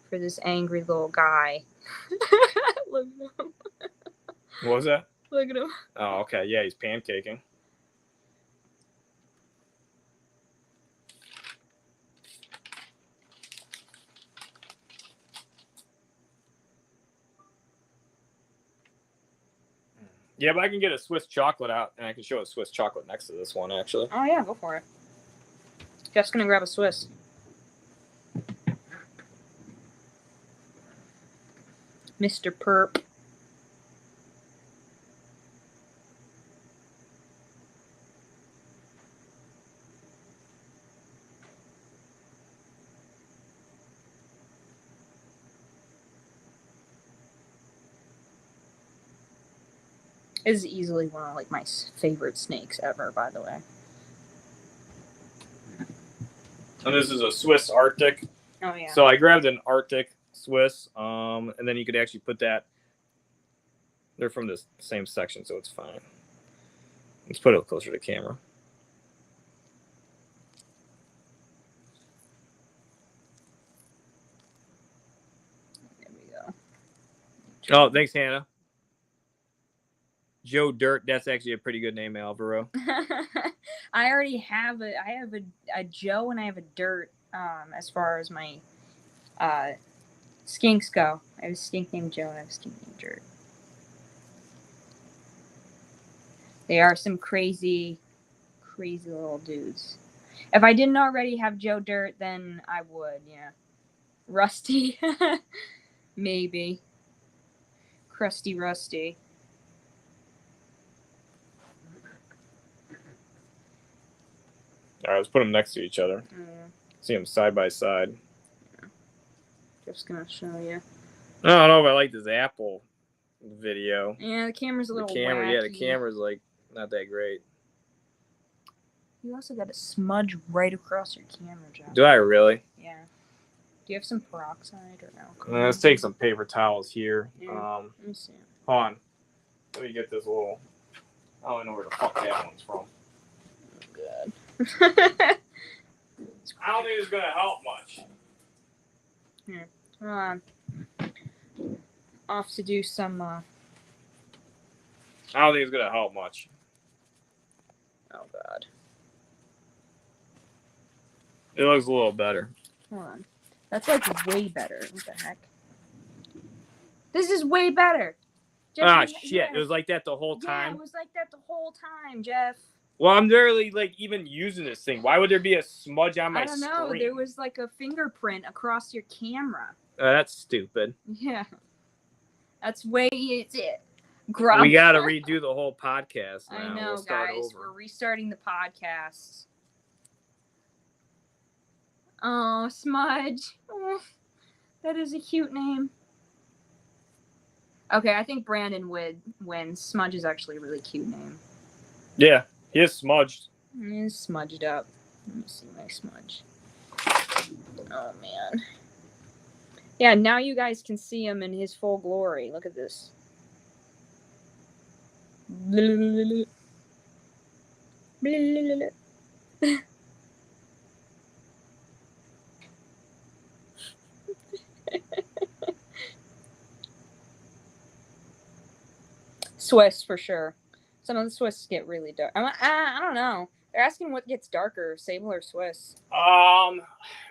for this angry little guy. Look at him. What was that? Look at him. Oh, okay. Yeah, he's pancaking. Yeah, but I can get a Swiss chocolate out, and I can show a Swiss chocolate next to this one, actually. Oh, yeah, go for it. Jeff's going to grab a Swiss. Mr. Perp. This is easily one of like my favorite snakes ever, by the way. And this is a Swiss Arctic. Oh yeah. So I grabbed an Arctic Swiss, and then you could actually put that. They're from the same section, so it's fine. Let's put it closer to camera. There we go. Oh, thanks, Hannah. Joe Dirt, that's actually a pretty good name, Alvaro. I already have I have a Joe and I have a Dirt, as far as my skinks go. I have a skink named Joe and I have a skink named Dirt. They are some crazy, crazy little dudes. If I didn't already have Joe Dirt, then I would, yeah. Rusty. Maybe. Crusty Rusty. All right, let's put them next to each other. See them side by side. Yeah. Just gonna show you. I don't know if I like this Apple video. Yeah, the camera's a little wacky. Yeah, the wacky. camera's like not that great. You also got a smudge right across your camera, John. Do I really? Yeah. Do you have some peroxide or alcohol? Let's take some paper towels here. Yeah. Let me see. Hold on. Let me get this little. I don't know where the fuck that one's from. Good. I don't think it's gonna help much. Here, hold on. Off to do some. I don't think it's gonna help much. Oh God. It looks a little better. Hold on. That's like way better. What the heck? This is way better. Jeff, Shit! yeah. It was like that the whole Yeah, time. it was like that the whole time, Jeff. Well, I'm barely like even using this thing. Why would there be a smudge on my I don't know. screen? There was like a fingerprint across your camera. That's stupid. Yeah. That's way it's it. We got to redo the whole podcast now. I know, we'll start guys. over. We're restarting the podcast. Oh, Smudge. Oh, that is a cute name. Okay, I think Brandon would win. Smudge is actually a really cute name. Yeah, he is smudged. He's smudged up. Let me see my smudge. Oh, man. Yeah, now you guys can see him in his full glory. Look at this. Swiss for sure. Some of the Swiss get really dark. I don't know. They're asking what gets darker, Sable or Swiss.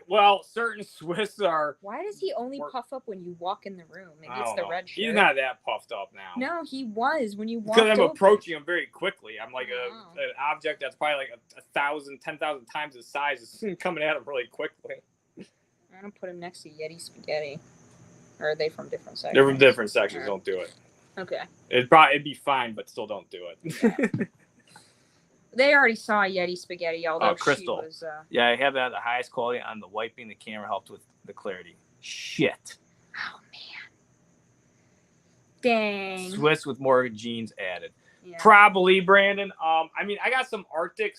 Well, certain Swiss are. Why does he only puff up when you walk in the room? Maybe it's the red shirt. He's not that puffed up now. No, he was when you walked because I'm over. approaching him very quickly. I'm like an object that's probably like 1,000, 10,000 times his size is coming at him really quickly. I'm gonna put him next to Yeti Spaghetti. Or are they from different sections? They're from different sections. Right. Don't do it. Okay. It'd be fine, but still don't do it. Yeah. They already saw Yeti Spaghetti, although Crystal. She was... Yeah, I have that at the highest quality on the wiping. The camera helped with the clarity. Shit. Oh, man. Dang. Swiss with more genes added. Yeah. Probably, Brandon. I mean, I got some Arctic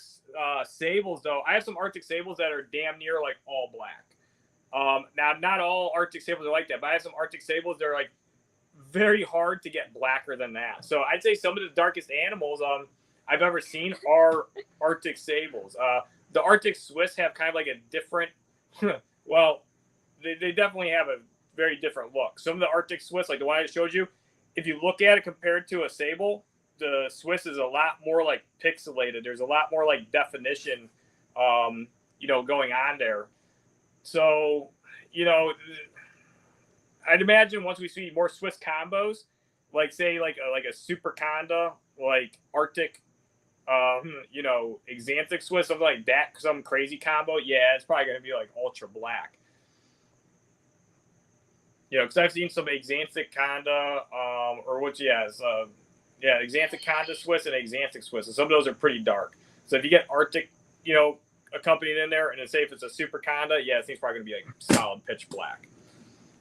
sables, though. I have some Arctic sables that are damn near, like, all black. Now, not all Arctic sables are like that, but I have some Arctic sables that are, like, very hard to get blacker than that. So I'd say some of the darkest animals I've ever seen are Arctic sables. The Arctic Swiss have kind of like a different, well, they definitely have a very different look. Some of the Arctic Swiss, like the one I showed you, if you look at it compared to a sable, the Swiss is a lot more like pixelated. There's a lot more like definition, going on there. So, I'd imagine once we see more Swiss combos, like say like a super conda, like Arctic, Xanthic Swiss, something like that, some crazy combo. Yeah, it's probably going to be like ultra black. Because I've seen some Xanthic conda, Xanthic conda Swiss and Xanthic Swiss, and some of those are pretty dark. So if you get Arctic, accompanied in there, and then say if it's a super conda, yeah, this thing's probably going to be like solid pitch black.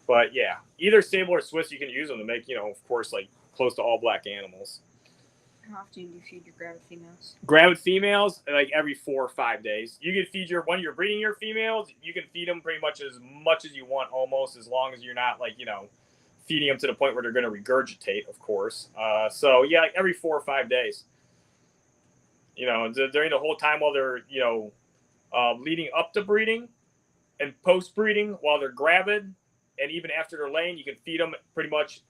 But yeah, either sable or Swiss, you can use them to make, of course, like close to all black animals. How often do you feed your gravid females? Gravid females, like every 4 or 5 days. You can feed when you're breeding your females, you can feed them pretty much as you want, almost, as long as you're not like, feeding them to the point where they're going to regurgitate, of course. So yeah, like every 4 or 5 days. During the whole time while they're, leading up to breeding and post-breeding while they're gravid, and even after they're laying, you can feed them pretty much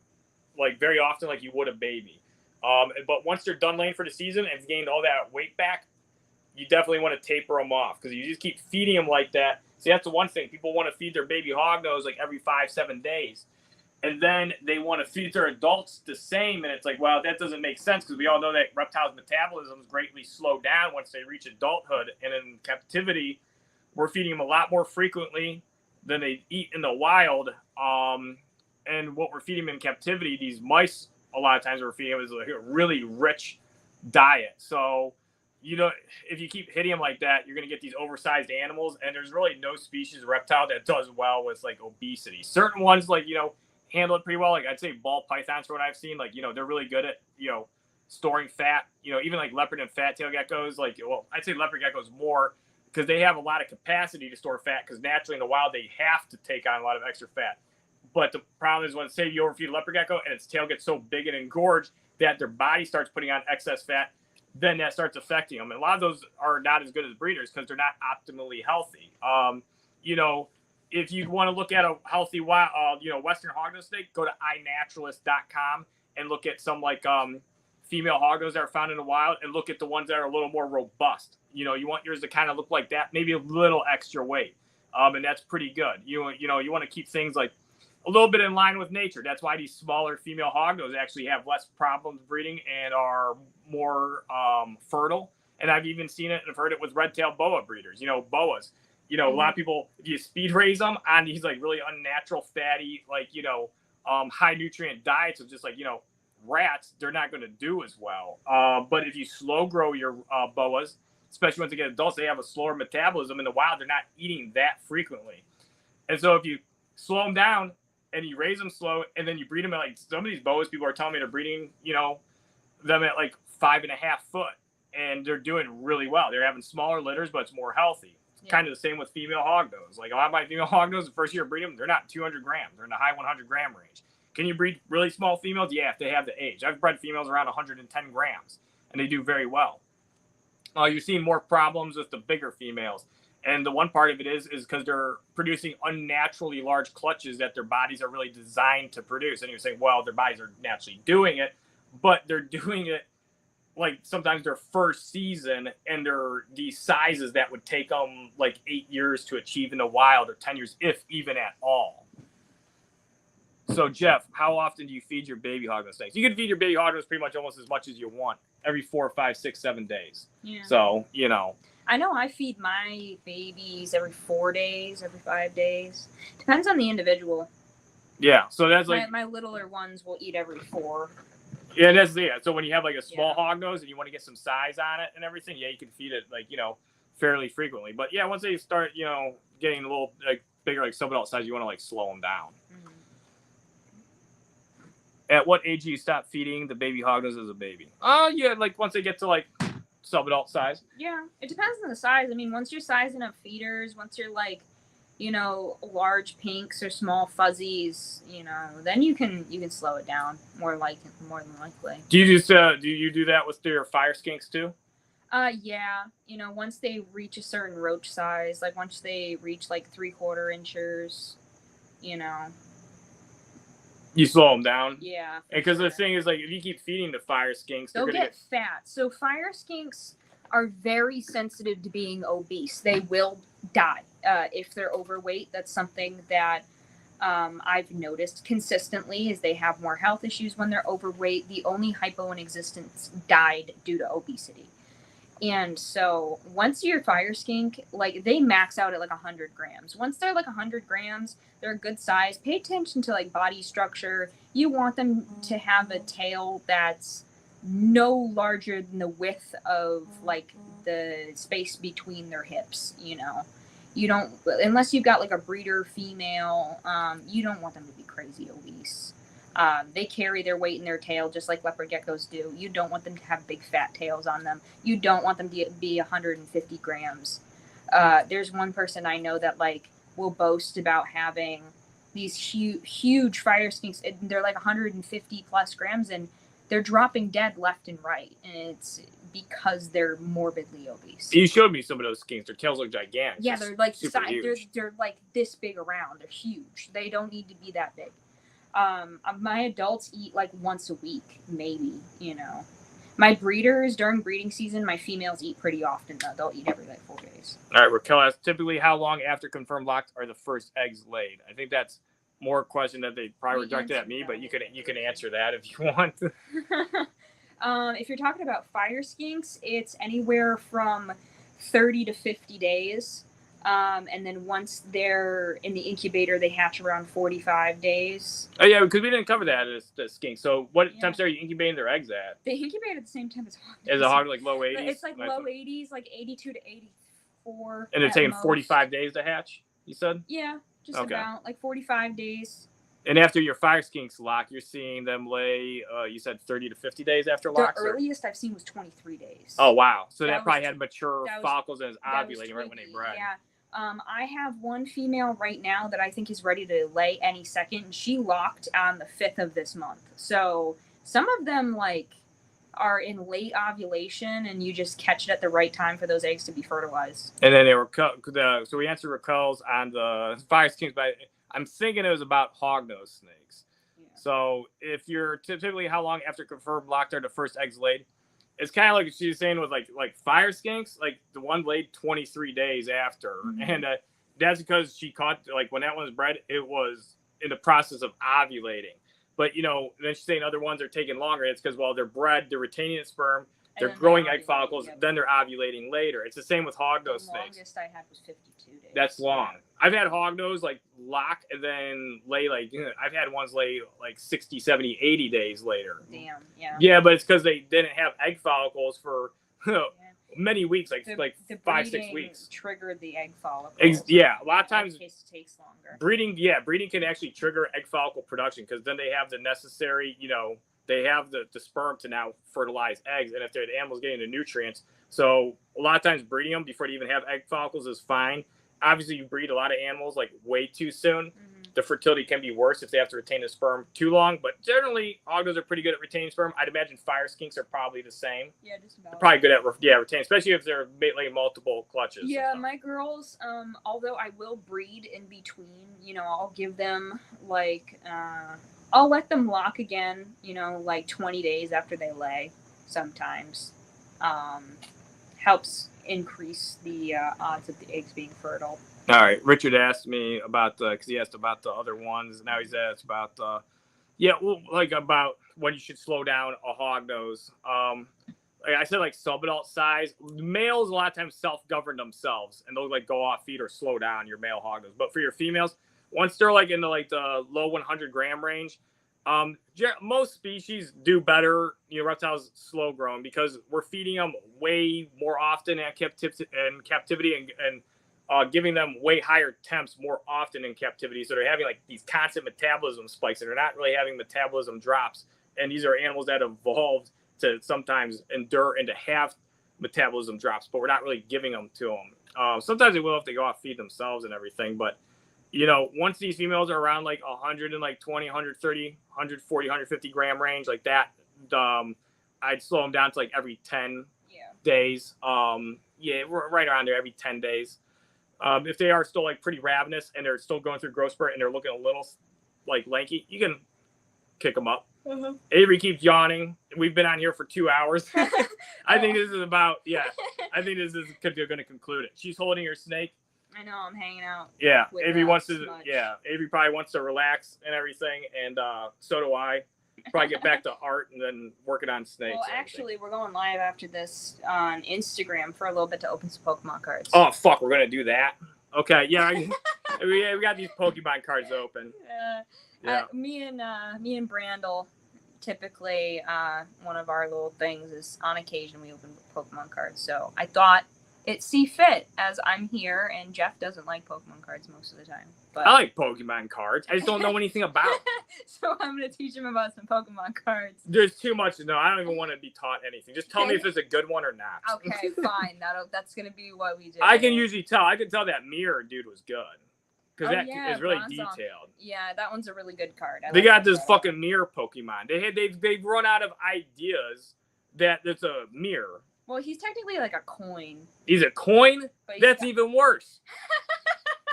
like very often like you would a baby. But once they're done laying for the season and gained all that weight back, you definitely want to taper them off, because you just keep feeding them like that. See, that's the one thing. People want to feed their baby hognose like every 5-7 days. And then they want to feed their adults the same. And it's like, well, that doesn't make sense, because we all know that reptiles' metabolism is greatly slowed down once they reach adulthood. And in captivity, we're feeding them a lot more frequently than they eat in the wild. And what we're feeding them in captivity, these mice, a lot of times we're feeding them is like a really rich diet. So, if you keep hitting them like that, you're going to get these oversized animals. And there's really no species of reptile that does well with like obesity. Certain ones, like, handle it pretty well. Like I'd say ball pythons, for what I've seen, like, they're really good at, storing fat, even like leopard and fat tail geckos, like, well, I'd say leopard geckos more, because they have a lot of capacity to store fat, because naturally in the wild, they have to take on a lot of extra fat. But the problem is when, say, you overfeed a leopard gecko and its tail gets so big and engorged that their body starts putting on excess fat, then that starts affecting them. And a lot of those are not as good as breeders because they're not optimally healthy. If you want to look at a healthy, Western hognose snake, go to iNaturalist.com and look at some like female hognose that are found in the wild, and look at the ones that are a little more robust. You want yours to kind of look like that, maybe a little extra weight, and that's pretty good. You want to keep things like a little bit in line with nature. That's why these smaller female hognose actually have less problems breeding and are more fertile. And I've even seen it and I've heard it with red-tailed boa breeders. Boas. A lot of people, if you speed raise them on these like really unnatural, fatty, like, high nutrient diets of just like, rats, they're not going to do as well. But if you slow grow your boas, especially once they get adults, they have a slower metabolism. In the wild, they're not eating that frequently. And so if you slow them down and you raise them slow, and then you breed them at like some of these boas. People are telling me they're breeding, them at like 5.5 foot, and they're doing really well. They're having smaller litters, but it's more healthy. It's kind of the same with female hognose. Like a lot of my female hognose, the first year breeding them, they're not 200 grams. They're in the high 100 gram range. Can you breed really small females? Yeah, if they have the age. I've bred females around 110 grams, and they do very well. You're seeing more problems with the bigger females. And the one part of it is because they're producing unnaturally large clutches that their bodies are really designed to produce. And you're saying, well, their bodies are naturally doing it, but they're doing it like sometimes their first season, and they're these sizes that would take them like 8 years to achieve in the wild, or 10 years, if even at all. So, Jeff, how often do you feed your baby hognose snakes? You can feed your baby hognose pretty much almost as much as you want, every 4, 5, 6, 7 days. Yeah. So, I know I feed my babies every 4 days, every 5 days. Depends on the individual. Yeah, so that's like... My littler ones will eat every 4. Yeah, so when you have like a small hognose and you want to get some size on it and everything, you can feed it like, fairly frequently. But yeah, once they start, getting a little like bigger, like sub-adult size, you want to like slow them down. Mm-hmm. At what age do you stop feeding the baby hognose as a baby? Yeah, like once they get to like sub-adult size. Yeah, it depends on the size. I mean, once you're sizing up feeders, once you're like, large pinks or small fuzzies, then you can slow it down more than likely. Do you do that with your fire skinks too? Yeah. Once they reach a certain roach size, like once they reach like 3/4 inches, you slow them down. Yeah. Because the thing is, like, if you keep feeding the fire skinks, they'll get fat. So fire skinks are very sensitive to being obese. They will die if they're overweight. That's something that I've noticed consistently is they have more health issues when they're overweight. The only hypo in existence died due to obesity. And so once your fire skink, like they max out at like 100 grams. Once they're like 100 grams, they're a good size. Pay attention to like body structure. You want them to have a tail that's no larger than the width of like the space between their hips, You don't, unless you've got like a breeder female, you don't want them to be crazy obese. They carry their weight in their tail just like leopard geckos do. You don't want them to have big fat tails on them. You don't want them to be 150 grams. There's one person I know that like will boast about having these huge fire skinks. They're like 150 plus grams and they're dropping dead left and right. And it's because they're morbidly obese. You showed me some of those skinks. Their tails look gigantic. Yeah, they're like huge. They're like this big around. They're huge. They don't need to be that big. My adults eat like once a week, maybe, My breeders during breeding season, my females eat pretty often though. They'll eat every like 4 days. All right, Raquel asks, typically how long after confirmed locks are the first eggs laid? I think that's more a question that they probably were directed at me, but you can answer that if you want. If you're talking about fire skinks, it's anywhere from 30 to 50 days. And then once they're in the incubator, they hatch around 45 days. Oh, yeah, because we didn't cover that as the skink. So what temps are you incubating their eggs at? They incubate at the same time as hogs. Is a hog like low 80s? It's like low 80s, like 82 to 84. And they're taking 45 days to hatch, you said? Yeah, just about like 45 days. And after your fire skinks lock, you're seeing them lay, you said 30 to 50 days after locks? The earliest I've seen was 23 days. Oh, wow. So that probably had mature follicles and is ovulating right when they bred. Yeah. I have one female right now that I think is ready to lay any second. She locked on the 5th of this month. So some of them like are in late ovulation and you just catch it at the right time for those eggs to be fertilized. And then they were, so we answered Raquel's on the fire skinks, but I'm thinking it was about hognose snakes. Yeah. So if you're typically how long after confirmed locked are the first eggs laid? It's kind of like she was saying with like fire skinks, like the one laid 23 days after. Mm-hmm. And that's because she caught, like when that one was bred, it was in the process of ovulating. But, then she's saying other ones are taking longer. It's because, well, they're bred, they're retaining the sperm, they're growing egg follicles, then they're ovulating later. It's the same with hognose snakes. The longest I had was 52 days. That's long. I've had hognose like lock and then lay like, I've had ones lay like 60, 70, 80 days later. Damn, yeah. Yeah, but it's because they didn't have egg follicles for many weeks, like The 5-6 breeding weeks. triggered the egg follicle. Yeah, a lot of times in case it takes longer. breeding can actually trigger egg follicle production because then they have the necessary, they have the sperm to now fertilize eggs, and if the animal's getting the nutrients, so a lot of times breeding them before they even have egg follicles is fine. Obviously, you breed a lot of animals like way too soon. The fertility can be worse if they have to retain the sperm too long, but generally, Hognose are pretty good at retaining sperm. I'd imagine fire skinks are probably the same. Yeah, just about. They're probably good at retaining, especially if they're laying multiple clutches. Yeah, my girls, although I will breed in between, I'll give them I'll let them lock again, 20 days after they lay sometimes. Helps increase the odds of the eggs being fertile. All right, Richard asked me about because he asked about the other ones. Now he's asked about about when you should slow down a hognose. Like I said, subadult size. Males a lot of times self-govern themselves, and they'll go off feed or slow down your male hognose. But for your females, once they're in the low 100 gram range, most species do better. Reptiles slow growing because we're feeding them way more often in captivity and giving them way higher temps more often in captivity. So they're having these constant metabolism spikes, and they're not really having metabolism drops. And these are animals that evolved to sometimes endure and to have metabolism drops, but we're not really giving them to them. Sometimes they will if they go off feed themselves and everything. But, once these females are around 120, 130, 140, 150 gram range like that, I'd slow them down to every 10 days. We're right around there every 10 days. If they are still pretty ravenous and they're still going through growth spurt and they're looking a little lanky, you can kick them up. Mm-hmm. Avery keeps yawning. We've been on here for 2 hours. I think this is I think this is going to conclude it. She's holding her snake. I know, I'm hanging out. Yeah, Avery wants to. Smudge. Yeah, Avery probably wants to relax and everything, and so do I. Probably get back to art and then working on snakes. Well, actually, we're going live after this on Instagram for a little bit to open some Pokemon cards. Oh fuck, we're gonna do that. Okay, yeah, we got these Pokemon cards open. Yeah. Me and Brandel, typically, one of our little things is on occasion we open Pokemon cards. So I thought it see fit as I'm here, and Jeff doesn't like Pokemon cards most of the time. But I like Pokemon cards. I just don't know anything about them. So I'm going to teach him about some Pokemon cards. There's too much to know. I don't even want to be taught anything. Just tell me if it's a good one or not. Okay, fine. That's going to be what we do. I can usually tell. I can tell that mirror dude was good. Because is really Bronzong. Detailed. Yeah, that one's a really good card. They got this fucking mirror Pokemon. They've run out of ideas that it's a mirror. Well, he's technically like a coin. He's a coin? That's even worse.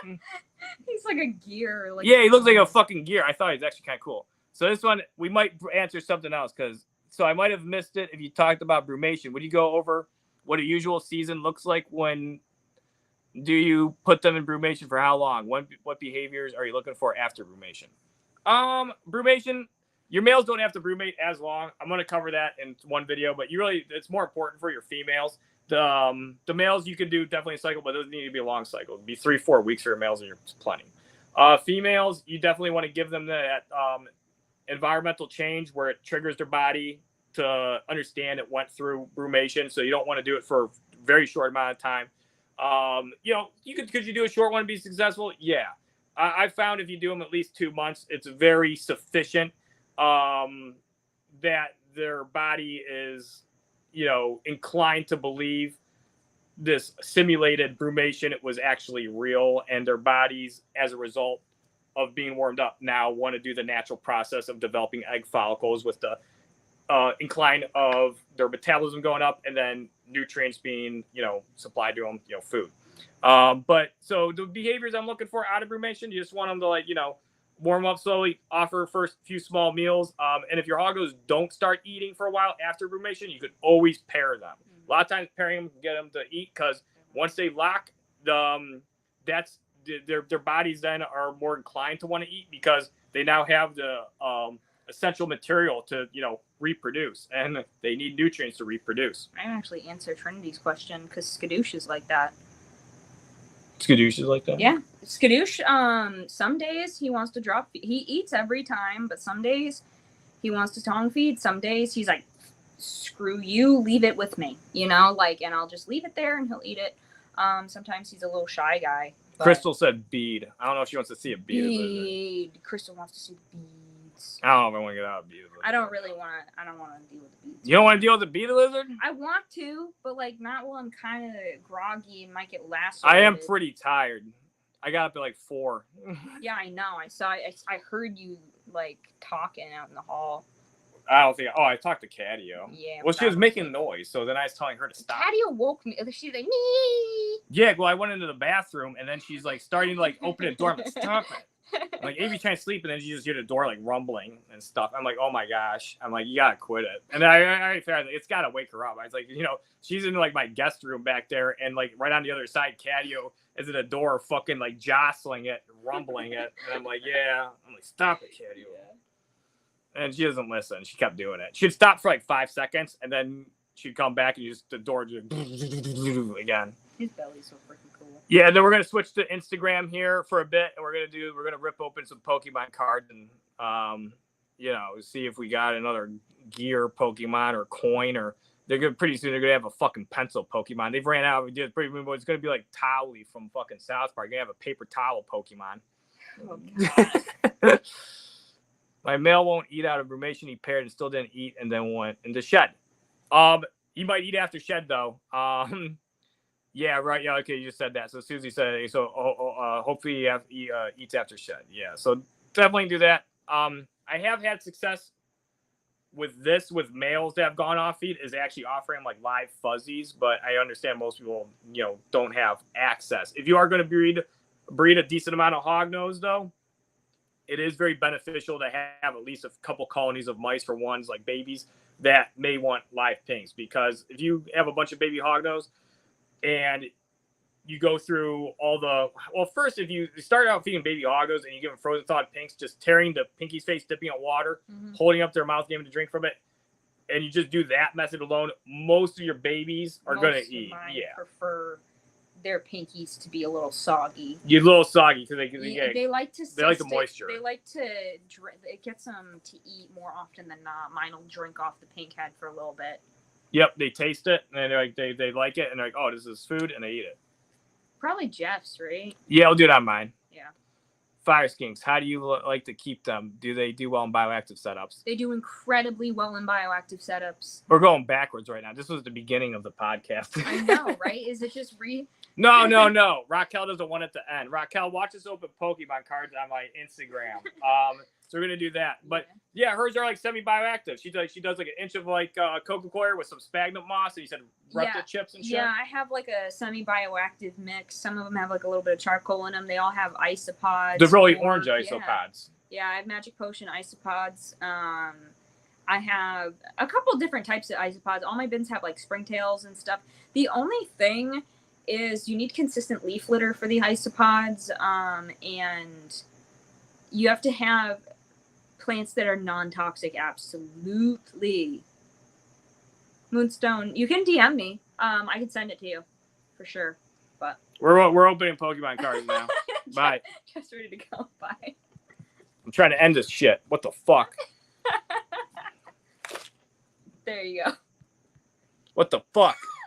He's like a gear. Yeah, he looks like a fucking gear. I thought he was actually kind of cool. So this one, we might answer something else so I might have missed it if you talked about brumation. Would you go over what a usual season looks like? When do you put them in brumation for how long? What behaviors are you looking for after brumation? Brumation, your males don't have to brumate as long. I'm going to cover that in one video, but it's more important for your females. The males you can do definitely a cycle, but it doesn't need to be a long cycle. It'd be 3-4 weeks for your males, and you're plenty. Females, you definitely want to give them that environmental change where it triggers their body to understand it went through brumation. So you don't want to do it for a very short amount of time. Could you do a short one and be successful? Yeah. I found if you do them at least 2 months, it's very sufficient that their body is, inclined to believe this simulated brumation, it was actually real, and their bodies, as a result of being warmed up, now want to do the natural process of developing egg follicles with the incline of their metabolism going up and then nutrients being, supplied to them, food. But so the behaviors I'm looking for out of brumation, you just want them to warm up slowly, offer first few small meals. And if your hoggos don't start eating for a while after brumation, you could always pair them. A lot of times pairing them can get them to eat because once they lock, that's their bodies then are more inclined to want to eat because they now have the essential material to, reproduce, and they need nutrients to reproduce. I can actually answer Trinity's question because Skadoosh is like that. Skadoosh is like that? Yeah. Skadoosh, some days he wants to drop feed. He eats every time, but some days he wants to tongue feed. Some days he's screw you, leave it with me, you know, like, and I'll just leave it there and he'll eat it. Sometimes he's a little shy guy. But Crystal said bead. I don't know if she wants to see a beaded lizard. bead. Crystal wants to see the beads. I don't know if I want to get out of beaded lizard. I don't want to deal with the beads. You don't want to deal with a beaded lizard? I want to, but like not while I'm kind of groggy and might get lacerated. I am pretty tired. I got up at like 4. Yeah, I know. I heard you like talking out in the hall. I don't think. Oh, I talked to Cadio. Yeah. Well, she was making noise, so then I was telling her to stop. Cadio woke me. She's like, nee. Yeah, well, I went into the bathroom, and then she's like starting to like open the door. I'm like, stop it. I'm like, Avery's trying to sleep, and then you just hear the door like rumbling and stuff. I'm like, oh my gosh. I'm like, you gotta quit it. And then I figured it's gotta wake her up. I was like, you know, she's in like my guest room back there, and like right on the other side, Cadio is at the door, fucking like jostling it, rumbling it, and I'm like, yeah. I'm like, stop it, Cadio. And she doesn't listen. She kept doing it. She'd stop for like 5 seconds, and then she'd come back, and the door just again. His belly's so freaking cool. Yeah, and then we're gonna switch to Instagram here for a bit, and we're gonna rip open some Pokemon cards and you know, see if we got another gear Pokemon or coin, or pretty soon they're gonna have a fucking pencil Pokemon. They've ran out. It's gonna be like Towley from fucking South Park. They're gonna have a paper towel Pokemon. Oh god. My male won't eat out of rumination. He paired and still didn't eat, and then went into shed. He might eat after shed though. Yeah, right. Yeah, okay. You just said that. So Susie said so. Hopefully he eats after shed. Yeah, so definitely do that. I have had success with males that have gone off feed is actually offering like live fuzzies, but I understand most people, you know, don't have access. If you are going to breed a decent amount of hognose though, it is very beneficial to have at least a couple colonies of mice for ones like babies that may want live pinks, because if you have a bunch of baby hognose and you go through first, if you start out feeding baby hognose and you give them frozen thawed pinks, just tearing the pinky's face, dipping in water, holding up their mouth, giving them to drink from it, and you just do that method alone, most of your babies are going to eat. Yeah. Prefer their pinkies to be a little soggy. You're a little soggy because they like to. They like the moisture. They like to drink. It gets them to eat more often than not. Mine will drink off the pink head for a little bit. Yep, they taste it and they're like they like it and they're like, oh, this is food, and they eat it. Probably Jeff's, right? Yeah, I'll do it on mine. Yeah. Fire skinks. How do you like to keep them? Do they do well in bioactive setups? They do incredibly well in bioactive setups. We're going backwards right now. This was the beginning of the podcast. I know, right? Is it just No. Raquel doesn't want it to end. Raquel, watch us open Pokemon cards on my Instagram. So we're gonna do that. But yeah, hers are like semi-bioactive. She does like an inch of like coco coir with some sphagnum moss, and you said reptile chips and shit. Yeah, I have like a semi-bioactive mix. Some of them have like a little bit of charcoal in them. They all have isopods. The really orange isopods. Yeah, I have Magic Potion isopods. I have a couple different types of isopods. All my bins have like springtails and stuff. The only thing is you need consistent leaf litter for the isopods, and you have to have plants that are non-toxic. Absolutely. Moonstone, you can DM me. I can send it to you for sure. But we're opening Pokemon cards now. Bye. Just ready to go. Bye. I'm trying to end this shit. What the fuck? There you go. What the fuck?